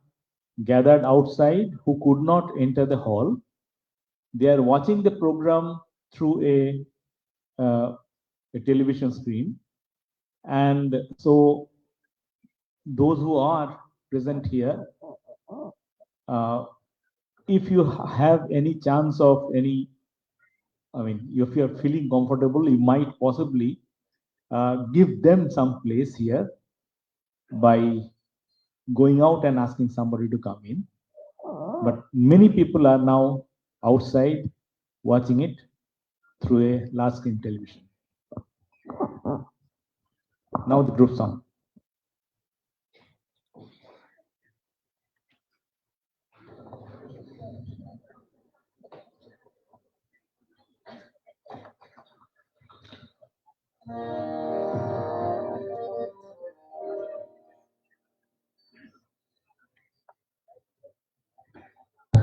gathered outside who could not enter the hall. They are watching the program through a television screen, and so those who are present here, if you have any chance of any, if you are feeling comfortable, you might possibly give them some place here by going out and asking somebody to come in. But many people are now outside watching it through a large screen television. Now the group song.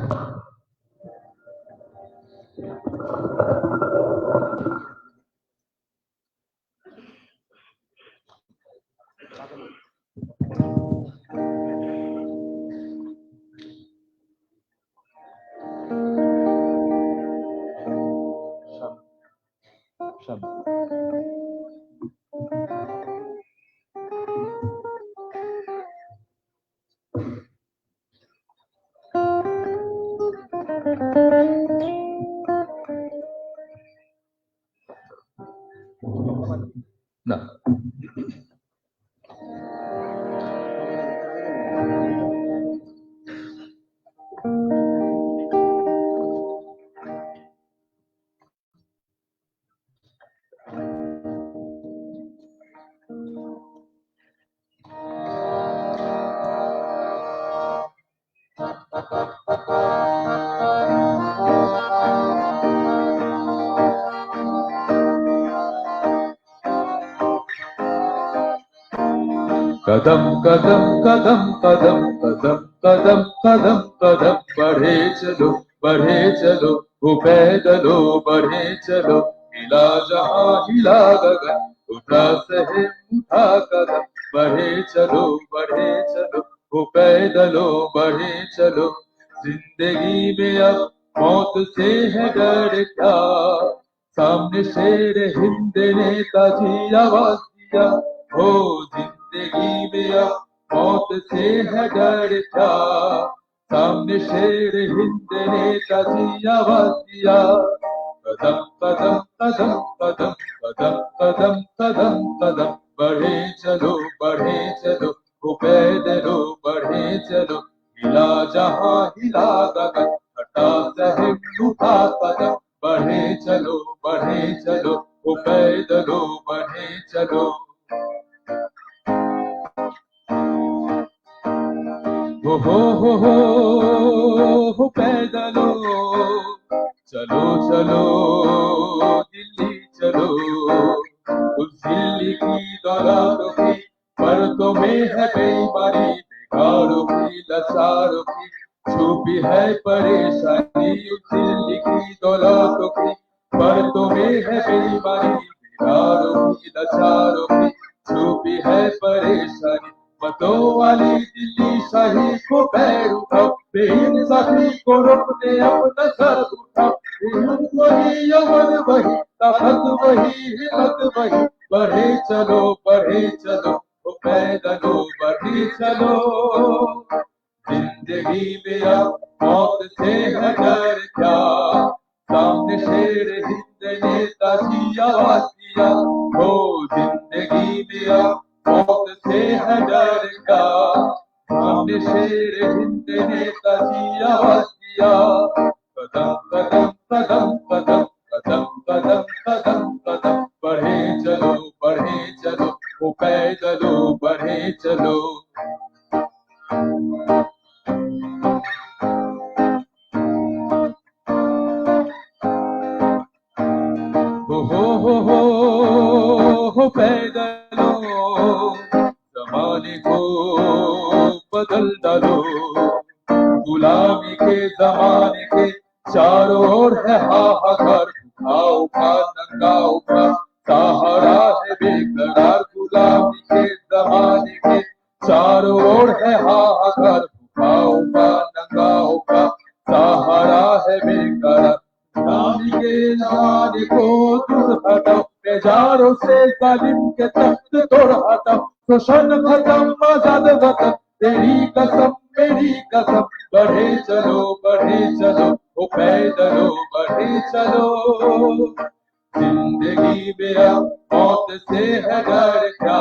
No. कदम कदम कदम कदम कदम कदम कदम कदम बढ़े चलो वो पैदलो बढ़े चलो हिला जहां हिला गगन उठा सहे उठा कदम बढ़े चलो वो पैदलो बढ़े चलो जिंदगी में अब मौत से है डर क्या सामने शेर हिंद नेताजी आवाज दिया हो जिंदगी में अब मौत से है डर क्या सामने शेर हिंद नेताजी आवाज दिया कदम कदम कदम कदम कदम कदम कदम कदम बढ़े चलो वो पैदलो बढ़े चलो हिला जहां हिला गगन हटा सहम उठा कदम बढ़े चलो वो पैदलो बढ़े चलो हो पैदलो चलो चलो दिल्ली चलो उस दिल्ली की दौलतों की परतों में है बेईमानी बेकारों की लाचारों की छुपी है परेशानी उस दिल्ली की दौलतों की परतों में है बेईमानी बेकारों की लाचारों की छुपी है परेशानी मतों वाली दिल्ली शाही को पैर उठाओ बेइंसाफी को रोकने अपना सर उठाओ हिम्मत वही अमन वही ताकत वही हिम्मत वही बढ़े चलो वो पैदलो बढ़े चलो जिंदगी में अब मौत से है डर क्या सामने शेर हिंद नेताजी आवाज दिया हो जिंदगी में अब मौत से है डर क्या सामने शेर हिंद नेताजी आवाज दिया कदम कदम कदम कदम कदम कदम कदम कदम बढ़े चलो वो पैदलो बढ़े चलो हो पैदलो जमाने को बदल डालो गुलामी के जमाने के चारों ओर है हाहाकार उठा नंगा उठा सहारा है बेकरार गुलामी के जमाने के चारों ओर है हाहाकार उठा नंगा उठा सहारा है बेकरार गुलामी के जमाने को दूर हटाओ बेजारों से जालिम के तख्त तोड़ हटाओ शोषण खत्म आजाद वतन तेरी कसम मेरी कसम बढ़े चलो वो पैदलो बढ़े चलो जिंदगी में अब मौत से है डर क्या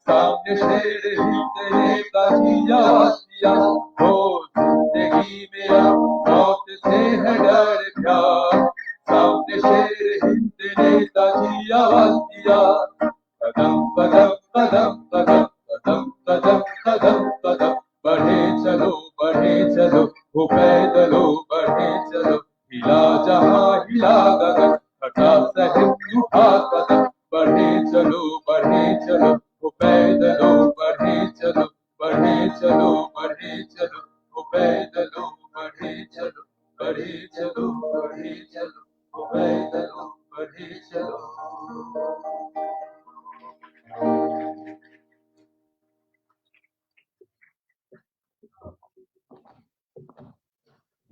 सामने शेर हिंद नेताजी आवाज दिया हो जिंदगी में अब मौत से है डर क्या सामने शेर हिंद नेताजी आवाज दिया कदम कदम कदम कदम कदम कदम कदम कदम बढ़े चलो वो पैदलो बढ़े चलो हिला जहां हिला गगन हटा सहम उठा कदम बढ़े चलो वो पैदलो बढ़े चलो वो पैदलो बढ़े चलो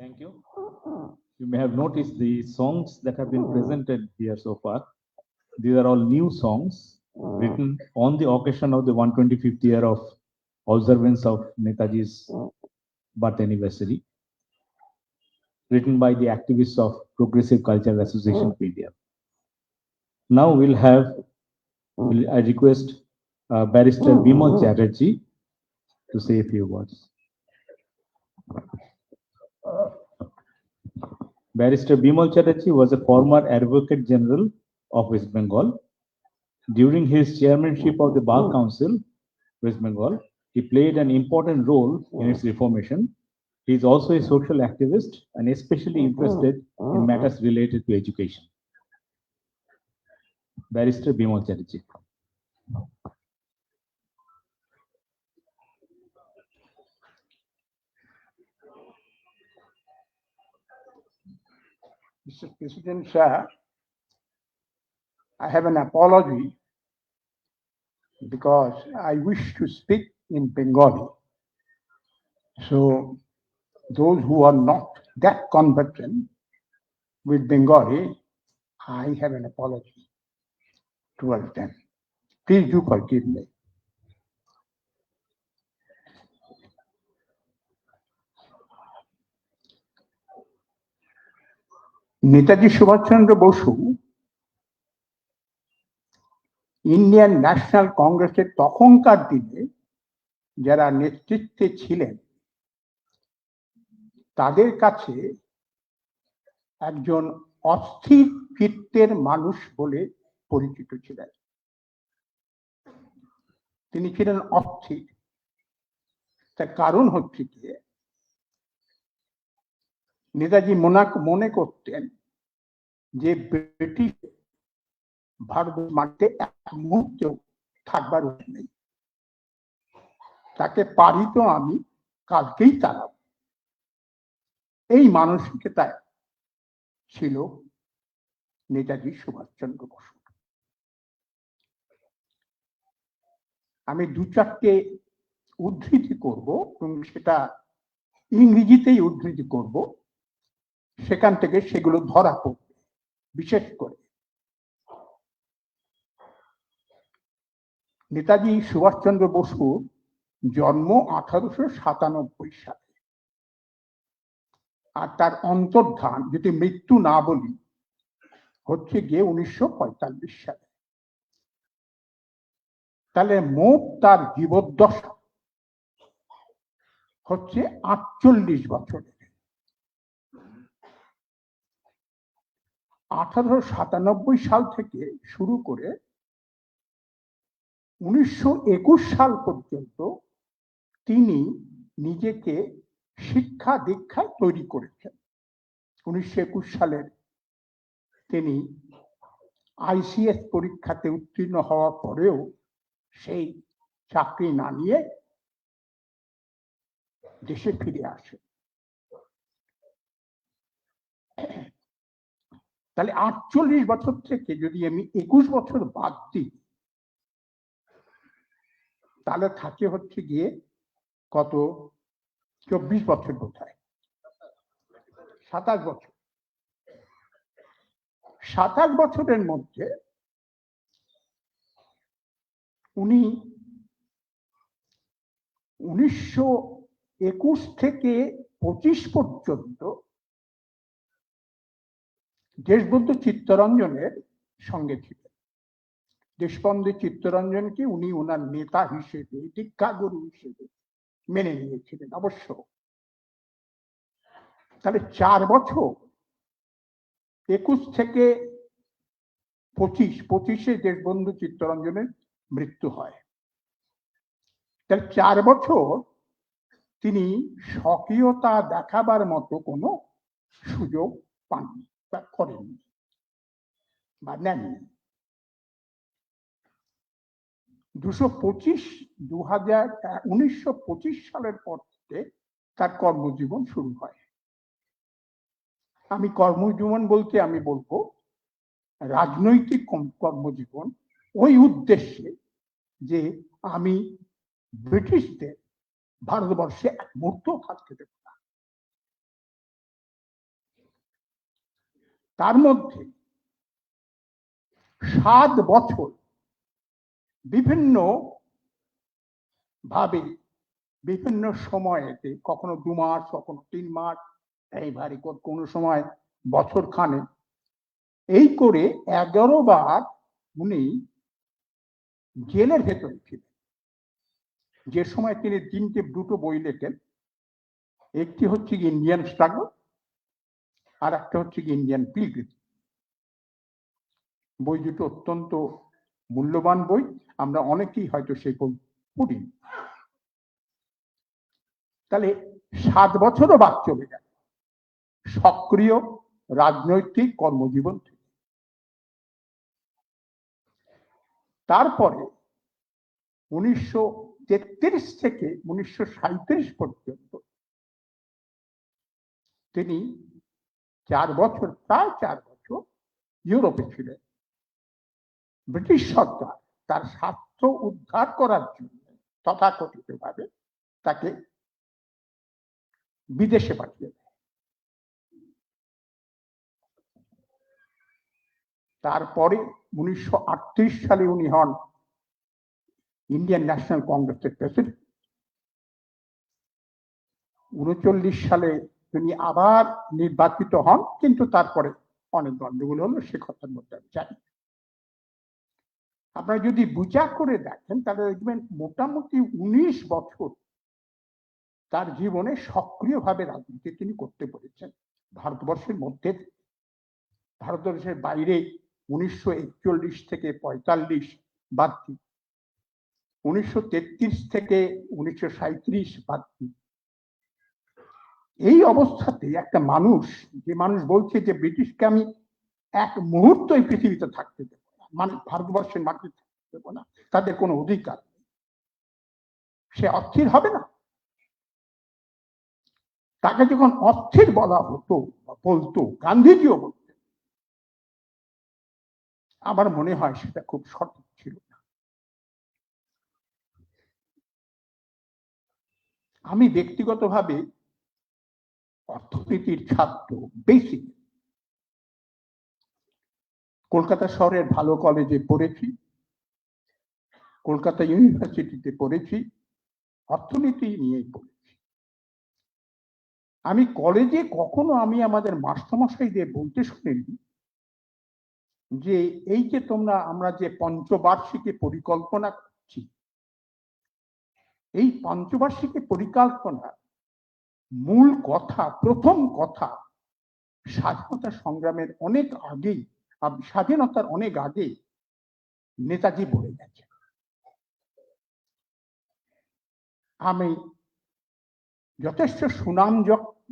Thank you. You may have noticed the songs that have been presented here so far. These are all new songs written on the occasion of the 125th year of observance of Netaji's birth anniversary, written by the activists of Progressive Cultural Association of India. Now I request Barrister Bimal Chatterjee to say a few words. Barrister Bimal Chatterjee was a former Advocate General of West Bengal. During his chairmanship of the Bar Council, West Bengal, he played an important role in its reformation. He is also a social activist and especially interested in matters related to education. Barrister Bimal Chatterjee. Mr. President, sir, I have an apology because I wish to speak in Bengali. So those who are not that conversant with Bengali, I have an apology towards them. Please do forgive me. Netaji Subhash Chandra Bose Indian national কংগ্রেসের তখনকার দিনে যারা নেতৃত্বে ছিলেন তাদের কাছে একজন অস্থির চিত্তের মানুষ বলে পরিচিত ছিলেন। তিনি ছিলেন অস্থির। তার কারণ হচ্ছে কি, নেতাজি মনে করতেন যে ব্রিটিশ ভারত মাটিতে এক মুহূর্তেও থাকবার উচিত নেই, তাকে পারি তো আমি কালকেই তাড়াবো। এই মানসিকতায় ছিল নেতাজি সুভাষচন্দ্র বসু। আমি দু চারটে উদ্ধৃতি করব এবং সেটা ইংরেজিতেই উদ্ধৃতি করব, সেখান থেকে সেগুলো ধরা পড়বে। বিশেষ করে নেতাজি সুভাষচন্দ্র বসুর জন্ম 1897 সালে, আর তার অন্তর্ধান যদি মৃত্যু না বলি হচ্ছে গিয়ে 1945 সালে। তাহলে মোট তার জীবদ্দশা হচ্ছে 48 বছরের। 1897 সাল থেকে শুরু করে 1921 সাল পর্যন্ত তিনি নিজেকে শিক্ষা দীক্ষায় তৈরি করেছেন। 1921 সালের তিনি আইসিএস পরীক্ষাতে উত্তীর্ণ হওয়ার পরেও সেই চাকরি না নিয়ে দেশে ফিরে আসে। তাহলে 48 বছর থেকে যদি আমি 21 বছর বাদ দিই, তাহলে থাকে হচ্ছে গিয়ে কত, 24 বছর বোধহয়, 27 বছর। 27 বছরের মধ্যে উনি 1921 থেকে 25 পর্যন্ত দেশবন্ধু চিত্তরঞ্জনের সঙ্গে ছিলেন। দেশবন্ধু চিত্তরঞ্জনকে উনি ওনার নেতা হিসেবে, দীক্ষাগুরু হিসেবে মেনে নিয়েছিলেন অবশ্য। তাহলে 4 বছর, 21 থেকে 25-এ দেশবন্ধু চিত্তরঞ্জনের মৃত্যু হয়। তাহলে 4 বছর তিনি স্বকীয়তা দেখাবার মতো কোনো সুযোগ পাননি বা করেননি বা নেননি। 1925 সালের পর থেকে তার কর্মজীবন শুরু হয়। আমি কর্মজীবন বলতে আমি বলবো রাজনৈতিক কর্মজীবন, ওই উদ্দেশ্যে যে আমি ব্রিটিশদের ভারতবর্ষে এক মুহূর্ত থাকতে দেব না। তার মধ্যে 7 বছর বিভিন্ন ভাবে বিভিন্ন সময়েতে কখনো 2 মাস কখনো 3 মাস এইভাবে কোনো সময় বছর খানে এই করে 11 বার উনি জেলের ভেতরে ছিলেন। যে সময় তিনি দুটো বই লেখেন, একটি হচ্ছে ইন্ডিয়ান স্ট্রাগল আর একটা হচ্ছে ইন্ডিয়ান পিলগ্রিম। বই দুটো অত্যন্ত মূল্যবান বই, আমরা অনেকেই হয়তো সেই বই পড়ি। তাহলে 7 বছরও বাদ চলে গেল সক্রিয় রাজনৈতিক কর্মজীবন থেকে। তারপরে 1933 থেকে 1937 পর্যন্ত তিনি 4 বছর প্রায় 4 বছর ইউরোপে ছিলেন। ব্রিটিশ সরকার তার স্বার্থ উদ্ধার করার জন্য তথাকথিতভাবে তাকে বিদেশে পাঠিয়ে দেয়। তারপরে 1938 সালে উনি হন ইন্ডিয়ান ন্যাশনাল কংগ্রেসের প্রেসিডেন্ট। 39 সালে তিনি আবার নির্বাচিত হন, কিন্তু তারপরে অনেক গন্ডগোল হলো, সে কথার মধ্যে আমি জানি। আপনারা যদি বিচার করে দেখেন তাহলে দেখবেন মোটামুটি 19 বছর তার জীবনে সক্রিয়ভাবে রাজনীতি তিনি করতে পেরেছেন ভারতবর্ষের মধ্যে। ভারতবর্ষের বাইরে 1941 থেকে 45 বাদ দিই, 1933 থেকে 1937 বাদ দিই। এই অবস্থাতে একটা মানুষ, যে মানুষ বলছে যে ব্রিটিশকে আমি এক মুহূর্ত এই পৃথিবীতে থাকতে দেব না, মানে ভারতবর্ষের মাটিতে থাকতে দেব না, তাদের কোনো অধিকার নেই, সে অস্থির হবে না? তাকে যখন অস্থির বলা হতো বা বলতো, গান্ধীজিও বলতেন, আমার মনে হয় সেটা খুব সঠিক ছিল না। আমি ব্যক্তিগতভাবে অর্থনীতির ছাত্র, বেসিক কলকাতা শহরের ভালো কলেজে পড়েছি, কলকাতা ইউনিভার্সিটিতে পড়েছি, অর্থনীতি নিয়েই পড়েছি। আমি কলেজে কখনো আমি আমাদের মাস্টারমশাইদের বলতে শুনিনি যে এই যে আমরা যে পঞ্চবার্ষিকী পরিকল্পনা করছি, এই পঞ্চবার্ষিকী পরিকল্পনা মূল কথা, প্রথম কথা স্বাধীনতা সংগ্রামের অনেক আগেই, স্বাধীনতার অনেক আগে নেতাজি বলে গেছে। আমি যথেষ্ট সুনাম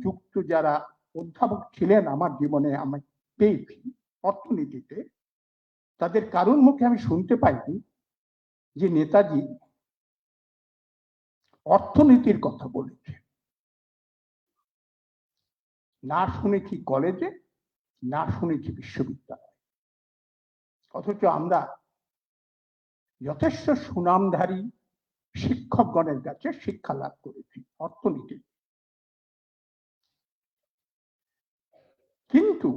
যুক্ত যারা অধ্যাপক ছিলেন আমার জীবনে আমি পেয়েছি অর্থনীতিতে, তাদের কারোর মুখে আমি শুনতে পাইনি যে নেতাজি অর্থনীতির কথা বলেছে। না শুনেছি কলেজে, না শুনেছি বিশ্ববিদ্যালয়ে। অথচ আমরা যথেষ্ট সুনামধারী শিক্ষকগণের কাছে শিক্ষা লাভ করেছি অর্থনীতি। কিন্তু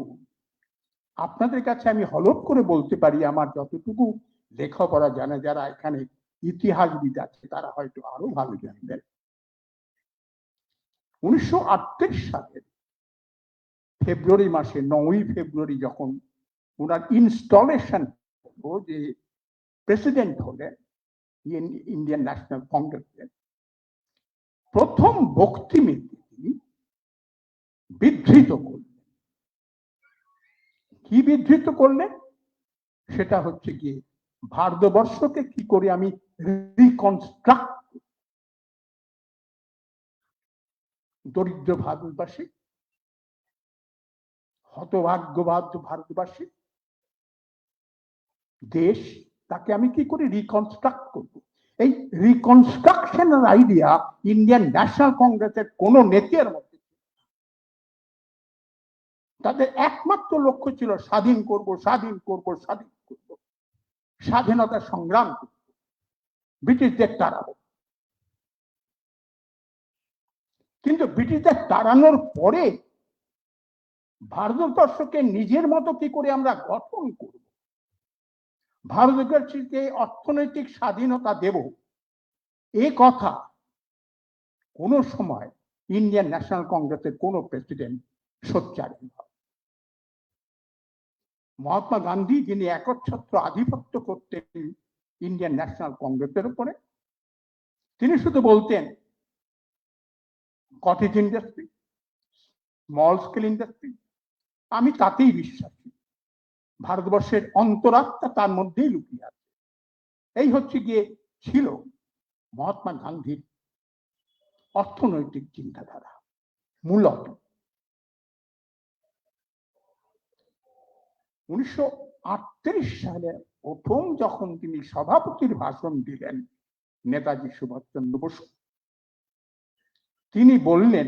আপনাদের কাছে আমি হলফ করে বলতে পারি, আমার যতটুকু লেখাপড়া জানে, যারা এখানে ইতিহাসবিদ আছে তারা হয়তো আরো ভালো জানবেন, 1938 সালের ফেব্রুয়ারি মাসে 9ই ফেব্রুয়ারি যখন ওনার ইনস্টলেশন হলো, যে প্রেসিডেন্ট হলেন ইন্ডিয়ান ন্যাশনাল কংগ্রেসের, প্রথম বক্তৃতাতে তিনি বিধৃত করলেন। কি বিধৃত করলেন? সেটা হচ্ছে গিয়ে ভারতবর্ষকে কি করে আমি রিকনস্ট্রাক্ট, দরিদ্র ভারতবাসী, হতভাগ্যবাদ ভারতবাসী দেশ, তাকে আমি কি করে রিকনস্ট্রাক্ট করব। এই রিকনস্ট্রাকশনের আইডিয়া ইন্ডিয়ান ন্যাশনাল কংগ্রেসের কোন নেতার মধ্যে, তাদের একমাত্র লক্ষ্য ছিল স্বাধীন করব, স্বাধীন করব, স্বাধীন করব, স্বাধীনতা সংগ্রাম করব, ব্রিটিশদের তাড়াবো। কিন্তু ব্রিটিশদের তাড়ানোর পরে ভারতবর্ষকে নিজের মতো কি করে আমরা গঠন করব, ভারতবর্ষকে অর্থনৈতিক স্বাধীনতা দেব, এ কথা কোনো সময় ইন্ডিয়ান ন্যাশনাল কংগ্রেসের কোন প্রেসিডেন্ট সোচ্চার নয়। মহাত্মা গান্ধী, যিনি একচ্ছত্র আধিপত্য করতেন ইন্ডিয়ান ন্যাশনাল কংগ্রেসের উপরে, তিনি শুধু বলতেন cottage industry, small scale industry, আমি তাতেই বিশ্বাসী। ভারতবর্ষের অন্তরাত্মা তার মধ্যেই লুকিয়ে আছে। এই হচ্ছে গিয়ে ছিল মহাত্মা গান্ধীর অর্থনৈতিক চিন্তাধারা। মূলত 1938 সালে প্রথম যখন তিনি সভাপতির ভাষণ দিলেন নেতাজি সুভাষচন্দ্র বসু, তিনি বললেন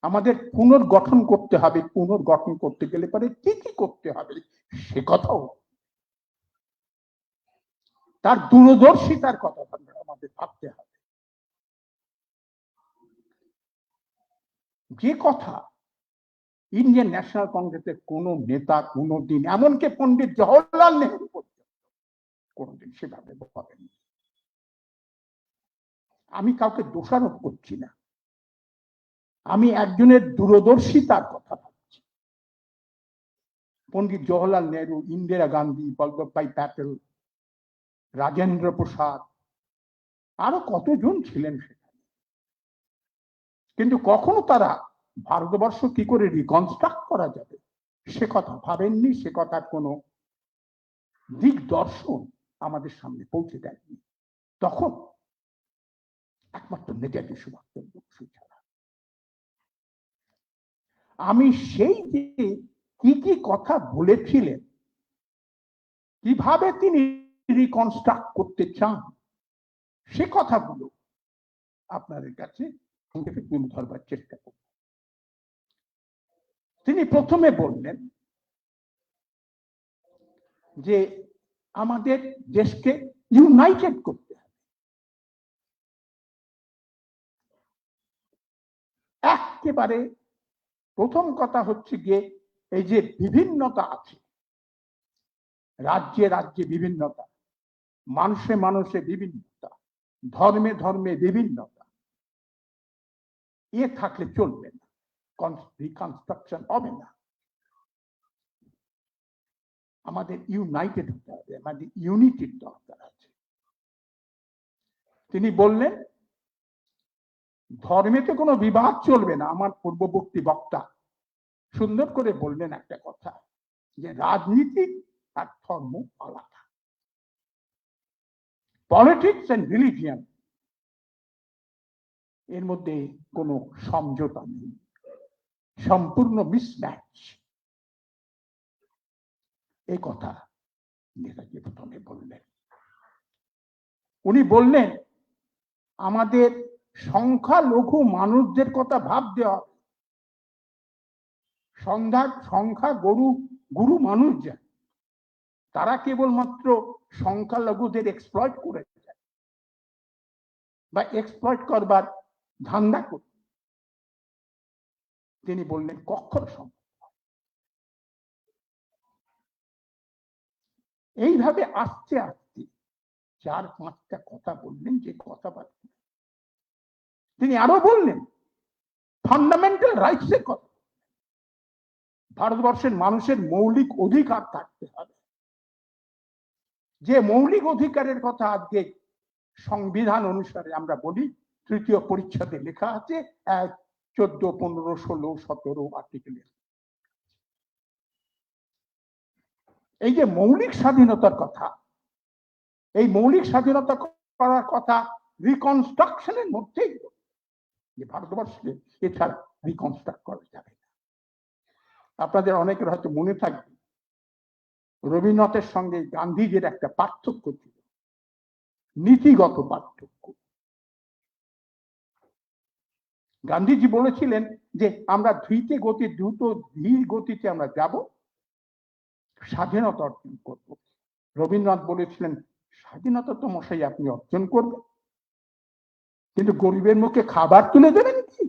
আমাদের পুনর্গঠন করতে হবে, পুনর্গঠন করতে গেলে পরে কি কি করতে হবে সে কথাও, তার দূরদর্শিতার কথা আমাদের ভাবতে হবে। যে কথা ইন্ডিয়ান ন্যাশনাল কংগ্রেসের কোন নেতা কোনদিন, এমনকি পণ্ডিত জওহরলাল নেহরু পর্যন্ত কোনদিন সেভাবে বলেন। আমি কাউকে দোষারোপ করছি না, আমি একজনের দূরদর্শিতার কথা ভাবছি। পণ্ডিত জওহরলাল নেহরু, ইন্দিরা গান্ধী, বল্লভভাই প্যাটেল, রাজেন্দ্র প্রসাদ, আরো কতজন ছিলেন সেখানে, কিন্তু কখনো তারা ভারতবর্ষ কি করে রিকনস্ট্রাক্ট করা যাবে সে কথা ভাবেননি, সে কথার কোনো দিকদর্শন আমাদের সামনে পৌঁছে দেয়নি। তখন একমাত্র নেতাজি সুভাষচন্দ্র বসু ছাড়া। আমি সেই যে কি কি কথা বলেছিলেন, কিভাবে তিনি রিকনস্ট্রাক্ট করতে চান, সে কথাগুলো আপনাদের কাছে সংক্ষেপে তুলে ধরবার চেষ্টা করব। তিনি প্রথমে বললেন যে আমাদের দেশকে ইউনাইটেড করতে হবে। একেবারে প্রথম কথা হচ্ছে গিয়ে এই যে বিভিন্নতা আছে, রাজ্যে রাজ্যে বিভিন্নতা, মানুষে মানুষে বিভিন্নতা, ধর্মে ধর্মে বিভিন্নতা, এ থাকলে চলবে না, রিকনস্ট্রাকশন হবে না। আমাদের ইউনাইটেড হতে হবে, আমাদের ইউনিটির দরকার আছে। তিনি বললেন ধর্মেতে কোনো বিবাদ চলবে না। আমার পূর্ববর্তী বক্তা সুন্দর করে বললেন একটা কথা, যে রাজনীতি আর ধর্ম আলাদা। পলিটিক্স এন্ড রিলিজিয়ন এর মধ্যে কোনো সমঝোতা নেই, সম্পূর্ণ মিসম্যাচ। এই কথা নেতাজি প্রথমে বললেন। উনি বললেন আমাদের সংখ্যালঘু মানুষদের কথা ভাবতে হবে। সংখ্যা গুরু মানুষ যায়, তারা কেবলমাত্র সংখ্যালঘুদের এক্সপ্লয়েট করে যায় বা এক্সপ্লয়েট করবার ধান্দা করে। তিনি বললেন কখনো সম্ভব। এইভাবে আস্তে আস্তে 4-5টা কথা বললেন, যে কথাবার্তা তিনি আরো বললেন ফান্ডামেন্টাল রাইটস এর কথা। ভারতবর্ষের মানুষের মৌলিক অধিকার থাকতে হবে, যে মৌলিক অধিকারের কথা আজকে সংবিধান অনুসারে আমরা বলি, 3য় পরিচ্ছেদে লেখা আছে 14, 15, 16, 17 আর্টিকেলে। এই যে মৌলিক স্বাধীনতার কথা, এই মৌলিক স্বাধীনতা করার কথা রিকনস্ট্রাকশনের মধ্যেই, যে ভারতবর্ষকে এছাড়া রিকনস্ট্রাক্ট করা যাবে না। আপনাদের অনেকের হয়তো মনে থাকবে রবীন্দ্রনাথের সঙ্গে গান্ধীজির একটা পার্থক্য ছিল, নীতিগত পার্থক্য। গান্ধীজি বলেছিলেন যে আমরা ধীর গতিতে আমরা যাব, স্বাধীনতা অর্জন করব। রবীন্দ্রনাথ বলেছিলেন স্বাধীনতা তো মশাই আপনি অর্জন করবেন, কিন্তু গরিবের মুখে খাবার তুলে দেবেন কি?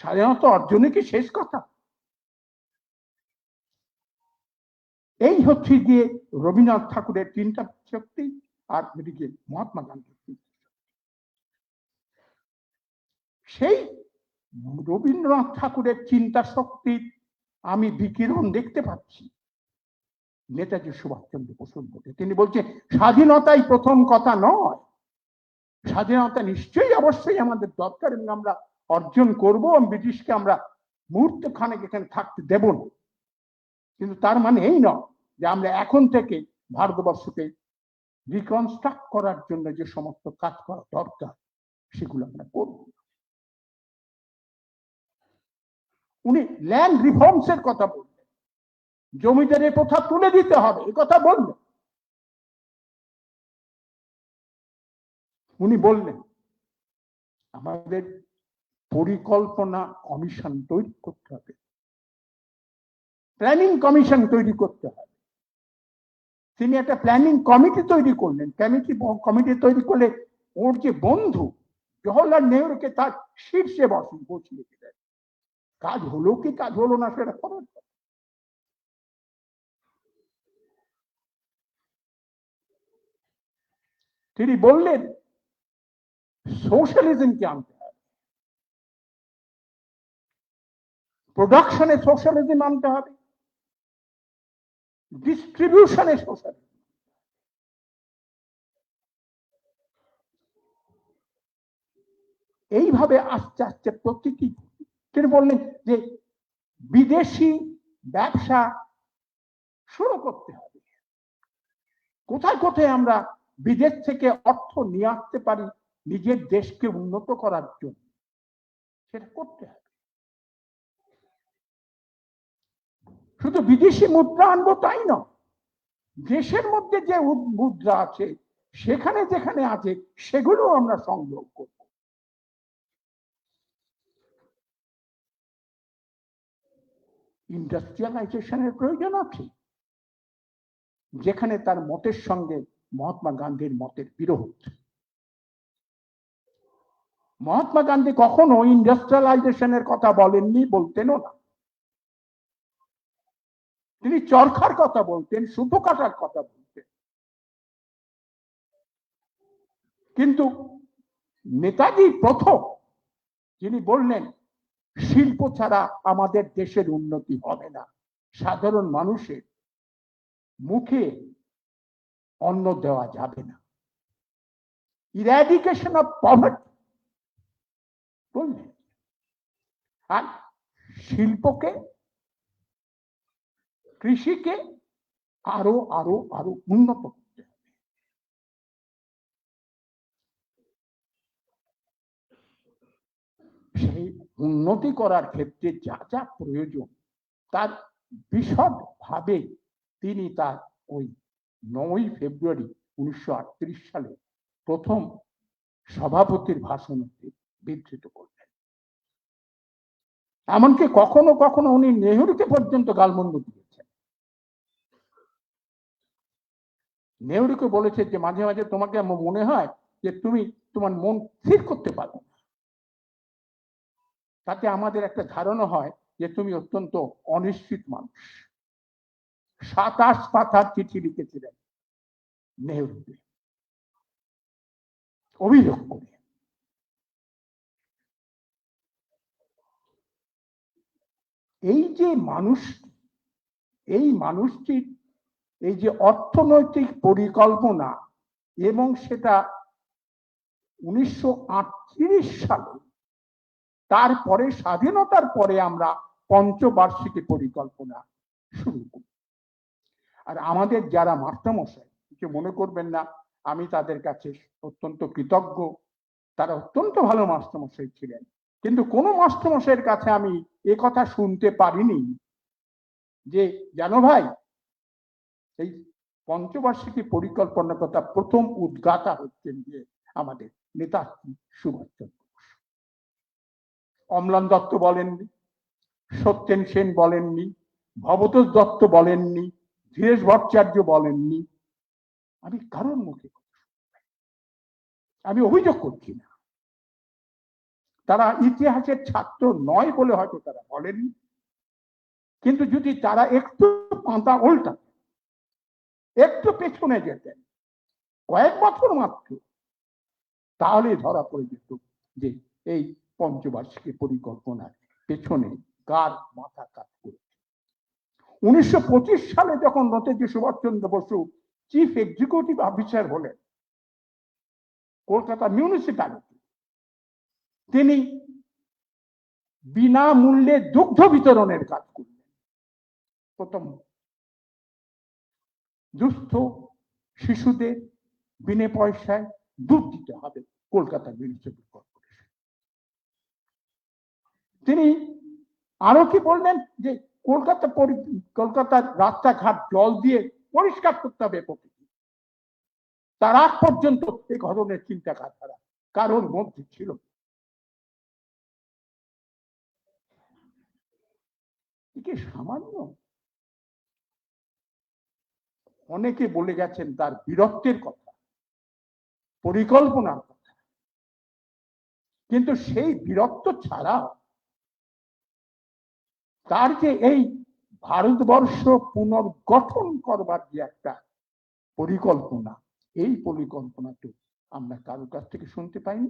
স্বাধীনতা অর্জনে কি শেষ কথা? এই হচ্ছে গিয়ে রবীন্দ্রনাথ ঠাকুরের তিনটা শক্তি, আর এদিকে মহাত্মা গান্ধীর সেই রবীন্দ্রনাথ ঠাকুরের চিন্তা শক্তি আমি বিকিরণ দেখতে পাচ্ছি নেতাজি সুভাষচন্দ্র বসুর মধ্যে। তিনি বলছেন স্বাধীনতাই প্রথম কথা নয়, স্বাধীনতা নিশ্চয়ই অবশ্যই আমাদের দরকার এবং আমরা অর্জন করব, এবং ব্রিটিশকে আমরা মুহূর্ত খানেক এখানে থাকতে দেব না। কিন্তু তার মানে এই নয় যে আমরা এখন থেকে ভারতবর্ষকে রিকনস্ট্রাক্ট করার জন্য যে সমস্ত কাজ করা দরকার সেগুলো আমরা করব। উনি ল্যান্ড রিফর্মস এর কথা বললেন, জমিদারের প্রথা তুলে দিতে হবে এই কথা বললেন। উনি বললেন আমাদের পরিকল্পনা কমিশন তৈরি করতে হবে, প্ল্যানিং কমিশন তৈরি করতে হবে। তিনি একটা প্ল্যানিং কমিটি তৈরি করলেন। কমিটি তৈরি করলে ওর যে বন্ধু জওহরলাল নেহরুকে তার শীর্ষে বসিয়ে দিলেন। কাজ হলো কি কাজ হলো না সেটা খবর। তিনি বললেন সোশ্যালিজমকে আনতে হবে, প্রোডাকশনে সোশ্যালিজম আনতে হবে, ডিস্ট্রিবিউশনে সোশ্যালিজম। এইভাবে আস্তে আস্তে প্রতিটি তিনি বললেন যে বিদেশি ব্যবসা শুরু করতে হবে। কোথায় কোথায় আমরা বিদেশ থেকে অর্থ নিয়ে আসতে পারি নিজের দেশকে উন্নত করার জন্য সেটা করতে হবে। শুধু বিদেশি মুদ্রা আনবো তাই নয়, দেশের মধ্যে যে মুদ্রা আছে সেখানে যেখানে আছে সেগুলো আমরা সংগ্রহ করব। ইন্ডাস্ট্রিয়ালাইজেশনের প্রয়োজন আছে, যেখানে তার মতের সঙ্গে মহাত্মা গান্ধীর মতের বিরোধ। মহাত্মা গান্ধী কখনো ইন্ডাস্ট্রিয়ালাইজেশনের কথা বলেননি, বলতেনও না। তিনি চরখার কথা বলতেন, সুতো কাটার কথা বলতেন। কিন্তু নেতাজি প্রথম যিনি বললেন শিল্প ছাড়া আমাদের দেশের উন্নতি হবে না, সাধারণ মানুষের মুখে অন্ন দেওয়া যাবে না, ইরাডিকেশন অফ পভার্টি বললেন। আর শিল্পকে, কৃষিকে আরো আরো আরো উন্নত করতে হবে। সেই উন্নতি করার ক্ষেত্রে যা যা প্রয়োজন তার বিশদ ভাবে তিনি তার ওই 9ই ফেব্রুয়ারি 1938 সালে প্রথম সভাপতির ভাষণে বিধৃত করলেন। এমনকি কখনো কখনো উনি নেহরুকে পর্যন্ত গালমন্দ দিয়েছেন। নেহরুকে বলেছে যে মাঝে মাঝে তোমাকে মনে হয় যে তুমি তোমার মন স্থির করতে পারো না, তাতে আমাদের একটা ধারণা হয় যে তুমি অত্যন্ত অনিশ্চিত মানুষ। 27 পাতার চিঠি লিখেছিলেন নেহরুকে অভিযোগ করে। এই যে মানুষটির এই যে অর্থনৈতিক পরিকল্পনা, এবং সেটা 1938 সালে, তারপরে স্বাধীনতার পরে আমরা পঞ্চবার্ষিকী পরিকল্পনা শুরু করি। আর আমাদের যারা মাস্টারমশাই, কিছু মনে করবেন না, আমি তাদের কাছে অত্যন্ত কৃতজ্ঞ, তারা অত্যন্ত ভালো মাস্টারমশাই ছিলেন। কিন্তু কোন মাস্টারমশাইয়ের কাছে আমি এ কথা শুনতে পারিনি যে জানো ভাই এই পঞ্চবার্ষিকী পরিকল্পনার কথা প্রথম উদ্গাতা হচ্ছেন যে আমাদের নেতাজি সুভাষচন্দ্র বোস। অম্লান দত্ত বলেননি, সত্যেন সেন বলেননি, ভবতোষ দত্ত বলেননি, ধীরেশ ভট্টাচার্য বলেননি। আমি কারোর মুখে আমি অভিযোগ করছি না, তারা ইতিহাসের ছাত্র নয় বলে হয়তো তারা বলেনি, কিন্তু যদি তারা একটু পাতা উল্টা একটু পেছনে যেতেন কয়েক বছর মাত্র, তাহলে ধরা পড়ে যেত যে এই পঞ্চবার্ষিকী পরিকল্পনার পেছনে কার মাথা কাজ করেছে। 1925 সালে যখন Netaji Subhashchandra Basu chief executive officer হলেন কলকাতা মিউনিসিপ্যালিটি, তিনি বিনামূল্যে দুগ্ধ বিতরণের কাজ করলেন। প্রথম দুস্থ শিশুদের বিনা পয়সায় দুধ দিতে হবে কলকাতা মিউনিসিপ্যাল কর্পোরেশন। তিনি আরো কি বললেন যে কলকাতার রাস্তাঘাট জল দিয়ে পরিষ্কার করতে হবে প্রকৃতি। তার আগ পর্যন্ত এই ধরনের চিন্তাধারা কারোর মধ্যে ছিল। কি সামান্য, অনেকে বলে গেছেন তার বীরত্বের কথা, পরিকল্পনার কথা, কিন্তু সেই বীরত্ব ছাড়া তার যে এই ভারতবর্ষ পুনর্গঠন করবার যে একটা পরিকল্পনা, এই পরিকল্পনাটা আমরা কারোর কাছ থেকে শুনতে পাইনি।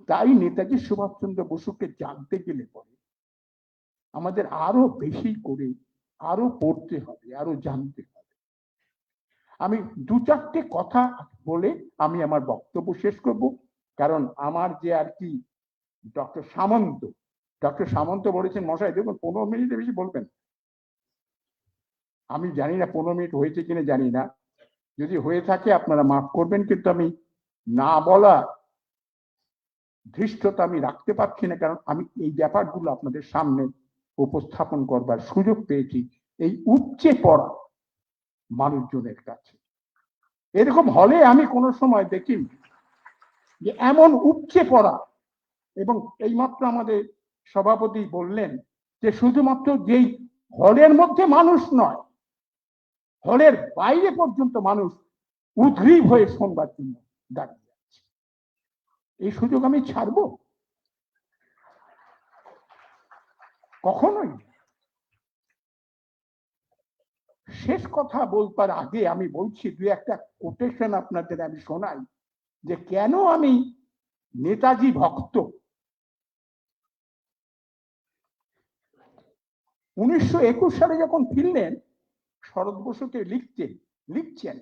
তাই নেতাজি সুভাষচন্দ্র বসুকে জানতে গেলে পরে আমাদের আরো বেশি করে আরো পড়তে হবে, আরো জানতে হবে। আমি দু চারটে কথা বলে আমি আমার বক্তব্য শেষ করব, কারণ আমার যে আর কি ডক্টর সামন্ত বলেছেন মশাই দেখুন 15 মিনিটের বেশি বলবেন। আমি জানি না 15 মিনিট হয়েছে কিনা জানি না, যদি হয়ে থাকে আপনারা মাফ করবেন, কিন্তু আমি না বলা ধৃষ্টতা আমি রাখতে পারছি না, কারণ আমি এই ব্যাপারগুলো আপনাদের সামনে উপস্থাপন করবার সুযোগ পেয়েছি এই উপচে পড়া মানুষজনের কাছে। এরকম হলে আমি কোনো সময় দেখিনি যে এমন উপচে পড়া। এবং এইমাত্র আমাদের সভাপতি বললেন যে শুধুমাত্র যেই হলের মধ্যে মানুষ নয়, হলের বাইরে পর্যন্ত মানুষ উদ্গ্রীব হয়ে শুনবার জন্য দাঁড়িয়ে যাচ্ছে। এই সুযোগ আমি ছাড়বো কখনোই। শেষ কথা বলবার আগে আমি বলছি দু একটা কোটেশন আপনাদের আমি শোনাই যে কেন আমি নেতাজি ভক্ত। 1921 সালে যখন ফিরলেন শরৎ বসুকে লিখছেন,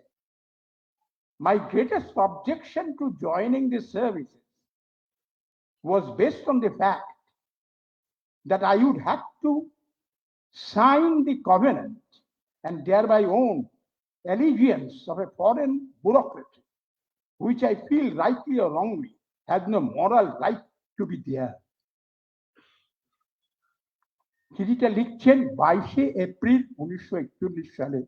My greatest objection to joining the services was based on the fact that I would have to sign the covenant and thereby own allegiance of a foreign bureaucracy, which I feel rightly or wrongly has no moral right to be there. চিঠিটা লিখছেন 22 April 1941 সালে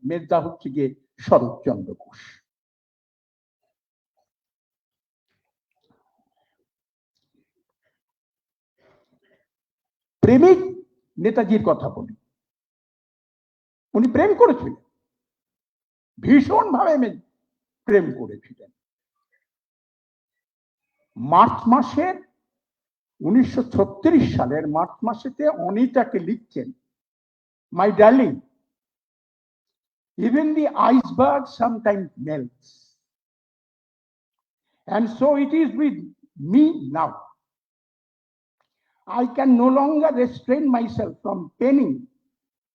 মেজদা হচ্ছে গিয়ে শরৎচন্দ্র বোস। প্রেমিক নেতাজির কথা বলি, উনি প্রেম করেছিলেন, ভীষণ ভাবে প্রেম করেছিলেন। মার্চ মাসের 1936 সালের মার্চ মাসেতে অনিতাকে লিখছেন, My darling, even the iceberg sometimes melts, and so it is with me now. I can no longer restrain myself from penning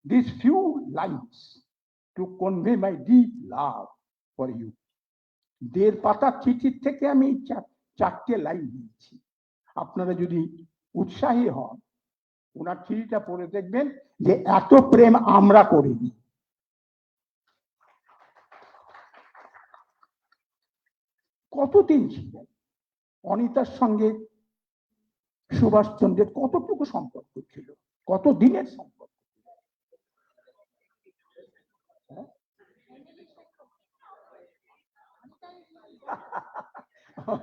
these few lines to convey my deep love for you. দেড় পাতা চিঠির থেকে আমি 4টে line দিয়েছি। আপনারা যদি উৎসাহী হন ওনার চিঠিটা পড়ে দেখবেন যে এত প্রেম আমরা করিনি। কতদিন ছিলেন অনিতার সঙ্গে সুভাষচন্দ্রের, কতটুকু সম্পর্ক ছিল, কত দিনের সম্পর্ক?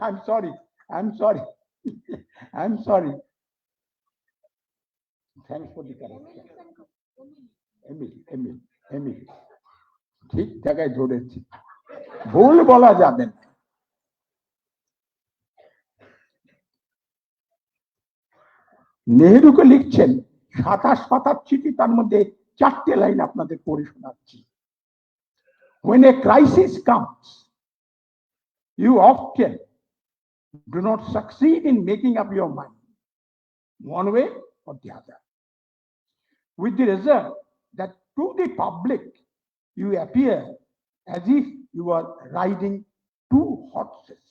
I'm sorry. Thanks for the correction. Emily ঠিক জায়গায় ধরেছি, ভুল বলা যাবে না। নেহরুকে লিখছেন 27 পাতার চিঠি, তার মধ্যে 4টে লাইন আপনাদের পড়ে শোনাচ্ছি। When a crisis comes, you often do not succeed in making up your mind one way or the other, with the result that to the public you appear as if you are riding two horses.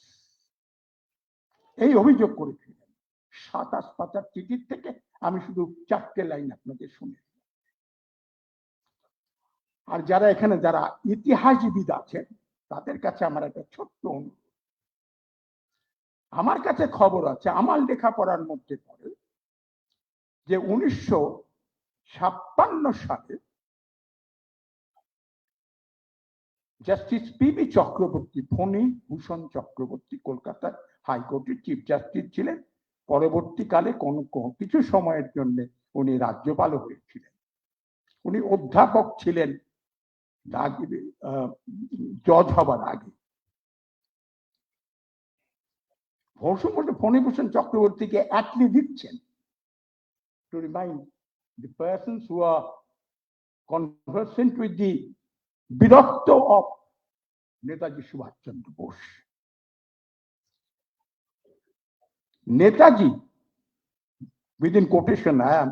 এই অভিযোগ করেছিলেন 27 পাতার চিঠির থেকে। আমি শুধু 4টে line আপনাদের শুনে। আর যারা এখানে যারা ইতিহাসবিদ আছেন তাদের কাছে আমার একটা ছোট্ট অনুরোধ। আমার কাছে খবর আছে, আমার লেখাপড়ার মধ্যে পড়ে যে 1956 সালে জাস্টিস পিবি চক্রবর্তী, ফণী ভূষণ চক্রবর্তী কলকাতার হাইকোর্টের চিফ জাস্টিস ছিলেন। পরবর্তীকালে কিছু সময়ের জন্য উনি রাজ্যপাল হয়েছিলেন। উনি অধ্যাপক ছিলেন জজ হবার আগে। ফণীভূষণ চক্রবর্তীকে অ্যাটলি দিচ্ছেন to remind the persons who are conversant with the birotto of Netaji Subhash Chandra Bose. Netaji, within quotation I am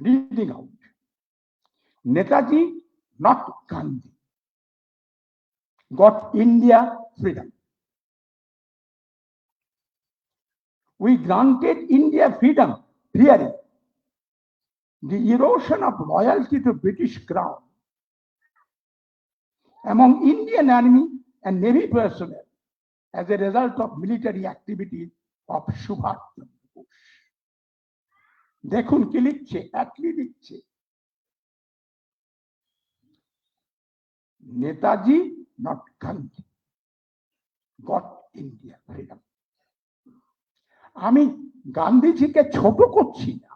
reading out, Netaji, not Gandhi, got India freedom. We granted India freedom, fearing the erosion of loyalty to British crown among Indian army and navy personnel as a result of military activities of Subhash Chandra Bose. দেখুন কি লিখছে, একই লিখছে, Netaji, not Gandhi, got India freedom. আমি গান্ধীজিকে ছোট করছি না,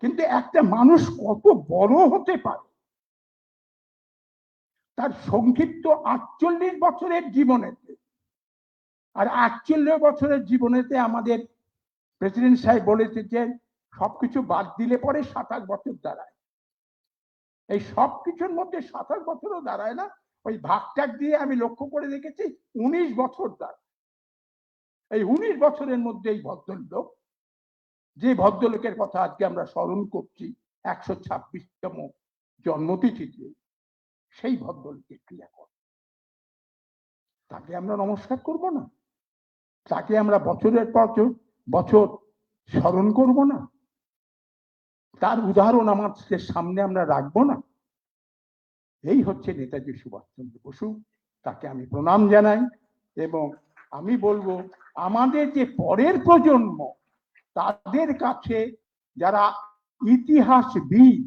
কিন্তু একটা মানুষ কত বড় হতে পারে তার সংক্ষিপ্ত 48 বছরের জীবনেতে। আর 48 বছরের জীবনেতে আমাদের প্রেসিডেন্ট সাহেব বলেছে যে সবকিছু বাদ দিলে পরে 27 বছর দাঁড়ায়। এই সবকিছুর মধ্যে 27 বছরও দাঁড়ায় না, ওই ভাগটাক দিয়ে আমি লক্ষ্য করে দেখেছি 19 বছর দাঁড়ায়। এই 19 বছরের মধ্যে এই ভদ্রলোক, যে ভদ্রলোকের কথা আজকে আমরা স্মরণ করছি 126তম জন্মতিথিতে, সেই ভদ্রলোকের ক্রিয়া করে তাকে আমরা নমস্কার করব না? তাকে আমরা বছরের পর বছর স্মরণ করব না? তার উদাহরণ আমাদের সামনে আমরা রাখবো না? এই হচ্ছে নেতাজি সুভাষচন্দ্র বসু। তাকে আমি প্রণাম জানাই এবং আমি বলবো আমাদের যে পরের প্রজন্ম, তাদের কাছে যারা ইতিহাসবিদ,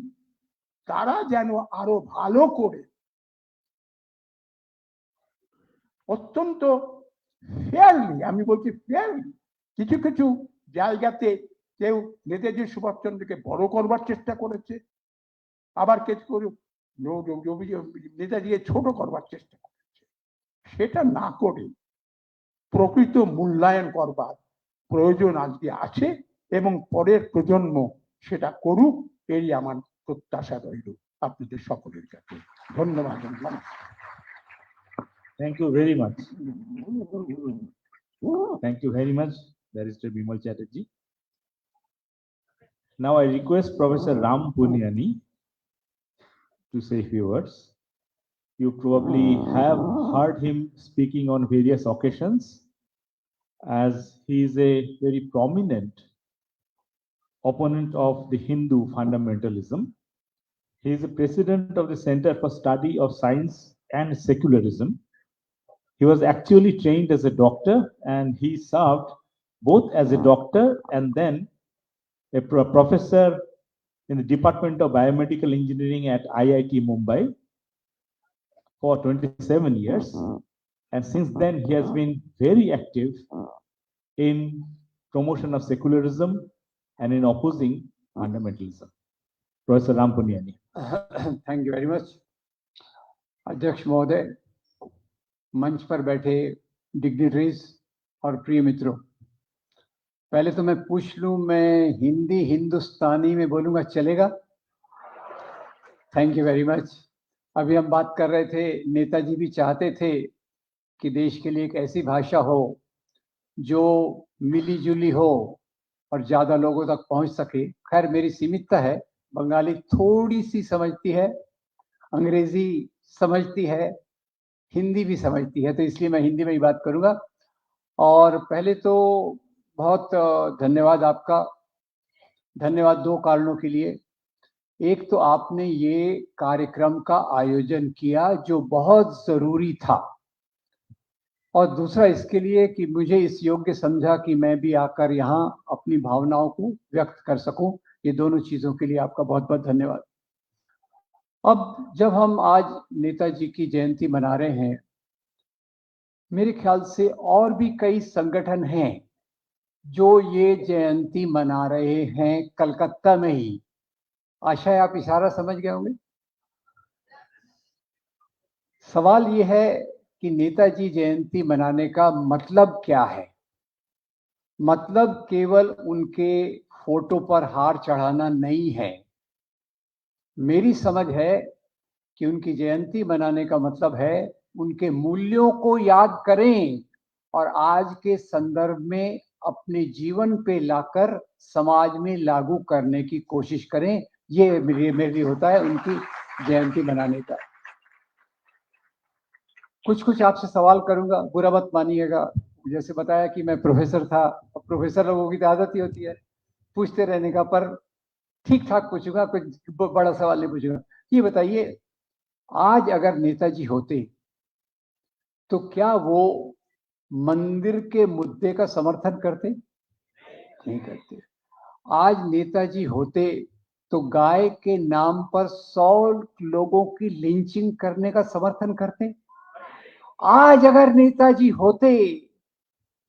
তারা যেন আরো ভালো করে অত্যন্ত ফেয়ারলি, আমি বলছি ফেয়ারলি, কিছু কিছু জায়গাতে কেউ নেতাজি সুভাষচন্দ্রকে বড় করবার চেষ্টা করেছে, আবার কেউ নেতাজিকে ছোট করবার চেষ্টা করেছে। সেটা না করে প্রকৃত মূল্যায়ন করবার প্রয়োজন আজকে আছে এবং পরের প্রজন্ম সেটা করুক, এরই আমার প্রত্যাশা রইল আপনাদের সকলের কাছে। ধন্যবাদ। Thank you very much. Thank you very much, Barrister Bimal Chatterjee. Now I request Professor Ram Punyani to say a few words. You probably have heard him speaking on various occasions, as he is a very prominent opponent of the Hindu fundamentalism. He is the president of the Center for Study of Science and Secularism. He was actually trained as a doctor, and he served both as a doctor and then a professor in the Department of Biomedical Engineering at IIT Mumbai for 27 years. And since then, he has been very active in promotion of secularism and in opposing fundamentalism. Professor Ram Punyani. Thank you very much. अध्यक्ष महोदय, मंच पर बैठे dignitaries और प्रिय मित्रों, पहले तो मैं पूछ लूं, मैं हिंदी हिंदुस्तानी में बोलूंगा, चलेगा? Thank you very much. अभी हम बात कर रहे थे, नेताजी भी चाहते थे कि देश के लिए एक ऐसी भाषा हो जो मिली जुली हो और ज्यादा लोगों तक पहुंच सके। खैर मेरी सीमितता है, बंगाली थोड़ी सी समझती है, अंग्रेजी समझती है, हिंदी भी समझती है, तो इसलिए मैं हिंदी में ही बात करूंगा। और पहले तो बहुत धन्यवाद आपका। धन्यवाद दो कारणों के लिए। एक तो आपने ये कार्यक्रम का आयोजन किया जो बहुत जरूरी था, और दूसरा इसके लिए कि मुझे इस योग्य समझा कि मैं भी आकर यहाँ अपनी भावनाओं को व्यक्त कर सकूं। ये दोनों चीजों के लिए आपका बहुत बहुत धन्यवाद। अब जब हम आज नेताजी की जयंती मना रहे हैं, मेरे ख्याल से और भी कई संगठन हैं जो ये जयंती मना रहे हैं कलकत्ता में ही। आशा है आप इशारा समझ गए होंगे। सवाल ये है कि नेताजी जयंती मनाने का मतलब क्या है। मतलब केवल उनके फोटो पर हार चढ़ाना नहीं है। मेरी समझ है कि उनकी जयंती मनाने का मतलब है उनके मूल्यों को याद करें और आज के संदर्भ में अपने जीवन पे लाकर समाज में लागू करने की कोशिश करें। ये मेरे होता है उनकी जयंती मनाने का। कुछ आपसे सवाल करूंगा, बुरा मत मानिएगा। जैसे बताया कि मैं प्रोफेसर था, अब प्रोफेसर लोगों की तो आदत ही होती है पूछते रहने का, पर ठीक ठाक पूछूंगा, कुछ बड़ा सवाल नहीं पूछूंगा। ये बताइए, आज अगर नेताजी होते तो क्या वो मंदिर के मुद्दे का समर्थन करते? नहीं करते। आज नेताजी होते तो गाय के नाम पर 100 लोगों की लिंचिंग करने का समर्थन करते? आज अगर नेताजी होते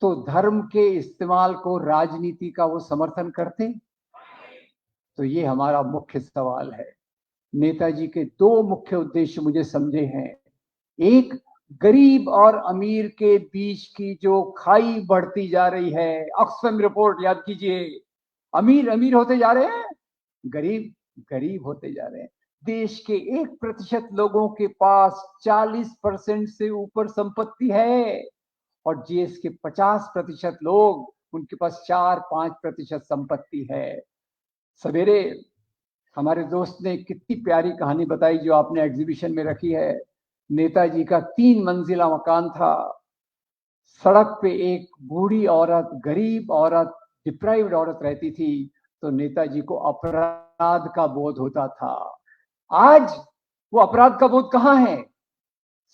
तो धर्म के इस्तेमाल को राजनीति का वो समर्थन करते? तो ये हमारा मुख्य सवाल है। नेताजी के दो मुख्य उद्देश्य मुझे समझे हैं। एक, गरीब और अमीर के बीच की जो खाई बढ़ती जा रही है, ऑक्सफैम रिपोर्ट याद कीजिए, अमीर अमीर होते जा रहे हैं, गरीब गरीब होते जा रहे हैं। देश के 1% लोगों के पास 40% से ऊपर संपत्ति है और देश के 50% लोग, उनके पास 4-5% संपत्ति है। सवेरे हमारे दोस्त ने कितनी प्यारी कहानी बताई जो आपने एग्जीबिशन में रखी है। नेताजी का 3 मंजिला मकान था। सड़क पे एक बूढ़ी औरत, गरीब औरत, डिप्राइव्ड औरत रहती थी, तो नेताजी को अपराध का बोध होता था। आज वो अपराध का बोध कहाँ है?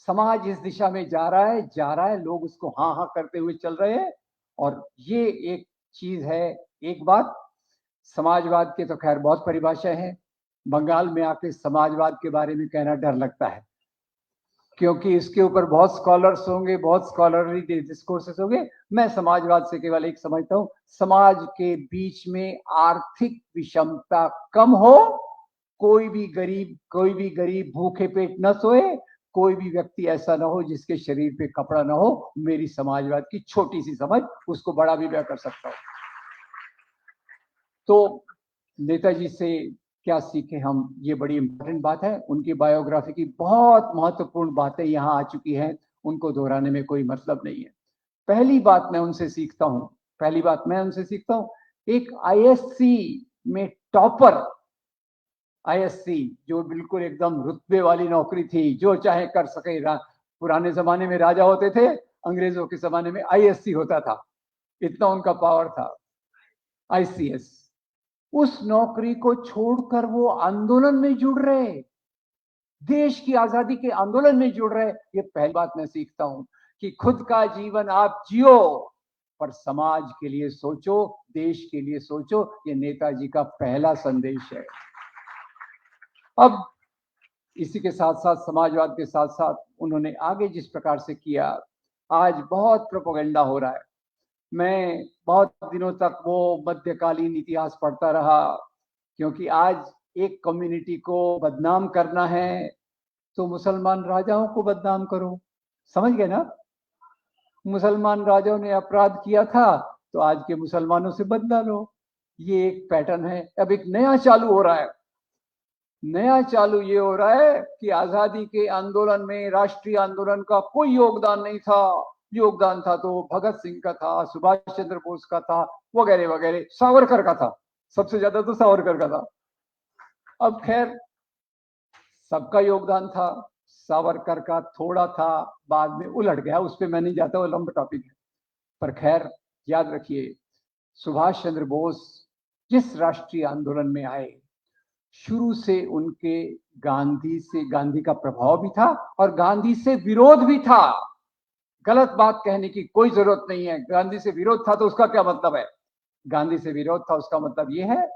समाज इस दिशा में जा रहा है, लोग उसको हाँ हाँ करते हुए चल रहे हैं। और ये एक चीज है। एक बात, समाजवाद के तो खैर बहुत परिभाषा है। बंगाल में आके समाजवाद के बारे में कहना डर लगता है, क्योंकि इसके ऊपर बहुत स्कॉलर्स होंगे, बहुत स्कॉलरली डिस्कोर्सेस होंगे। मैं समाजवाद से केवल एक समझता हूँ, समाज के बीच में आर्थिक विषमता कम हो, कोई भी गरीब भूखे पेट न सोए, कोई भी व्यक्ति ऐसा ना हो जिसके शरीर पे कपड़ा ना हो। मेरी समाजवाद की छोटी सी समझ, उसको बड़ा भी मैं कर सकता हूँ। तो नेताजी से क्या सीखे हम, ये बड़ी इंपॉर्टेंट बात है। उनकी बायोग्राफी की बहुत महत्वपूर्ण बातें यहाँ आ चुकी हैं, उनको दोहराने में कोई मतलब नहीं है। पहली बात मैं उनसे सीखता हूँ, एक आईएससी में टॉपर, आईएससी जो बिल्कुल एकदम रुतबे वाली नौकरी थी, जो चाहे कर सके। पुराने जमाने में राजा होते थे, अंग्रेजों के जमाने में आईएससी होता था, इतना उनका पावर था। आईसीएस, उस नौकरी को छोड़कर वो आंदोलन में जुड़ रहे, देश की आजादी के आंदोलन में जुड़ रहे। ये पहली बात मैं सीखता हूं कि खुद का जीवन आप जियो, पर समाज के लिए सोचो, देश के लिए सोचो। ये नेताजी का पहला संदेश है। अब इसी के साथ साथ, समाजवाद के साथ साथ, उन्होंने आगे जिस प्रकार से किया, आज बहुत प्रोपेगेंडा हो रहा है। मैं बहुत दिनों तक वो मध्यकालीन इतिहास पढ़ता रहा, क्योंकि आज एक कम्युनिटी को बदनाम करना है तो मुसलमान राजाओं को बदनाम करो। समझ गए ना? मुसलमान राजाओं ने अपराध किया था तो आज के मुसलमानों से बदला लो। ये एक पैटर्न है। अब एक नया चालू हो रहा है। नया चालू ये हो रहा है कि आजादी के आंदोलन में राष्ट्रीय आंदोलन का कोई योगदान नहीं था। योगदान था तो भगत सिंह का था, सुभाष चंद्र बोस का था, वगैरह वगैरह, सावरकर का था, सबसे ज्यादा तो सावरकर का था। अब खैर सबका योगदान था, सावरकर का थोड़ा था, बाद में उलट गया, उस पर मैं नहीं जाता, वो लंबा टॉपिक है। पर खैर याद रखिए, सुभाष चंद्र बोस जिस राष्ट्रीय आंदोलन में आए, शुरू से उनके गांधी का प्रभाव भी था और गांधी से विरोध भी था। गलत बात कहने की कोई जरूरत नहीं है। गांधी से विरोध था तो उसका क्या मतलब है? गांधी से विरोध था उसका मतलब ये है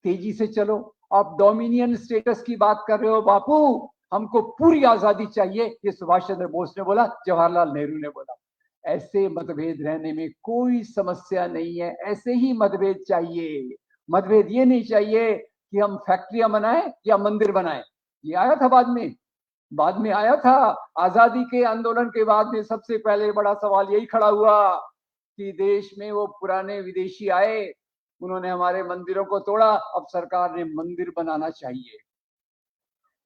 तेजी से चलो। आप डोमिनियन स्टेटस की बात कर रहे हो बापू, हमको पूरी आजादी चाहिए, ये सुभाष चंद्र बोस ने बोला, जवाहरलाल नेहरू ने बोला। ऐसे मतभेद रहने में कोई समस्या नहीं है, ऐसे ही मतभेद चाहिए। मतभेद ये नहीं चाहिए कि हम फैक्ट्रियां बनाएं या मंदिर बनाएं। ये आया था बाद में आया था। आजादी के आंदोलन के बाद में सबसे पहले बड़ा सवाल यही खड़ा हुआ कि देश में वो पुराने विदेशी आए, उन्होंने हमारे मंदिरों को तोड़ा, अब सरकार ने मंदिर बनाना चाहिए।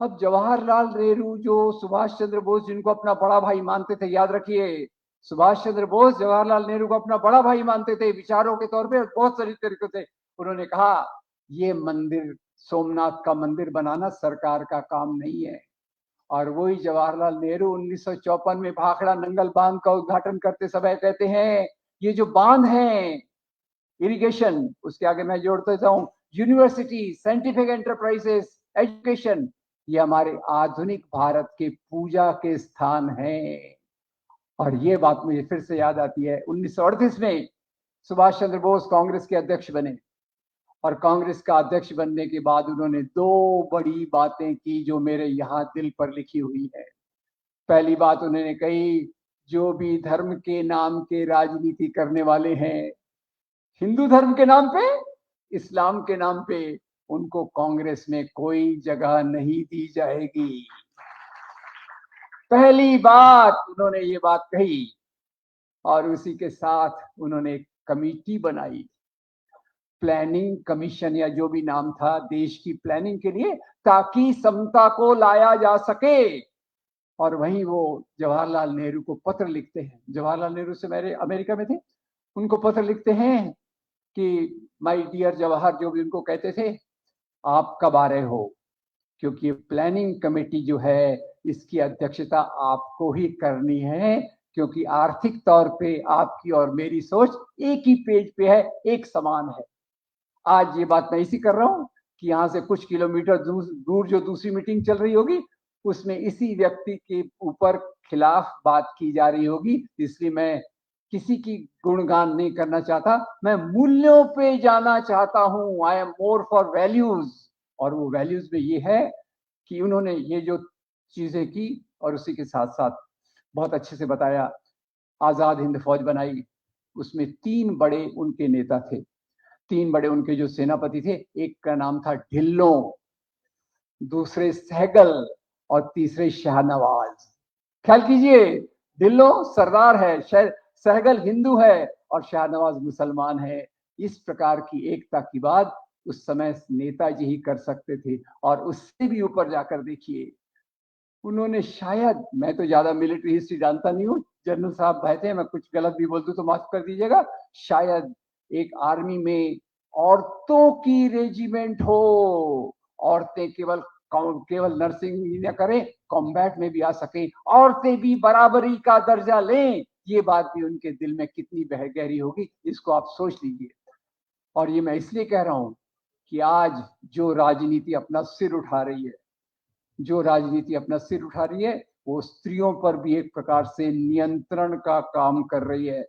अब जवाहरलाल नेहरू जो सुभाष चंद्र बोस जिनको अपना बड़ा भाई मानते थे, याद रखिए, सुभाष चंद्र बोस जवाहरलाल नेहरू को अपना बड़ा भाई मानते थे, विचारों के तौर पे बहुत सारी तरीकों से। उन्होंने कहा ये मंदिर, सोमनाथ का मंदिर बनाना सरकार का काम नहीं है। और वही जवाहरलाल नेहरू 1954 में भाखड़ा नंगल बांध का उद्घाटन करते समय कहते हैं ये जो बांध है इरिगेशन, उसके आगे मैं जोड़ देता हूँ यूनिवर्सिटी, साइंटिफिक एंटरप्राइजेस, एजुकेशन, ये हमारे आधुनिक भारत के पूजा के स्थान हैं। और ये बात मुझे फिर से याद आती है, 1938 में सुभाष चंद्र बोस कांग्रेस के अध्यक्ष बने और कांग्रेस का अध्यक्ष बनने के बाद उन्होंने दो बड़ी बातें की जो मेरे यहाँ दिल पर लिखी हुई है। पहली बात उन्होंने कही, जो भी धर्म के नाम के राजनीति करने वाले हैं, हिंदू धर्म के नाम पे, इस्लाम के नाम पे, उनको कांग्रेस में कोई जगह नहीं दी जाएगी। पहली बात उन्होंने ये बात कही और उसी के साथ उन्होंने एक कमेटी बनाई, प्लानिंग कमीशन या जो भी नाम था, देश की प्लानिंग के लिए, ताकि समता को लाया जा सके। और वहीं वो जवाहरलाल नेहरू को पत्र लिखते हैं, जवाहरलाल नेहरू से मेरे अमेरिका में थे, उनको पत्र लिखते हैं कि माय डियर जवाहर, जो भी उनको कहते थे, आप कब आ रहे हो, क्योंकि प्लानिंग कमेटी जो है इसकी अध्यक्षता आपको ही करनी है, क्योंकि आर्थिक तौर पे आपकी और मेरी सोच एक ही पेज पे है, एक समान है। आज ये बात मैं इसी कर रहा हूँ कि यहाँ से कुछ किलोमीटर दूर जो दूसरी मीटिंग चल रही होगी उसमें इसी व्यक्ति के ऊपर खिलाफ बात की जा रही होगी, इसलिए मैं किसी की गुणगान नहीं करना चाहता, मैं मूल्यों पे जाना चाहता हूँ। I am more for values, और वो वैल्यूज में ये है कि उन्होंने ये जो चीजें की और उसी के साथ साथ बहुत अच्छे से बताया। आजाद हिंद फौज बनाई, उसमें तीन बड़े उनके नेता थे, तीन बड़े उनके जो सेनापति थे, एक का नाम था ढिल्लो, दूसरे सहगल और तीसरे शाहनवाज। ख्याल कीजिए, ढिल्लो सरदार है, सहगल हिंदू है और शाहनवाज मुसलमान है। इस प्रकार की एकता की बात उस समय नेताजी ही कर सकते थे। और उससे भी ऊपर जाकर देखिए, उन्होंने शायद, मैं तो ज्यादा मिलिट्री हिस्ट्री जानता नहीं हूँ, जनरल साहब बैठे हैं, मैं कुछ गलत भी बोल दूं तो माफ कर दीजिएगा, शायद एक आर्मी में औरतों की रेजिमेंट हो, औरतें केवल नर्सिंग ही न करें, कॉम्बैट में भी आ सके, औरतें भी बराबरी का दर्जा लें, ये बात भी उनके दिल में कितनी गहरी होगी, इसको आप सोच लीजिए। और ये मैं इसलिए कह रहा हूं कि आज जो राजनीति अपना सिर उठा रही है, जो राजनीति अपना सिर उठा रही है, वो स्त्रियों पर भी एक प्रकार से नियंत्रण का काम कर रही है।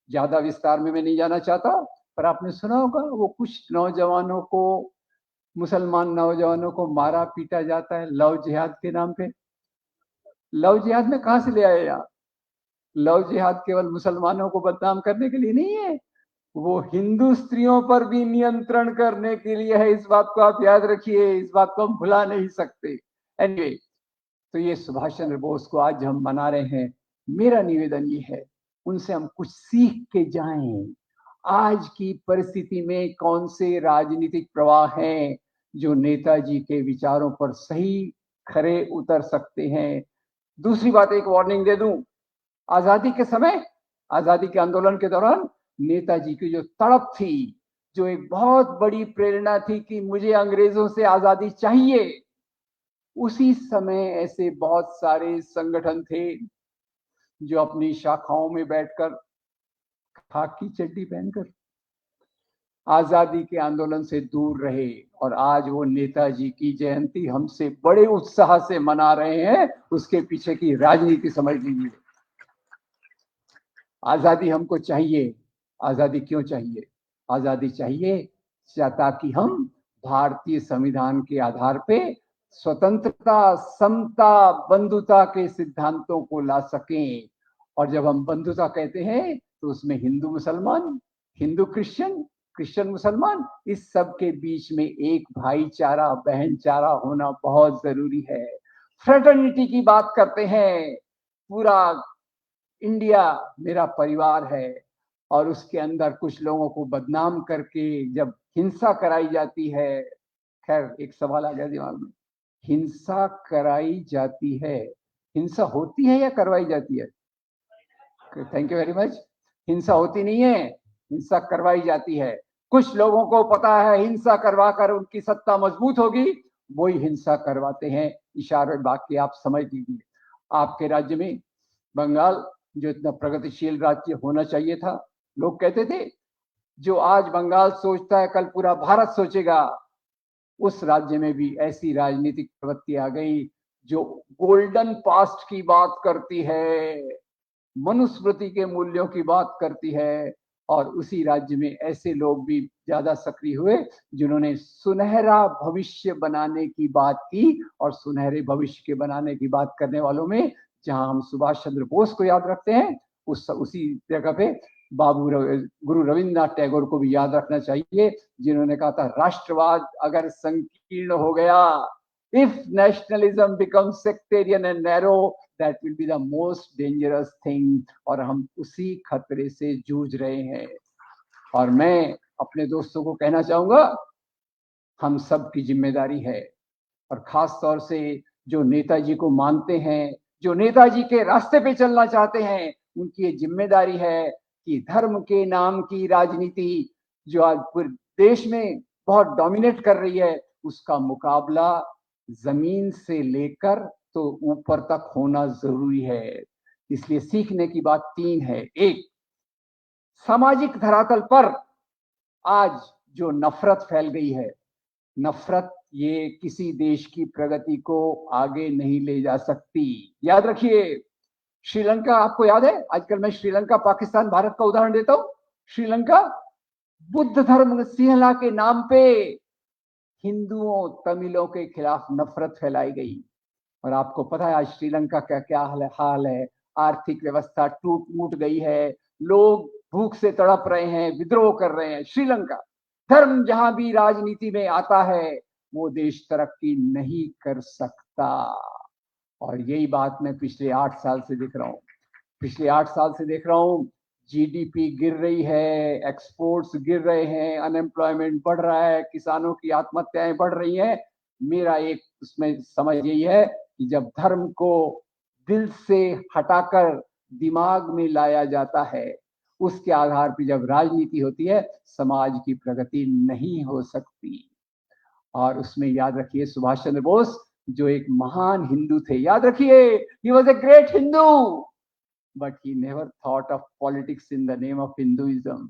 ज्यादा विस्तार में मैं नहीं जाना चाहता, पर आपने सुना होगा वो कुछ नौजवानों को, मुसलमान नौजवानों को मारा पीटा जाता है लव जिहाद के नाम पे। लव जिहाद में कहां से ले आए आप? लव जिहाद केवल मुसलमानों को बदनाम करने के लिए नहीं है, वो हिंदू स्त्रियों पर भी नियंत्रण करने के लिए है। इस बात को आप याद रखिए, इस बात को हम भुला नहीं सकते। एनीवे, तो ये सुभाष चंद्र बोस को आज हम मना रहे हैं। मेरा निवेदन ये है, उनसे हम कुछ सीख के जाएं। आज की परिस्थिति में कौन से राजनीतिक प्रवाह हैं जो नेताजी के विचारों पर सही खरे उतर सकते हैं। दूसरी बात, एक वार्निंग दे दूं, आजादी के समय, आजादी के आंदोलन के दौरान नेताजी की जो तड़प थी, जो एक बहुत बड़ी प्रेरणा थी कि मुझे अंग्रेजों से आजादी चाहिए, उसी समय ऐसे बहुत सारे संगठन थे जो अपनी शाखाओं में बैठकर खाकी की चड्डी पहनकर आजादी के आंदोलन से दूर रहे, और आज वो नेताजी की जयंती हमसे बड़े उत्साह से मना रहे हैं। उसके पीछे की राजनीति समझ लीजिए। आजादी हमको चाहिए। आजादी क्यों चाहिए? आजादी चाहिए ताकि हम भारतीय संविधान के आधार पे स्वतंत्रता, समता, बंधुता के सिद्धांतों को ला सकें। और जब हम बंधुता कहते हैं तो उसमें हिंदू मुसलमान, हिंदू क्रिश्चियन, क्रिश्चियन मुसलमान, इस सब के बीच में एक भाईचारा, बहनचारा होना बहुत जरूरी है। फ्रेटर्निटी की बात करते हैं। पूरा इंडिया मेरा परिवार है, और उसके अंदर कुछ लोगों को बदनाम करके जब हिंसा कराई जाती है, खैर एक सवाल आ गया दिमाग में, हिंसा कराई जाती है, हिंसा होती है या करवाई जाती है? Thank you very much. हिंसा होती नहीं है, हिंसा करवाई जाती है। कुछ लोगों को पता है हिंसा करवाकर उनकी सत्ता मजबूत होगी, वही हिंसा करवाते हैं। इशारे बाकी आप समझ लीजिए। आपके राज्य में बंगाल, जो इतना प्रगतिशील राज्य होना चाहिए था, लोग कहते थे जो आज बंगाल सोचता है कल पूरा भारत सोचेगा। उस राज्य में भी ऐसी राजनीतिक प्रवृत्ति आ गई जो गोल्डन पास्ट की बात करती है, मनुस्मृति के मूल्यों की बात करती है। और उसी राज्य में ऐसे लोग भी ज्यादा सक्रिय हुए जिन्होंने सुनहरा भविष्य बनाने की बात की। और सुनहरे भविष्य के बनाने की बात करने वालों में जहां हम सुभाष चंद्र बोस को याद रखते हैं, उसी जगह पे गुरु रविन्द्रनाथ टैगोर को भी याद रखना चाहिए, जिन्होंने कहा था राष्ट्रवाद अगर संकीर्ण हो गया, if nationalism becomes sectarian and narrow, that will be the most dangerous thing। और हम उसी खतरे से जूझ रहे हैं। और मैं अपने दोस्तों को कहना चाहूंगा, हम सब की जिम्मेदारी है, और खास तौर से जो नेताजी को मानते हैं, जो नेताजी के रास्ते पे चलना चाहते हैं, उनकी ये जिम्मेदारी है कि धर्म के नाम की राजनीति जो आज पूरे देश में बहुत डोमिनेट कर रही है, उसका मुकाबला जमीन से लेकर तो ऊपर तक होना जरूरी है। इसलिए सीखने की बात तीन है। एक, सामाजिक धरातल पर आज जो नफरत फैल गई है, नफरत ये किसी देश की प्रगति को आगे नहीं ले जा सकती। याद रखिए, श्रीलंका, आपको याद है, आजकल मैं श्रीलंका, पाकिस्तान, भारत का उदाहरण देता हूं। श्रीलंका, बुद्ध धर्म सिंहला के नाम पे हिंदुओं, तमिलों के खिलाफ नफरत फैलाई गई। और आपको पता है आज श्रीलंका का क्या हाल है। आर्थिक व्यवस्था टूट गई है, लोग भूख से तड़प रहे हैं, विद्रोह कर रहे हैं। श्रीलंका, धर्म जहां भी राजनीति में आता है वो देश तरक्की नहीं कर सकता। और यही बात मैं पिछले 8 साल से देख रहा हूं। पिछले 8 साल से देख रहा हूं, जीडीपी गिर रही है, एक्सपोर्ट्स गिर रहे हैं, अनएम्प्लॉयमेंट बढ़ रहा है, किसानों की आत्महत्याएं बढ़ रही हैं। मेरा एक उसमें समझ यही है कि जब धर्म को दिल से हटाकर दिमाग में लाया जाता है, उसके आधार पर जब राजनीति होती है, समाज की प्रगति नहीं हो सकती। और उसमें याद रखिए, सुभाष चंद्र बोस जो एक महान हिंदू थे, याद रखिए, he was a great Hindu, but he never thought of politics in the name of Hinduism.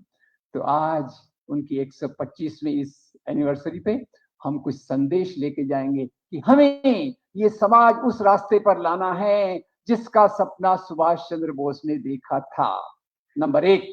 तो आज उनकी 125वीं इस एनिवर्सरी पे हम कुछ संदेश लेके जाएंगे कि हमें ये समाज उस रास्ते पर लाना है जिसका सपना सुभाष चंद्र बोस ने देखा था। नंबर 1,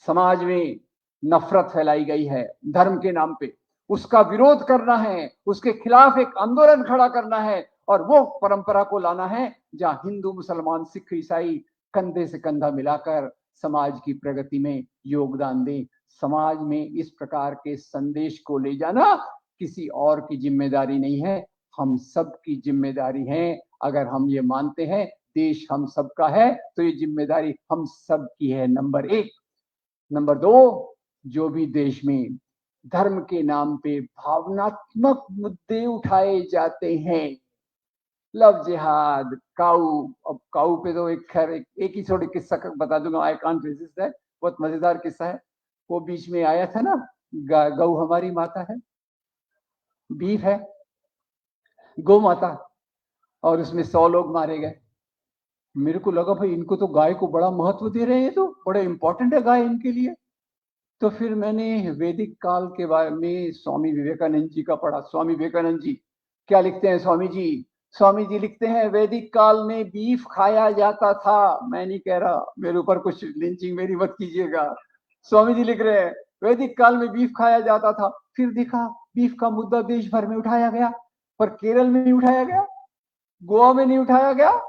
समाज में नफरत फैलाई गई है धर्म के नाम पे, उसका विरोध करना है, उसके खिलाफ एक आंदोलन खड़ा करना है, और वो परंपरा को लाना है जहां हिंदू, मुसलमान, सिख, ईसाई कंधे से कंधा मिलाकर समाज की प्रगति में योगदान दें। समाज में इस प्रकार के संदेश को ले जाना किसी और की जिम्मेदारी नहीं है, हम सब की जिम्मेदारी है। अगर हम ये मानते हैं देश हम सबका है, तो ये जिम्मेदारी हम सब की है। नंबर 1, नंबर 2, जो भी देश में धर्म के नाम पे भावनात्मक मुद्दे उठाए जाते हैं, लव जिहाद, काऊ, अब काऊ पे तो एक ही छोटे किस्सा बता दूंगा, आई कांट रेजिस्ट दैट, बहुत मजेदार किस्सा है। वो बीच में आया था ना, गौ हमारी माता है, बीफ है, गौ माता, और उसमें 100 लोग मारे गए। मेरे को लगा भाई इनको तो गाय को बड़ा महत्व दे रहे हैं, तो बड़ा इंपॉर्टेंट है गाय इनके लिए। तो फिर मैंने वैदिक काल के बारे में स्वामी विवेकानंद जी का पढ़ा। स्वामी विवेकानंद जी क्या लिखते हैं? स्वामी जी लिखते हैं, वैदिक काल में बीफ खाया जाता था। मैं नहीं कह रहा, मेरे ऊपर कुछ लिंचिंग मेरी मत कीजिएगा। स्वामी जी लिख रहे हैं वैदिक काल में बीफ खाया जाता था। फिर देखा बीफ का मुद्दा देश भर में उठाया गया, पर केरल में नहीं उठाया गया, गोवा में नहीं उठाया गया,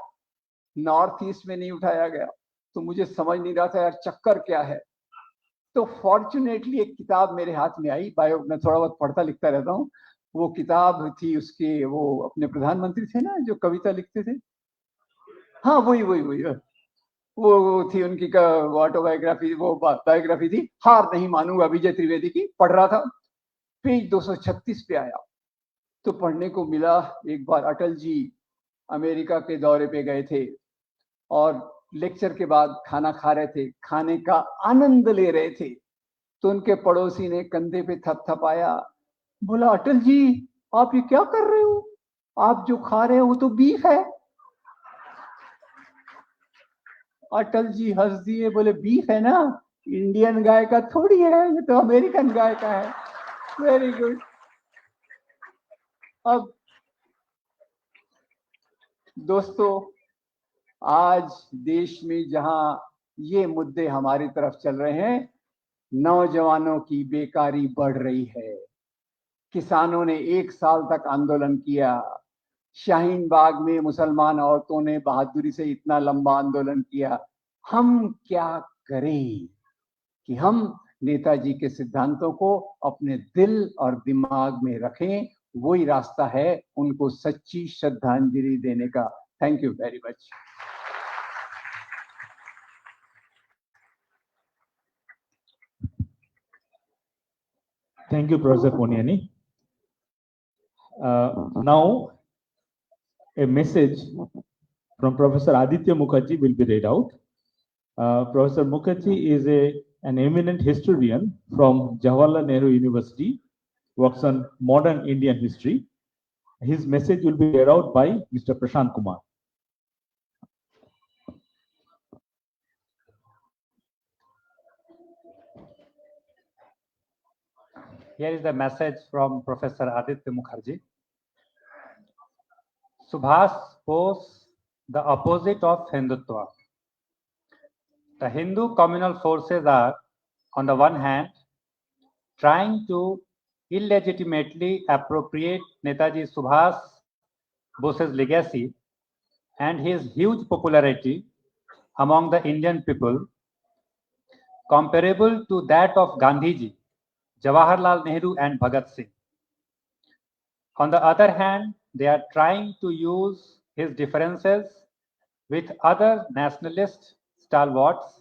नॉर्थ ईस्ट में नहीं उठाया गया। तो मुझे समझ नहीं रहा था यार चक्कर क्या है। तो फॉर्चुनेटली एक किताब मेरे हाथ में आई, बायो, मैं थोड़ा बहुत पढ़ता लिखता रहता हूँ। वो किताब थी उसके, वो अपने प्रधानमंत्री थे ना जो कविता लिखते थे, हाँ वही वो थी उनकी ऑटोबायोग्राफी, वो बायोग्राफी थी, हार नहीं मानूंगा, विजय त्रिवेदी की। पढ़ रहा था, पेज 236 पे आया, तो पढ़ने को मिला एक बार अटल जी अमेरिका के दौरे पे गए थे और लेक्चर के बाद खाना खा रहे थे, खाने का आनंद ले रहे थे। तो उनके पड़ोसी ने कंधे पे थपथपाया, बोला अटल जी आप ये क्या कर रहे हो, आप जो खा रहे हो वो तो बीफ है। अटल जी हंस दिए, बोले बीफ है ना, इंडियन गाय का थोड़ी है, ये तो अमेरिकन गाय का है। Very good. अब दोस्तों, आज देश में जहां ये मुद्दे हमारी तरफ चल रहे हैं, नौजवानों की बेकारी बढ़ रही है। किसानों ने 1 साल तक आंदोलन किया, शाहीन बाग में मुसलमान औरतों ने बहादुरी से इतना लंबा आंदोलन किया। हम क्या करें कि हम नेताजी के सिद्धांतों को अपने दिल और दिमाग में रखें, वही रास्ता है उनको सच्ची श्रद्धांजलि देने का। Thank you very much. Thank you, Professor Poniani. Now, a message from Professor Aditya Mukherjee will be read out. Professor Mukherjee is an eminent historian from Jawaharlal Nehru University, works on modern Indian history. His message will be read out by Mr. Prashant Kumar. Here is the message from Professor Aditya Mukherjee. Subhash Bose, the opposite of Hindutva. The Hindu communal forces are, on the one hand, trying to illegitimately appropriate Netaji Subhash Bose's legacy and his huge popularity among the Indian people, comparable to that of Gandhiji, Jawaharlal Nehru and Bhagat Singh. On the other hand, they are trying to use his differences with other nationalist stalwarts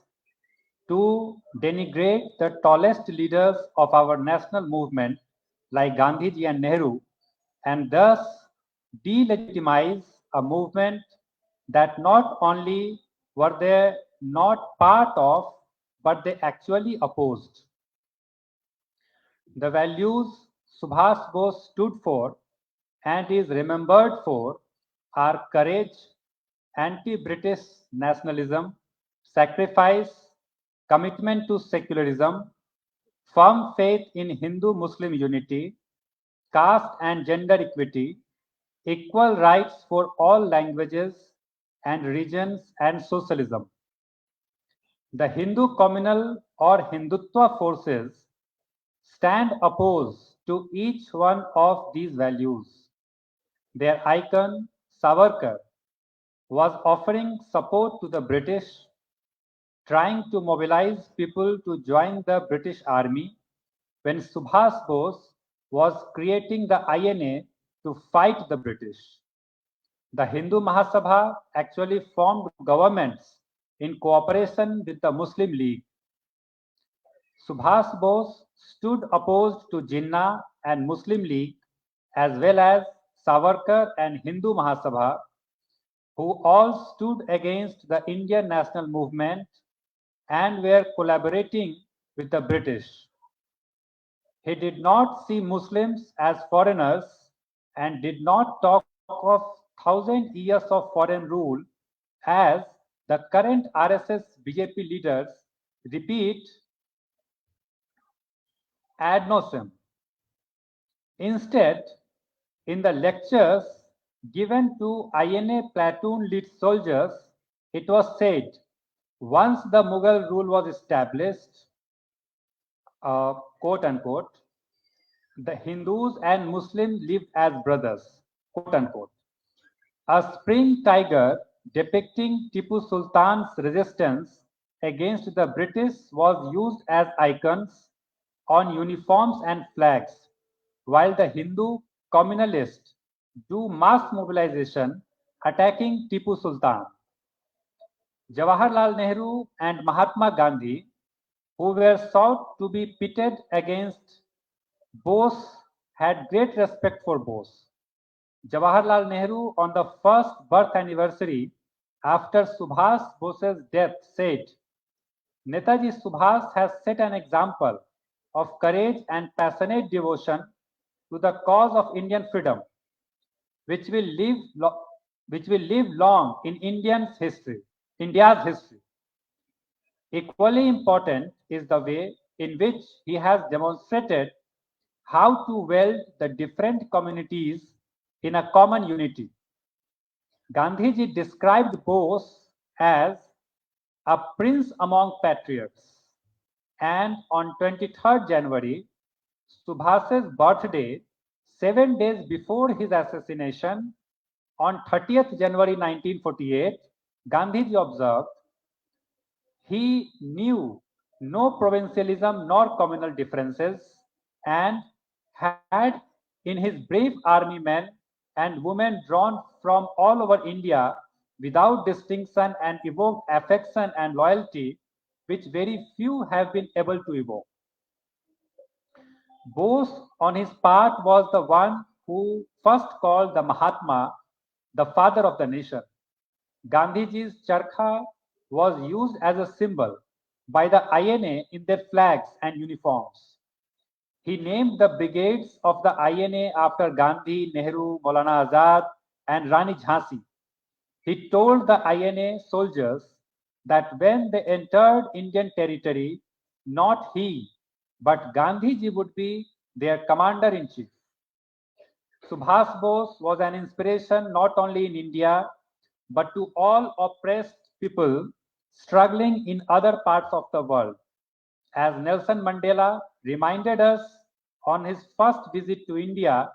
to denigrate the tallest leaders of our national movement like Gandhiji and Nehru, and thus delegitimize a movement that not only were they not part of, but they actually opposed. The values Subhash Bose stood for and is remembered for are courage, anti-British nationalism, sacrifice, commitment to secularism, firm faith in Hindu-Muslim unity, caste and gender equity, equal rights for all languages and regions, and socialism. The Hindu communal or Hindutva forces stand opposed to each one of these values. Their icon, Savarkar, was offering support to the British, trying to mobilize people to join the British Army, when Subhash Bose was creating the INA to fight the British. The Hindu Mahasabha actually formed governments in cooperation with the Muslim League. Subhash Bose stood opposed to Jinnah and Muslim League as well as Savarkar and Hindu Mahasabha, who all stood against the Indian national movement and were collaborating with the British. He did not see Muslims as foreigners and did not talk of 1,000 years of foreign rule as the current RSS BJP leaders repeat ad nauseam. Instead, in the lectures given to INA platoon lead soldiers, it was said, once the Mughal rule was established, quote unquote, the Hindus and Muslims lived as brothers, quote unquote. A spring tiger depicting Tipu Sultan's resistance against the British was used as icons on uniforms and flags, while the Hindu communalists do mass mobilization attacking Tipu Sultan. Jawaharlal Nehru and Mahatma Gandhi, who were sought to be pitted against Bose, had great respect for Bose. Jawaharlal Nehru, on the first birth anniversary after Subhash Bose's death, said, Netaji Subhash has set an example of courage and passionate devotion to the cause of Indian freedom, which will live long in India's history. Equally important is the way in which he has demonstrated how to weld the different communities in a common unity. Gandhiji described Bose as a prince among patriots, and on 23rd January, Subhash's birthday, 7 days before his assassination, on 30th January 1948, Gandhiji observed, he knew no provincialism nor communal differences and had in his brave army men and women drawn from all over India without distinction and evoked affection and loyalty which very few have been able to evoke. Bose, on his part, was the one who first called the Mahatma the father of the nation. Gandhiji's charkha was used as a symbol by the INA in their flags and uniforms. He named the brigades of the INA after Gandhi, Nehru, Maulana Azad, and Rani Jhansi. He told the INA soldiers that when they entered Indian territory, not he, but Gandhiji would be their commander-in-chief. Subhash Bose was an inspiration not only in India, but to all oppressed people struggling in other parts of the world. As Nelson Mandela reminded us on his first visit to India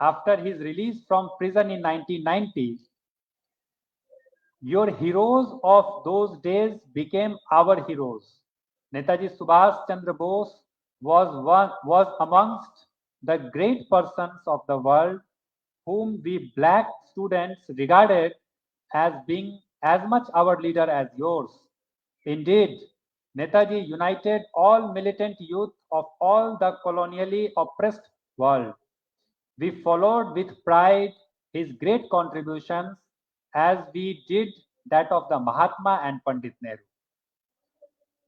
after his release from prison in 1990, your heroes of those days became our heroes. Netaji Subhash Chandra Bose was amongst the great persons of the world whom we black students regarded as being as much our leader as yours. Indeed, Netaji united all militant youth of all the colonially oppressed world. We followed with pride his great contributions as we did that of the Mahatma and Pandit Nehru.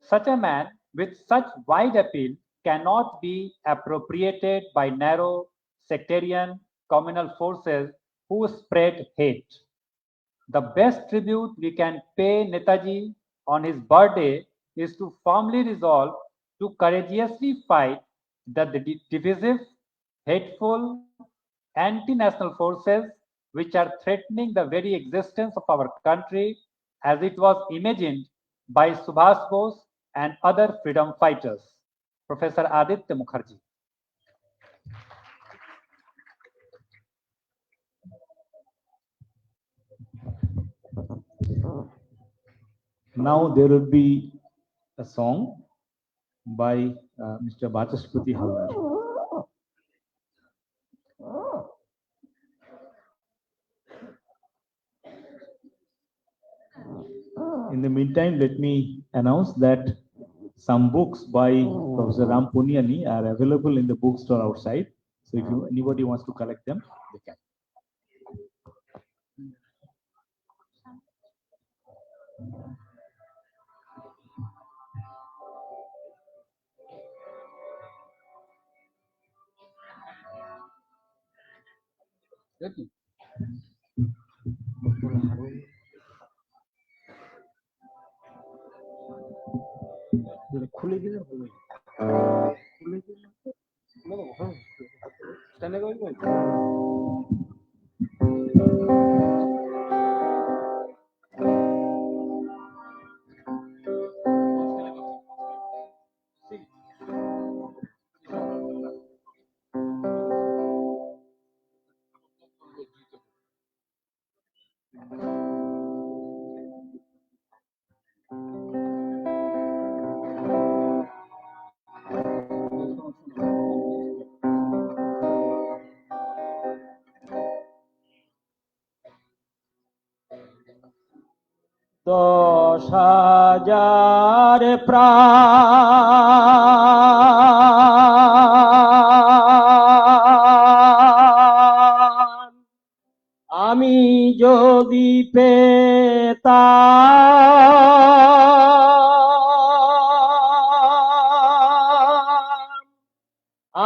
Such a man with such wide appeal cannot be appropriated by narrow sectarian communal forces who spread hate. The best tribute we can pay Netaji on his birthday is to firmly resolve to courageously fight the divisive, hateful, anti-national forces which are threatening the very existence of our country as it was imagined by Subhash Bose and other freedom fighters. Professor Aditya Mukherjee. Now there will be a song by Mr. Bhatasputi Haldar. In the meantime, let me announce that Some books by Professor Ram Puniani are available in the bookstore outside. So if anybody wants to collect them, they can. খুলে দিলে হবে খুলে দিলে স্ট্যান্ডে করবে দশ হাজার প্রাণ আমি যদি পেতাম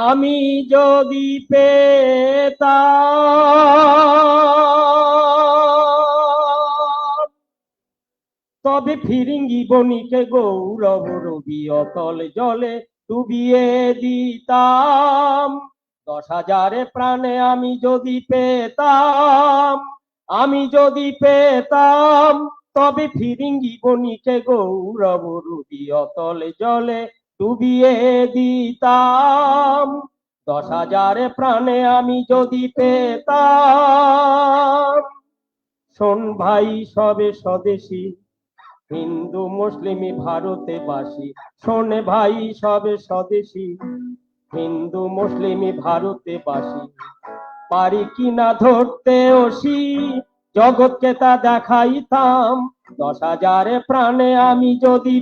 আমি যদি পেতাম তবে ফিরিঙ্গি বনিকে গৌরব রবি অতল জলে ডুবিয়ে দিতাম 10,000 প্রাণে আমি যদি পেতাম তবে ফিরিঙ্গি বনিকে গৌরব রবি অতল জলে ডুবিয়ে দিতাম 10,000 প্রাণে আমি যদি পেতাম শোন ভাই সবে স্বদেশী হিন্দু মুসলিমি ভারতে বাসী শোন ভাই সবে স্বদেশী হিন্দু মুসলিমি ভারতে বাসী পারি কিনা ধরতে ওসি জগৎকে তা দেখাইতাম 10,000 প্রাণে আমি যদি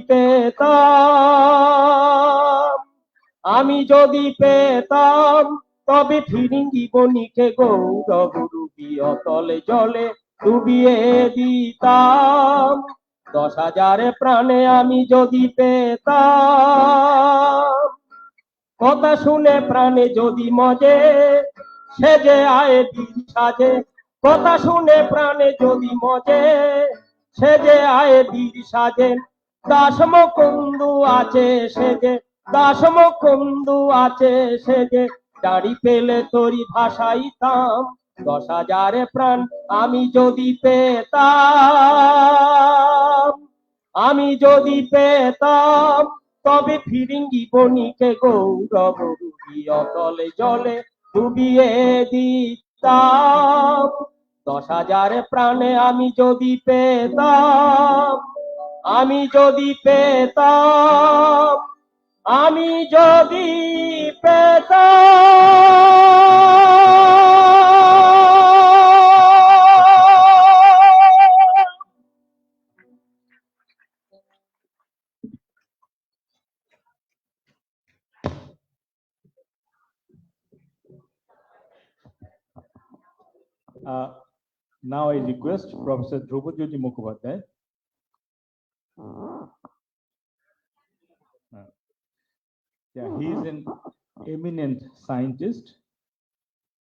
পেতাম তবে ফিরিঙ্গি বনিকে গৌরব রূপী অতলে জলে ডুবিয়ে দিতাম 10,000 প্রাণে আমি যদি পেতাম কথা শুনে প্রাণে যদি মজে সে যে আয়ে বীর সাজে কথা শুনে প্রাণে যদি মজে সে যে আয়ে বীর সাজে দাসমকুন্দু আছে সে যে দাড়ি পেলে তরি ভাসাইতাম 10,000 প্রাণ আমি যদি পেতাম তবে ফিরিঙ্গি বনিকে গৌরব রূপী অতলে জলে ডুবিয়ে দিতাম 10,000 প্রাণে আমি যদি পেতাম Now I request Professor Dhrupajyoti Mukhopadhyay. He is an eminent scientist,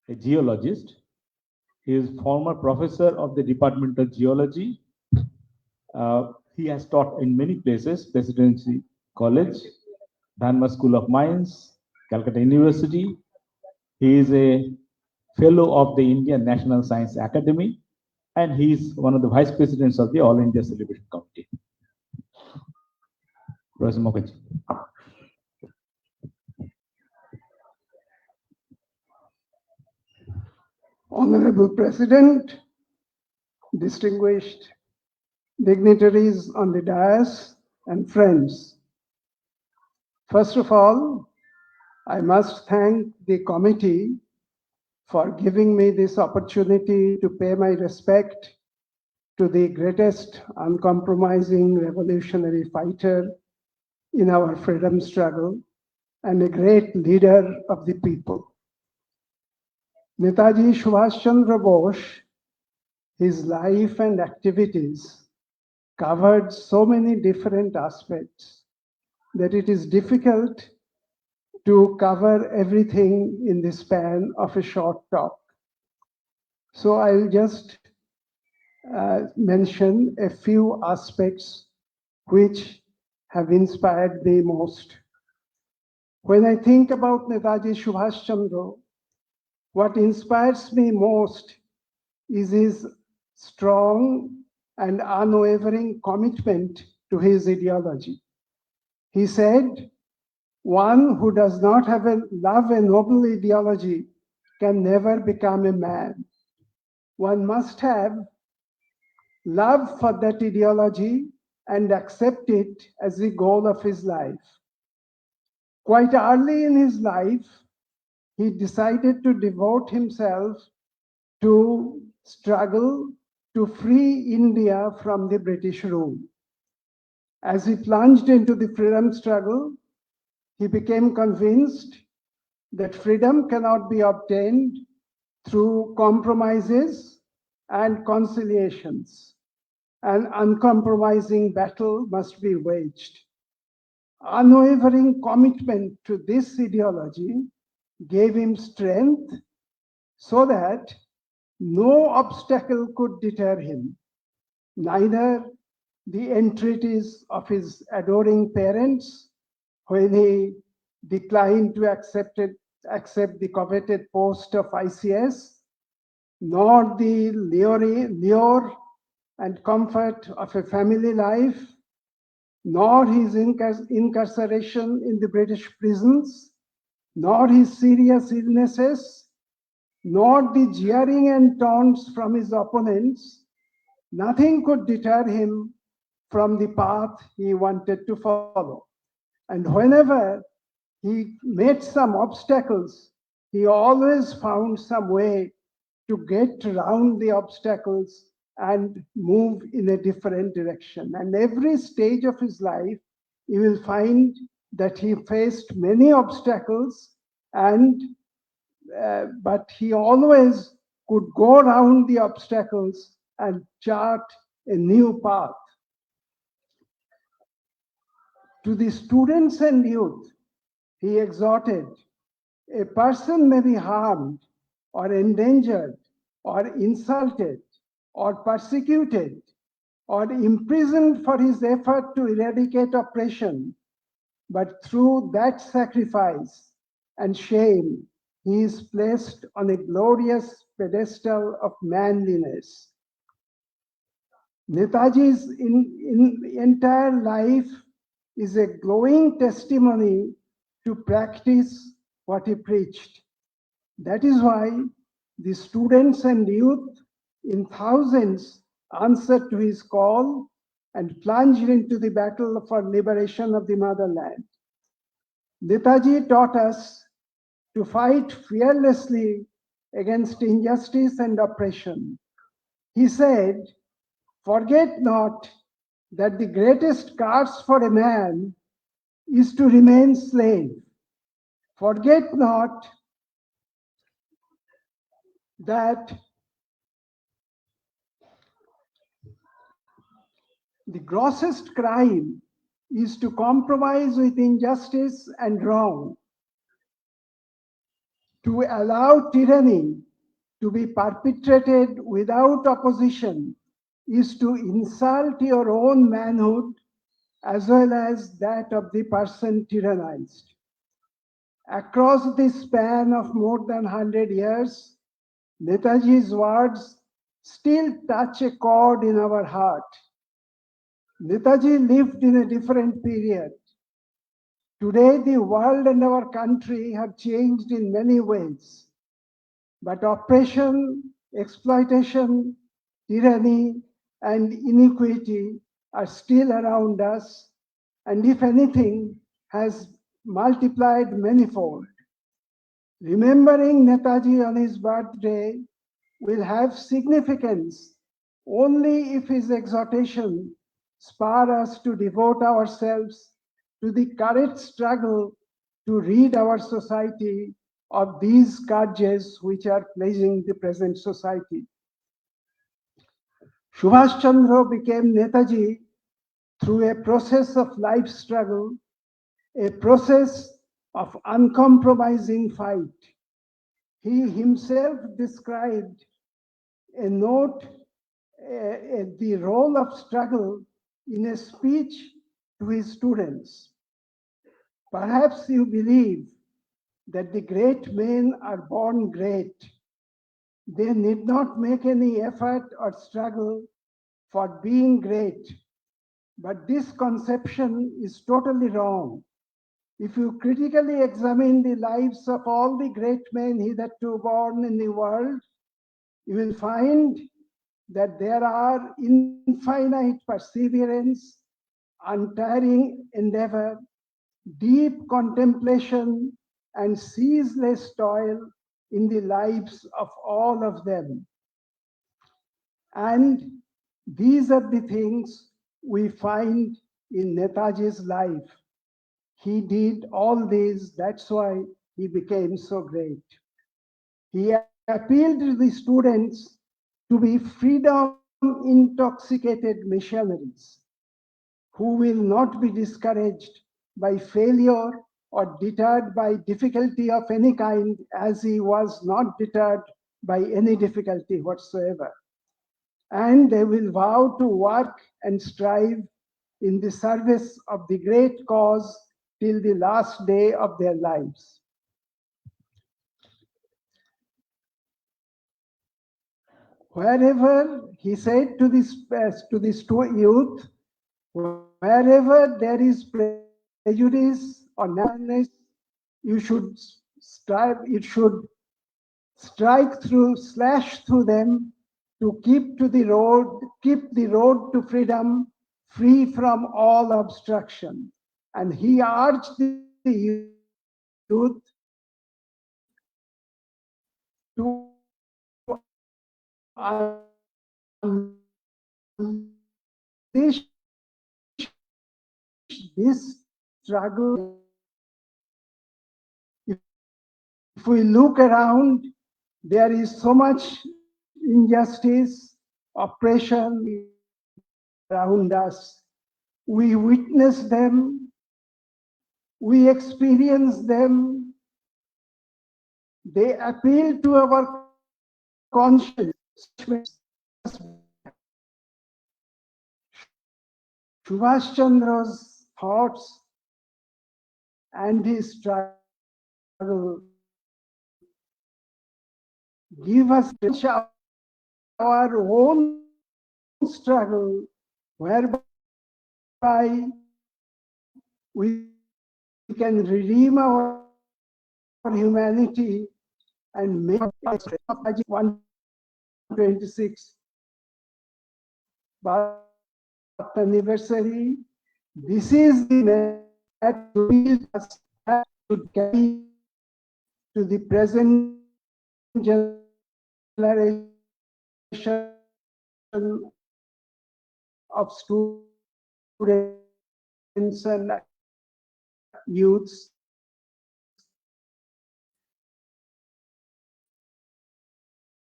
a geologist. He is former professor of the Department of Geology. He has taught in many places, Presidency College, Dhanma School of Mines, Calcutta University. He is a fellow of the Indian National Science Academy, and he is one of the vice presidents of the All India Celebration Committee. Professor Mukherjee. Honorable President, distinguished dignitaries on the dais, and friends. First of all, I must thank the committee for giving me this opportunity to pay my respect to the greatest uncompromising revolutionary fighter in our freedom struggle and a great leader of the people. Netaji Subhash Chandra Bose, his life and activities covered so many different aspects that it is difficult to cover everything in the span of a short talk. So I'll just mention a few aspects which have inspired me most. When I think about Netaji Subhash Chandra, what inspires me most is his strong and unwavering commitment to his ideology. He said, one who does not have love a noble ideology can never become a man. One must have love for that ideology and accept it as the goal of his life. Quite early in his life, he decided to devote himself to struggle to free India from the British rule. As he plunged into the freedom struggle, he became convinced that freedom cannot be obtained through compromises and conciliations. An uncompromising battle must be waged. Unwavering commitment to this ideology gave him strength so that no obstacle could deter him, neither the entreaties of his adoring parents when he declined to accept the coveted post of ICS, nor the lure and comfort of a family life, nor his incarceration in the British prisons, nor his serious illnesses, nor the jeering and taunts from his opponents. Nothing could deter him from the path he wanted to follow. And whenever he met some obstacles, he always found some way to get around the obstacles and move in a different direction. And every stage of his life, you will find that he faced many obstacles, and but he always could go around the obstacles and chart a new path. To the students and youth, he exhorted, a person may be harmed or endangered or insulted or persecuted or imprisoned for his effort to eradicate oppression, but through that sacrifice and shame, he is placed on a glorious pedestal of manliness. Netaji's entire life is a glowing testimony to practice what he preached. That is why the students and youth in thousands answered to his call and plunged into the battle for liberation of the motherland. Netaji taught us to fight fearlessly against injustice and oppression. He said, forget not that the greatest curse for a man is to remain slave. Forget not that the grossest crime is to compromise with injustice and wrong. To allow tyranny to be perpetrated without opposition is to insult your own manhood as well as that of the person tyrannized. Across the span of more than 100 years, Netaji's words still touch a chord in our heart. Netaji lived in a different period. Today, the world and our country have changed in many ways. But oppression, exploitation, tyranny, and iniquity are still around us, and if anything, has multiplied manifold. Remembering Netaji on his birthday will have significance only if his exhortation spur us to devote ourselves to the current struggle to rid our society of these scourges which are plaguing the present society. Subhash Chandra became Netaji through a process of life struggle, a process of uncompromising fight. He himself described a note, the role of struggle in a speech to his students. Perhaps you believe that the great men are born great. They need not make any effort or struggle for being great. But this conception is totally wrong. If you critically examine the lives of all the great men hitherto born in the world, you will find that there are infinite perseverance, untiring endeavor, deep contemplation, and ceaseless toil in the lives of all of them. And these are the things we find in Netaji's life. He did all this, that's why he became so great. He appealed to the students to be freedom intoxicated missionaries who will not be discouraged by failure or deterred by difficulty of any kind, as he was not deterred by any difficulty whatsoever. And they will vow to work and strive in the service of the great cause till the last day of their lives. Wherever, he said to this youth, wherever there is prejudice or narrowness, you should strike through, slash through them to keep the road to freedom free from all obstruction. And he urged the youth to unleash this struggle. If we look around, there is so much injustice, oppression around us. We witness them, we experience them, they appeal to our conscience. Subhash Chandra's thoughts and his struggle give us our own struggle, whereby we can redeem our humanity and make 126th birth anniversary. This is the message that we should carry to the present generation of students and youths.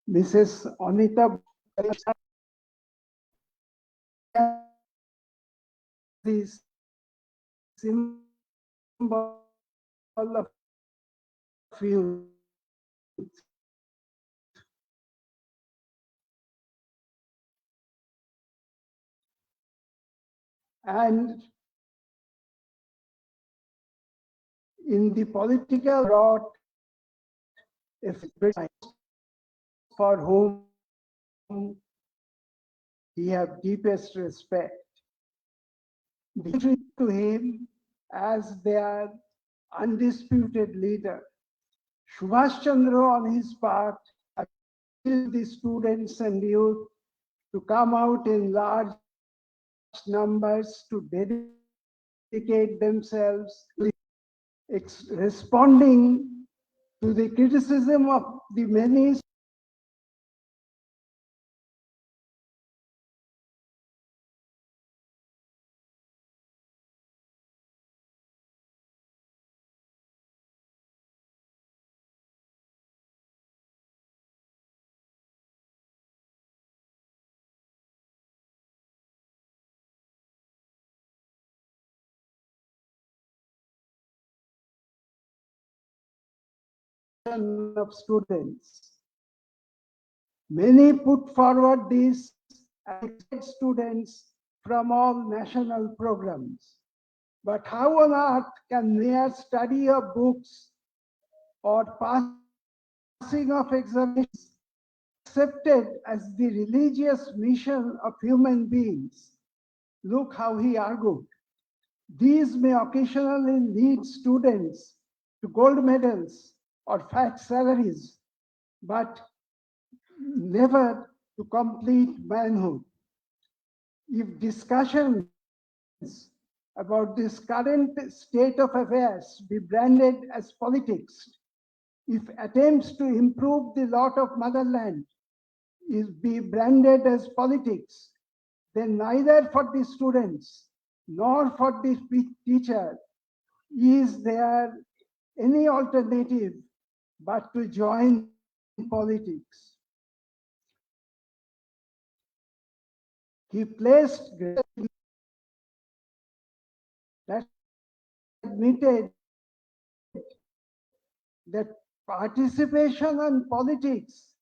Mrs. Anita, the symbol of youth. And in the political rot, if for whom he have deepest respect, to him as their undisputed leader. Subhash Chandra, on his part, appealed the students and youth to come out in large numbers to dedicate themselves, responding to the criticism of the many of students. Many put forward this and exclude students from all national programs. But how on earth can mere study of books or passing of examinations accepted as the religious mission of human beings? Look how he argued. These may occasionally lead students to gold medals or fat salaries, but never to complete manhood. If discussions about this current state of affairs be branded as politics, if attempts to improve the lot of motherland is be branded as politics, then neither for the students nor for the teacher is there any alternative but to join politics. He placed that admitted that participation in politics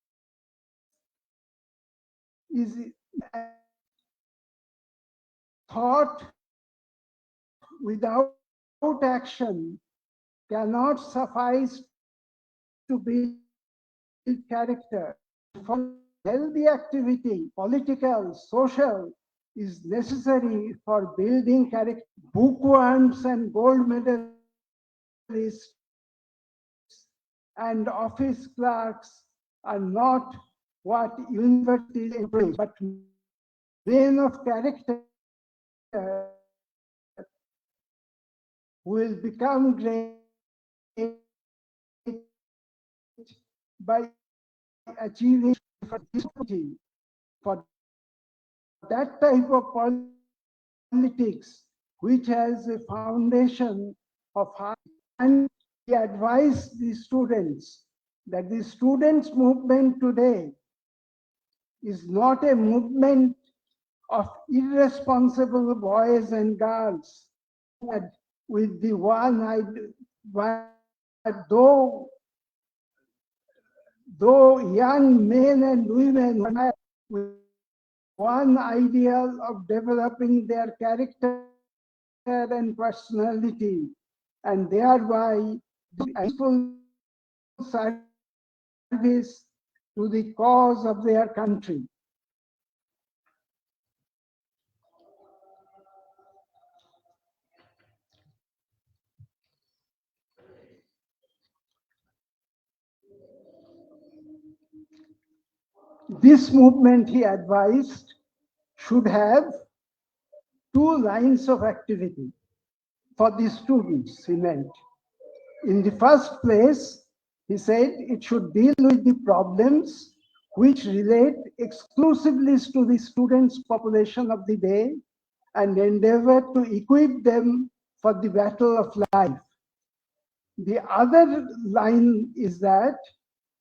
is thought without action cannot suffice to build character. For healthy activity, political, social, is necessary for building character. Bookworms and gold medalists and office clerks are not what universities employ, but men of character will become great by achieving for that type of politics which has a foundation of hard. And he advised the students that the students' movement today is not a movement of irresponsible boys and girls with the one idea, though young men and women with one ideal of developing their character and personality, and thereby useful service to the cause of their country. This movement, he advised, should have two lines of activity for the students, he meant. In the first place, he said it should deal with the problems which relate exclusively to the students' population of the day and endeavor to equip them for the battle of life. The other line is that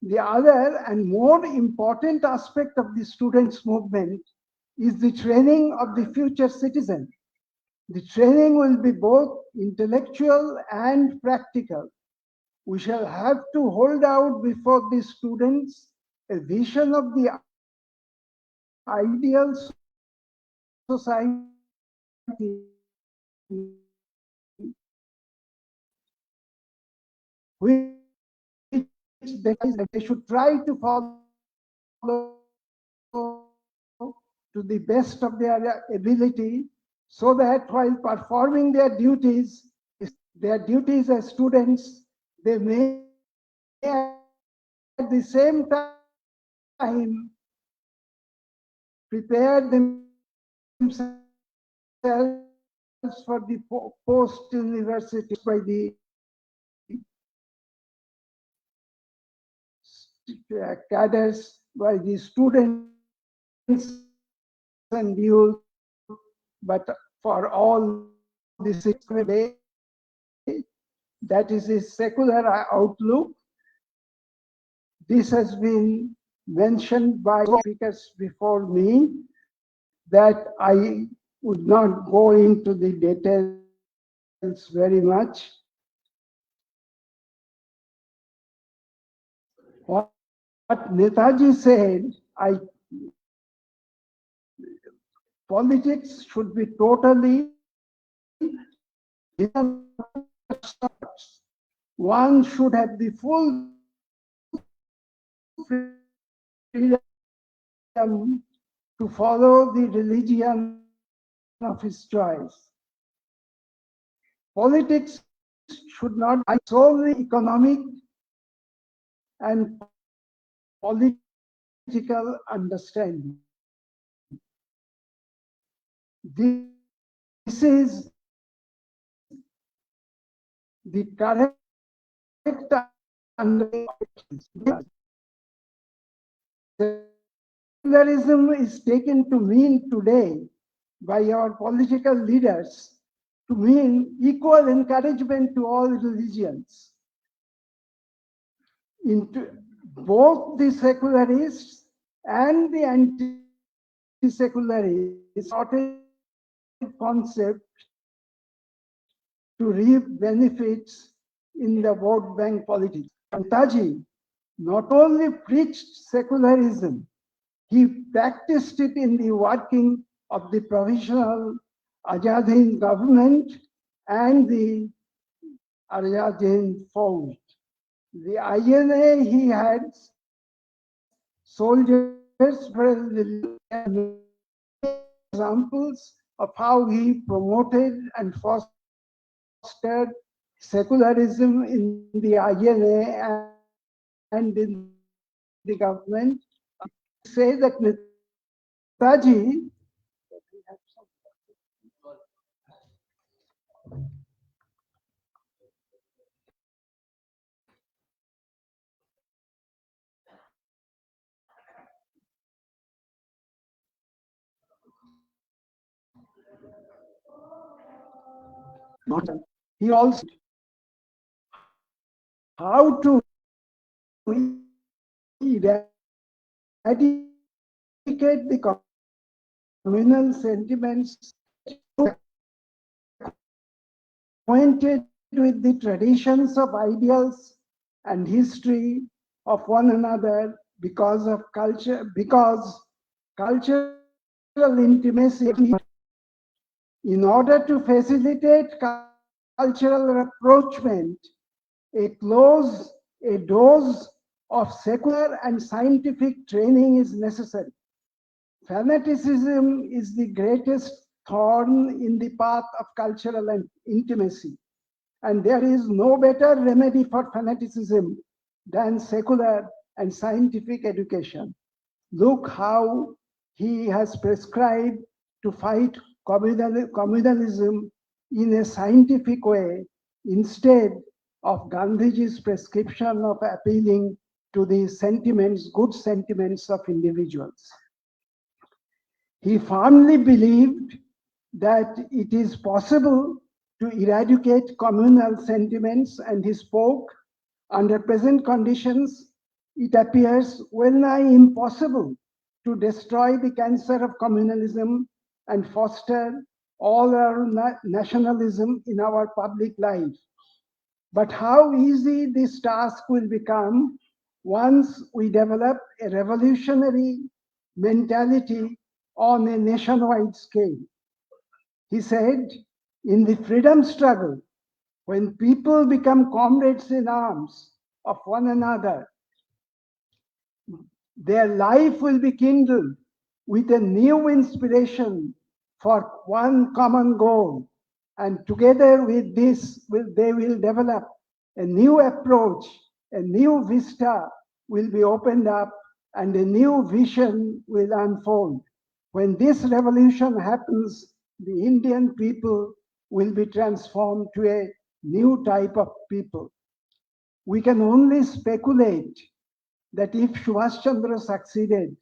the other and more important aspect of the students' movement is the training of the future citizen. The training will be both intellectual and practical. We shall have to hold out before the students a vision of the ideal society which they should try to follow to the best of their ability, so that while performing their duties as students, they may at the same time prepare themselves for the post-university by the cadres, by the students and youth, but for all the secular, that is a secular outlook. This has been mentioned by speakers before me, that I would not go into the details very much. What Netaji said, politics should be totally, one should have the full freedom to follow the religion of his choice. Politics should not be solely economic and political understanding. This is the correct understanding. Secularism is taken to mean today by our political leaders to mean equal encouragement to all religions. Into both the secularists and the anti-secularists sought a concept to reap benefits in the vote bank politics. Netaji not only preached secularism, he practiced it in the working of the provisional Azad Hind government and the Azad Hind Fauj. The INA, he had soldiers for examples of how he promoted and fostered secularism in the INA and in the government. Say that Netaji he also how to eradicate the communal sentiments, acquainted with the traditions of ideals and history of one another because cultural intimacy. In order to facilitate cultural rapprochement, a dose of secular and scientific training is necessary. Fanaticism is the greatest thorn in the path of cultural intimacy, and there is no better remedy for fanaticism than secular and scientific education. Look how he has prescribed to fight communalism in a scientific way instead of Gandhiji's prescription of appealing to the good sentiments of individuals. He firmly believed that it is possible to eradicate communal sentiments, and he spoke, under present conditions, it appears well nigh impossible to destroy the cancer of communalism and foster all our nationalism in our public life. But how easy this task will become once we develop a revolutionary mentality on a nationwide scale. He said, in the freedom struggle, when people become comrades in arms of one another, their life will be kindled with a new inspiration for one common goal. And together with this, they will develop a new approach, a new vista will be opened up, and a new vision will unfold. When this revolution happens, the Indian people will be transformed to a new type of people. We can only speculate that if Subhash Chandra succeeded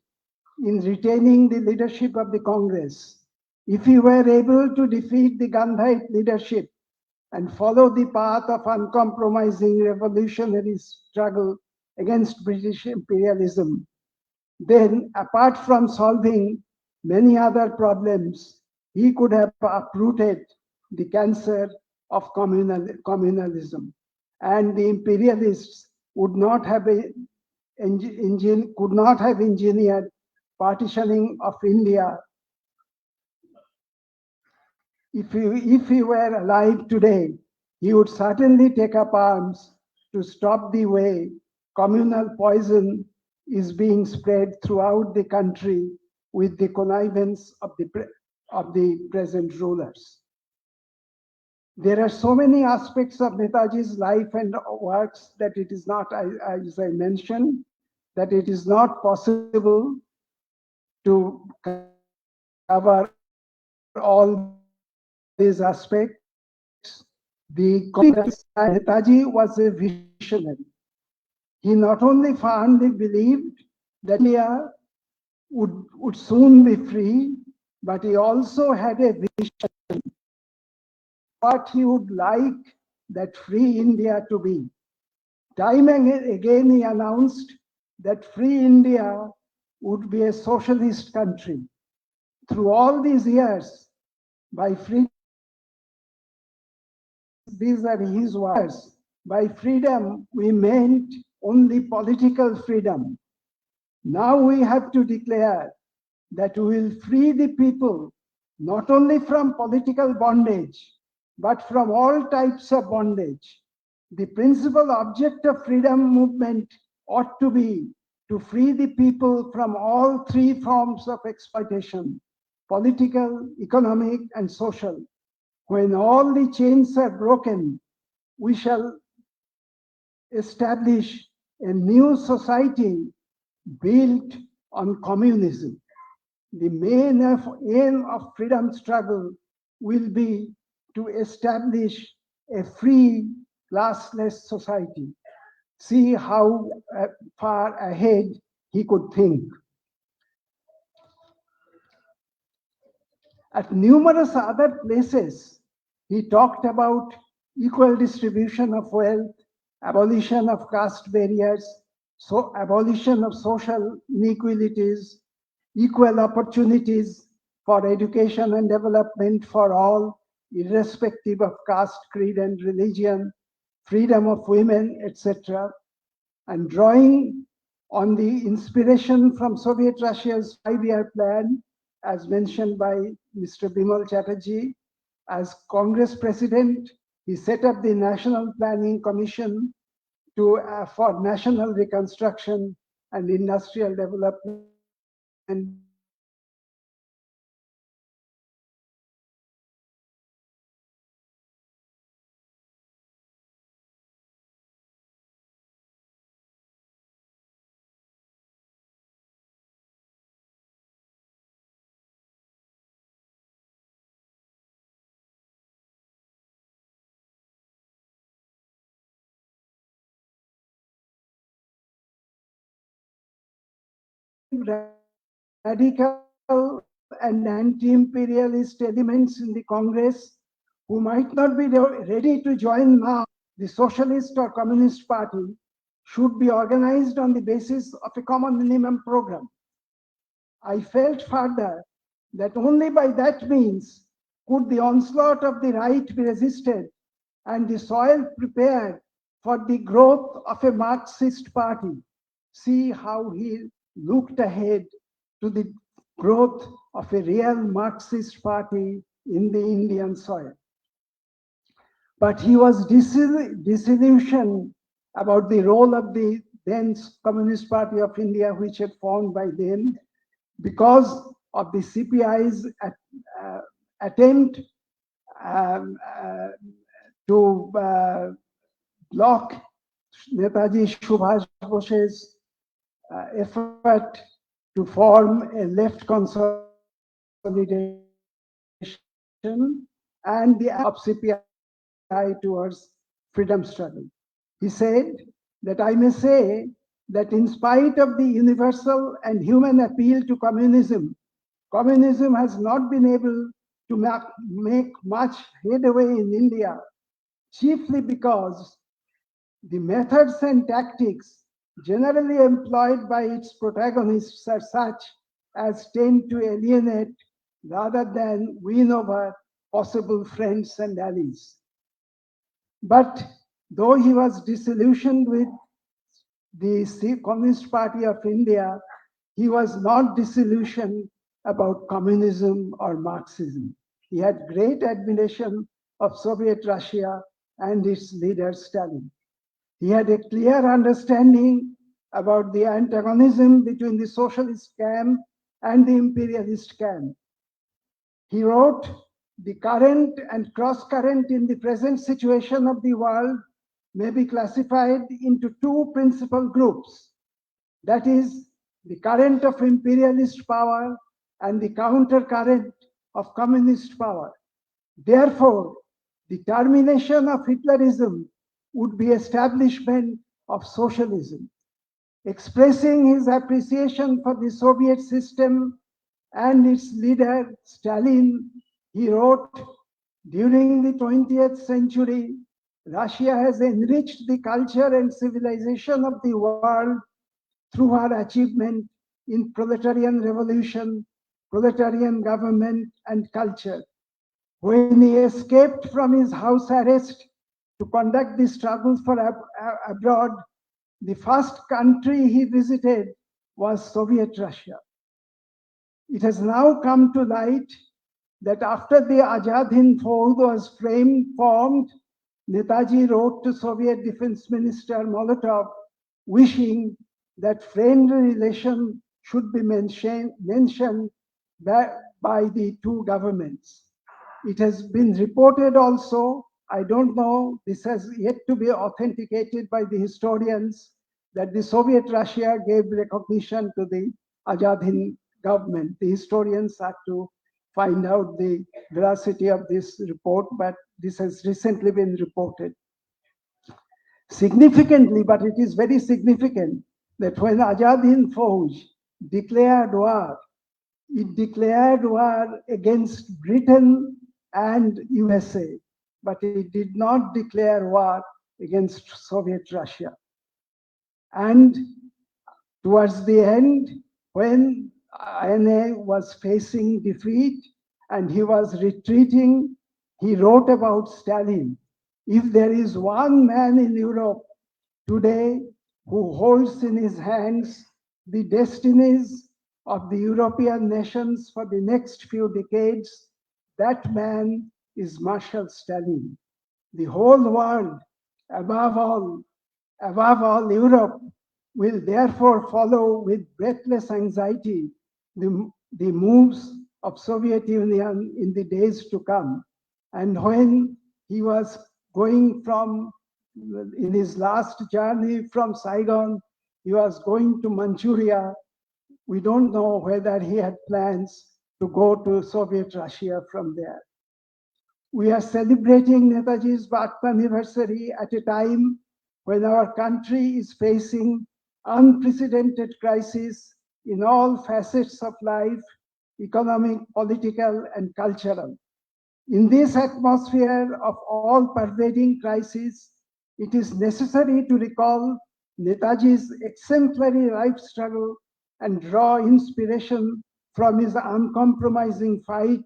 in retaining the leadership of the Congress, if he were able to defeat the Gandhite leadership and follow the path of uncompromising revolutionary struggle against British imperialism, then apart from solving many other problems, he could have uprooted the cancer of communalism, and the imperialists would not have could not have engineered partitioning of India. If he were alive today, he would certainly take up arms to stop the way communal poison is being spread throughout the country with the connivance of the present rulers. There are so many aspects of Netaji's life and works that it is not, as I mentioned, that it is not possible to cover all these aspects. Netaji was a visionary. He not only firmly believed that India would soon be free, but he also had a vision what he would like that free India to be. Time and again he announced that free India would be a socialist country. Through all these years, by freedom, these are his words, by freedom we meant only political freedom. Now we have to declare that we will free the people not only from political bondage, but from all types of bondage. The principal object of freedom movement ought to be to free the people from all three forms of exploitation: political, economic, and social. When all the chains are broken, we shall establish a new society built on communism. The main aim of freedom struggle will be to establish a free, classless society. See how far ahead he could think. At numerous other places, he talked about equal distribution of wealth, abolition of caste barriers, so abolition of social inequalities, equal opportunities for education and development for all, irrespective of caste, creed, and religion, freedom of women, etc. And drawing on the inspiration from Soviet Russia's 5-year plan, as mentioned by Mr. Bimal Chatterjee, as Congress President, he set up the National Planning Commission for national reconstruction and industrial development. And radical and anti-imperialist elements in the Congress who might not be ready to join now the Socialist or Communist Party should be organized on the basis of a common minimum program. I felt further that only by that means could the onslaught of the right be resisted and the soil prepared for the growth of a Marxist party. See how he looked ahead to the growth of a real Marxist party in the Indian soil. But he was disillusioned about the role of the then Communist Party of India, which had formed by then, because of the CPI's attempt to block Netaji Subhash Bose's effort to form a left consolidation and the of CPI towards freedom struggle. He said that I may say that in spite of the universal and human appeal to communism, communism has not been able to make much headway in India, chiefly because the methods and tactics generally employed by its protagonists are such as tend to alienate rather than win over possible friends and allies. But though he was disillusioned with the Communist Party of India, he was not disillusioned about communism or Marxism. He had great admiration of Soviet Russia and its leader Stalin. He had a clear understanding about the antagonism between the socialist camp and the imperialist camp. He wrote, "The current and cross-current in the present situation of the world may be classified into two principal groups. That is, the current of imperialist power and the counter-current of communist power. Therefore, the termination of Hitlerism would be establishment of socialism." Expressing his appreciation for the Soviet system and its leader, Stalin, he wrote, "During the 20th century, Russia has enriched the culture and civilization of the world through her achievement in proletarian revolution, proletarian government, and culture. When he escaped from his house arrest to conduct the struggle for abroad, the first country he visited was Soviet Russia. It has now come to light that after the Azad Hind Fauj was formed, Netaji wrote to Soviet Defense Minister Molotov wishing that friendly relation should be mentioned by the two governments. It has been reported also, I don't know, this has yet to be authenticated by the historians, that the Soviet Russia gave recognition to the Azad Hind government. The historians have to find out the veracity of this report, but this has recently been reported. Significantly, but it is very significant, that when Azad Hind Fauj declared war, it declared war against Britain and USA, but it did not declare war against Soviet Russia. And towards the end, when INA was facing defeat and he was retreating, he wrote about Stalin. If there is one man in Europe today who holds in his hands the destinies of the European nations for the next few decades, that man is Marshal Stalin. The whole world, above all Europe, will therefore follow with breathless anxiety the moves of Soviet Union in the days to come. And when he was going in his last journey from Saigon, he was going to Manchuria. We don't know whether he had plans to go to Soviet Russia from there. We are celebrating Netaji's birth anniversary at a time when our country is facing unprecedented crisis in all facets of life, economic, political, and cultural. In this atmosphere of all-pervading crisis, it is necessary to recall Netaji's exemplary life struggle and draw inspiration from his uncompromising fight,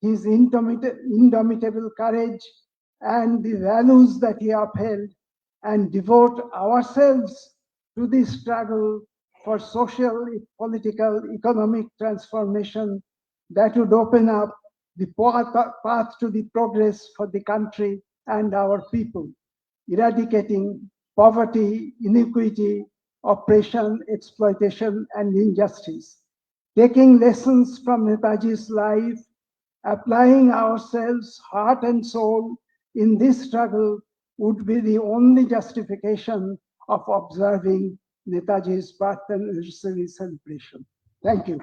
his indomitable courage, and the values that he upheld, and devote ourselves to this struggle for social, political, economic transformation that would open up the path to the progress for the country and our people, eradicating poverty, inequity, oppression, exploitation, and injustice. Taking lessons from Netaji's life, applying ourselves heart and soul in this struggle would be the only justification of observing Netaji's birth anniversary celebration. Thank you.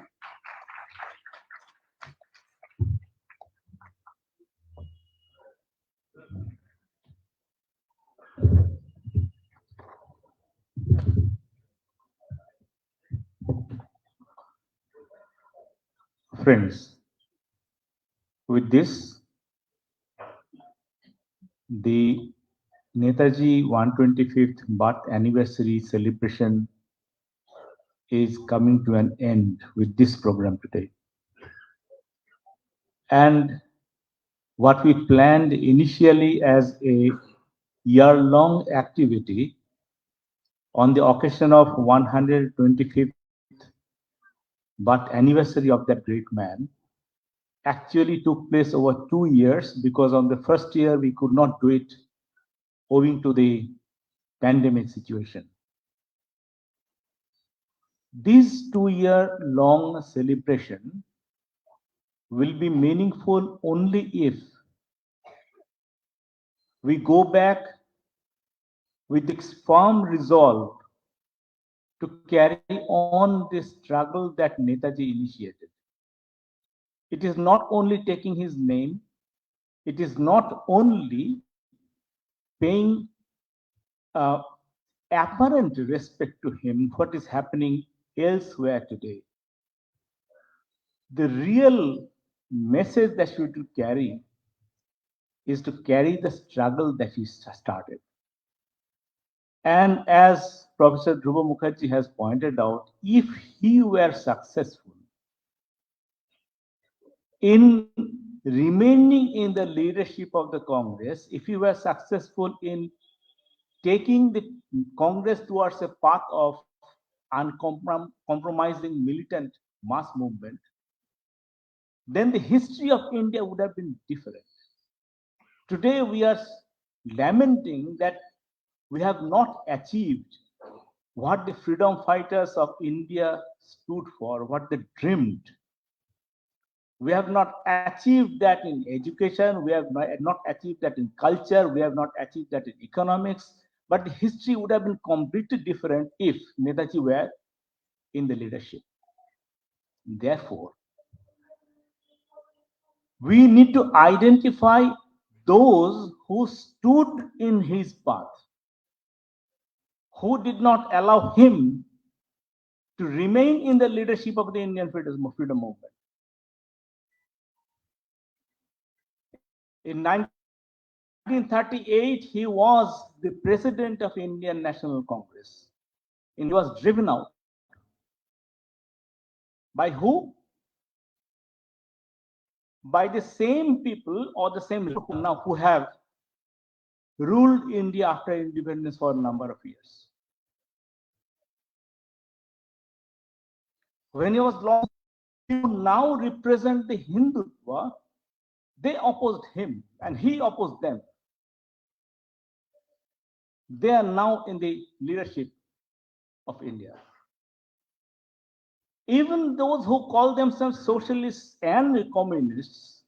Friends, with this, the Netaji 125th birth anniversary celebration is coming to an end with this program today. And what we planned initially as a year-long activity on the occasion of 125th birth anniversary of that great man actually took place over 2 years, because on the first year we could not do it owing to the pandemic situation. This 2-year long celebration will be meaningful only if we go back with this firm resolve to carry on this struggle that Netaji initiated. It is not only taking his name, it is not only paying apparent respect to him, what is happening elsewhere today. The real message that we should carry is to carry the struggle that he started. And as Professor Dhruva Mukherjee has pointed out, if he were successful in remaining in the leadership of the Congress, if he were successful in taking the Congress towards a path of uncompromising militant mass movement, then the history of India would have been different. Today we are lamenting that we have not achieved what the freedom fighters of India stood for, what they dreamed. We have not achieved that in education, we have not achieved that in culture, we have not achieved that in economics, but the history would have been completely different if Netaji were in the leadership. Therefore, we need to identify those who stood in his path, who did not allow him to remain in the leadership of the Indian freedom movement. In 1938, he was the president of Indian National Congress. And he was driven out. By who? By the same people or the same people now who have ruled India after independence for a number of years. When he was lost, he would now represent the Hindutva. They opposed him and he opposed them. They are now in the leadership of India. Even those who call themselves socialists and communists,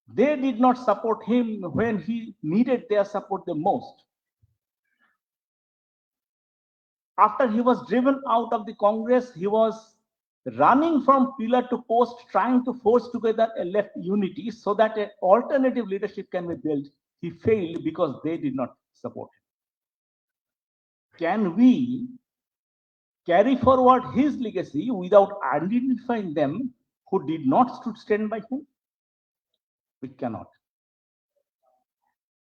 they did not support him when he needed their support the most. After he was driven out of the Congress, he was running from pillar to post, trying to force together a left unity so that an alternative leadership can be built. He failed because they did not support him. Can we carry forward his legacy without identifying them who did not stand by him? We cannot.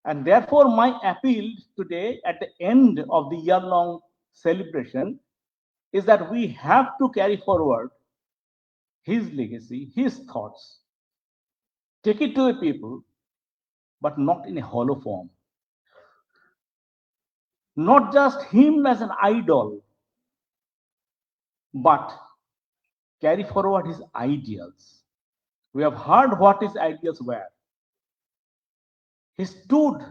And therefore, my appeal today at the end of the year-long celebration is that we have to carry forward his legacy, his thoughts, take it to the people, but not in a hollow form. Not just him as an idol, but carry forward his ideals. We have heard what his ideals were. He stood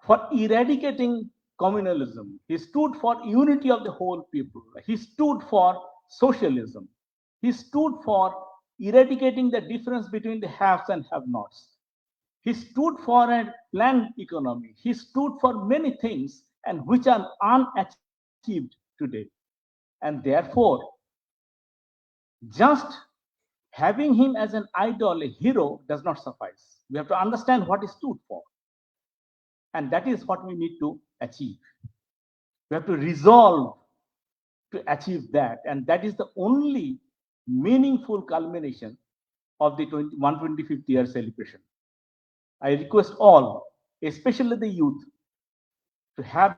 for eradicating communalism. He stood for unity of the whole people. He stood for socialism. He stood for eradicating the difference between the haves and have-nots. He stood for a planned economy. He stood for many things and which are unachieved today. And therefore, just having him as an idol, a hero, does not suffice. We have to understand what he stood for. And that is what we need to achieve. We have to resolve to achieve that. And that is the only meaningful culmination of the 125th year celebration. I request all, especially the youth, to have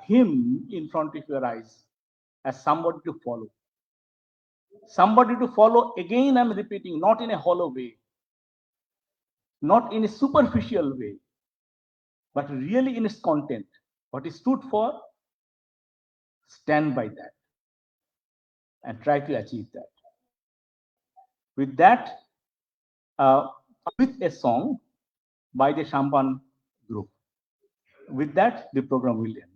him in front of your eyes as somebody to follow. Somebody to follow, again I'm repeating, not in a hollow way, not in a superficial way, but really in its content. what he stood for, stand by that and try to achieve that. With that, with a song by the Shampan group. With that, the program will end.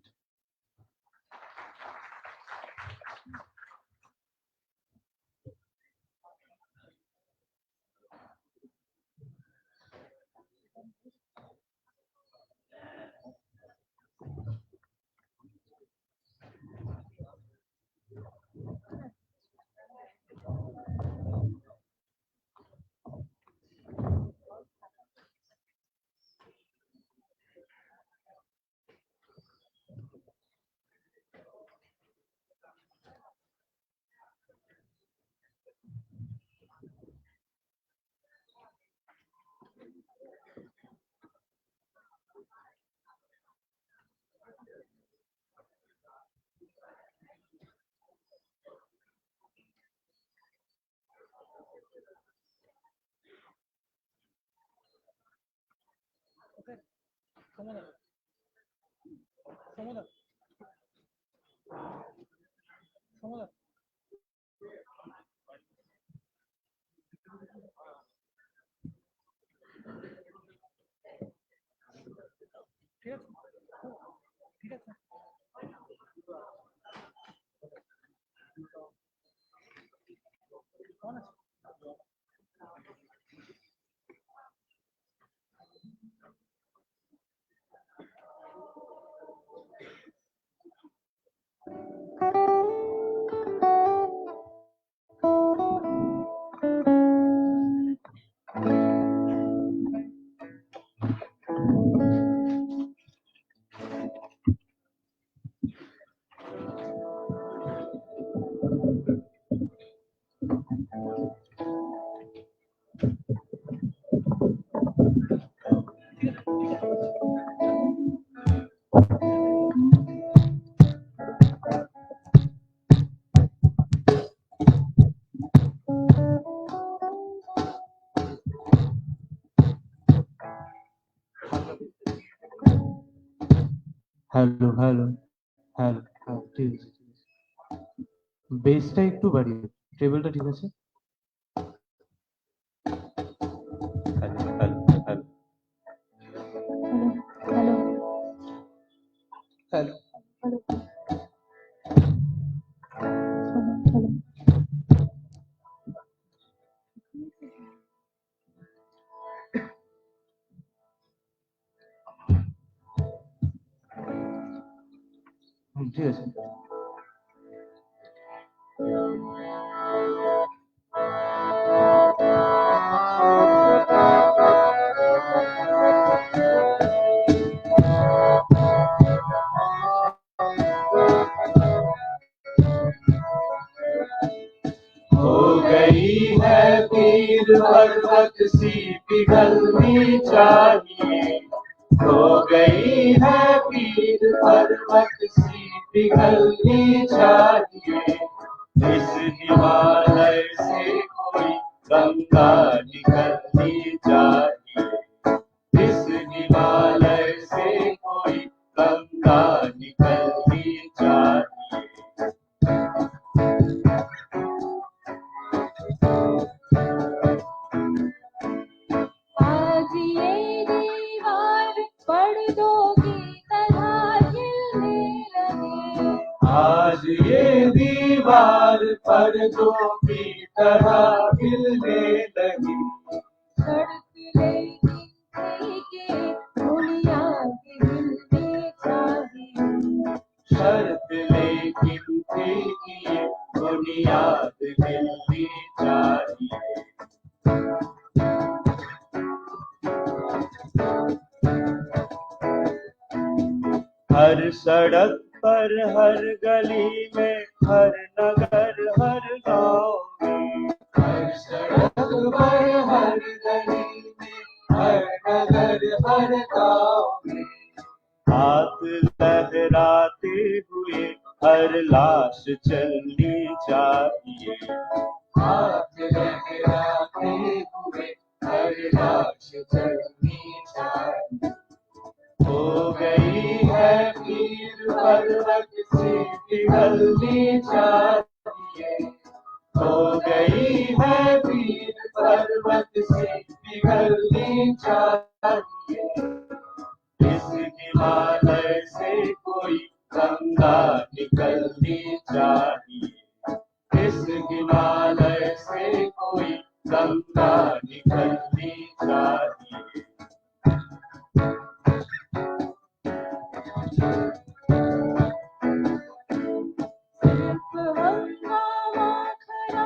Hello hello hello hello, ঠিক আছে ঠিক আছে, বেসটা একটু বাড়িয়ে, টেবিলটা ঠিক আছে। হ্যালো হ্যালো হ্যালো হ্যালো, ঠিক আছে। हो गई है पीर पर्वत सी पिघलनी चाहिए, हो गई है पीर पर्वत सी पिघलनी चाहिए, इस हिमालय से कोई गंगा निकलनी चाहिए, इस हिमालय से कोई गंगा निकलनी चाहिए। आज ये दीवार पर्दों की तरह हिलने लगी, आज ये दीवार पर्दों की तरह हिलने लगी, सड़क लेकिन थी के बुनियाद हिलनी चाहिए, शर्त लेकिन थी कि ये बुनियाद हिलनी चाहिए। हर सड़क पर, हर गली में, हर नगर, हर गांव में, हर सड़क पर, हर गली में, हर नगर, हर गांव में, हाथ लहराते हुए हर लाश चलनी चाहिए, हाथ लहराते हुए हर लाश चलनी चाहिए। हो गई है पीर निकलनी चाहिए। हो गई है पीर पर्वत से पिघलनी चाहिए। इस हिमालय से कोई गंगा निकलनी चाहिए। इस हिमालय से कोई गंगा निकलनी चाहिए। सिर्फ हंगामा खड़ा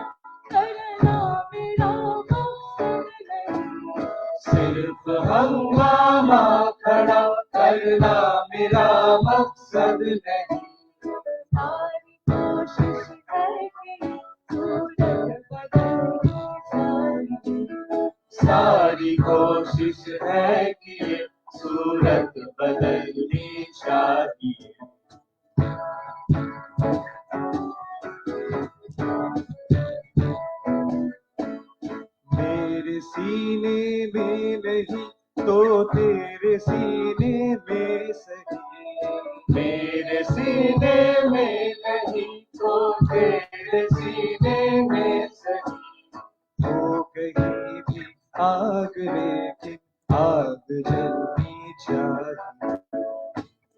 करना मेरा मकसद नहीं। सिर्फ हंगामा खड़ा करना मेरा मकसद नहीं। सारी कोशिश है कि सूरत बदलनी चाहिए। सारी कोशिश है कि ये सूरत बदलनी चाहिए। मेरे सीने में नहीं तो तेरे सीने में सही। मेरे सीने में नहीं तो तेरे सीने में सही। हो कहीं भी आग लेकिन आग जलनी चाहिए।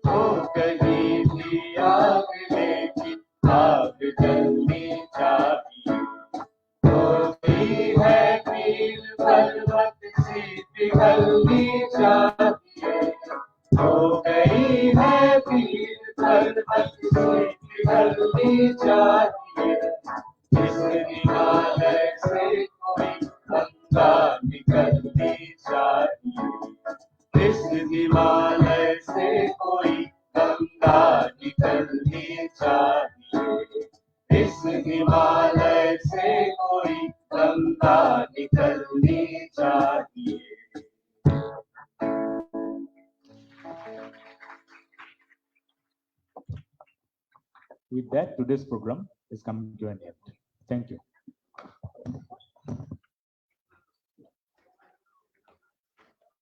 हो कहीं भी आग लेकिन आग जलनी चाहिए। हो गई है पीर पर्वत से पिघलनी चाहिए। हो गई है पीर पर्वत से पिघलनी चाहिए। इस हिमालय से कोई गंगा निकलनी चाहिए। इस हिमालय से कोई गंगा निकलनी चाहिए। इस हिमालय से कोई गंगा निकलनी चाहिए। With that, today's program is coming to an end. Thank you.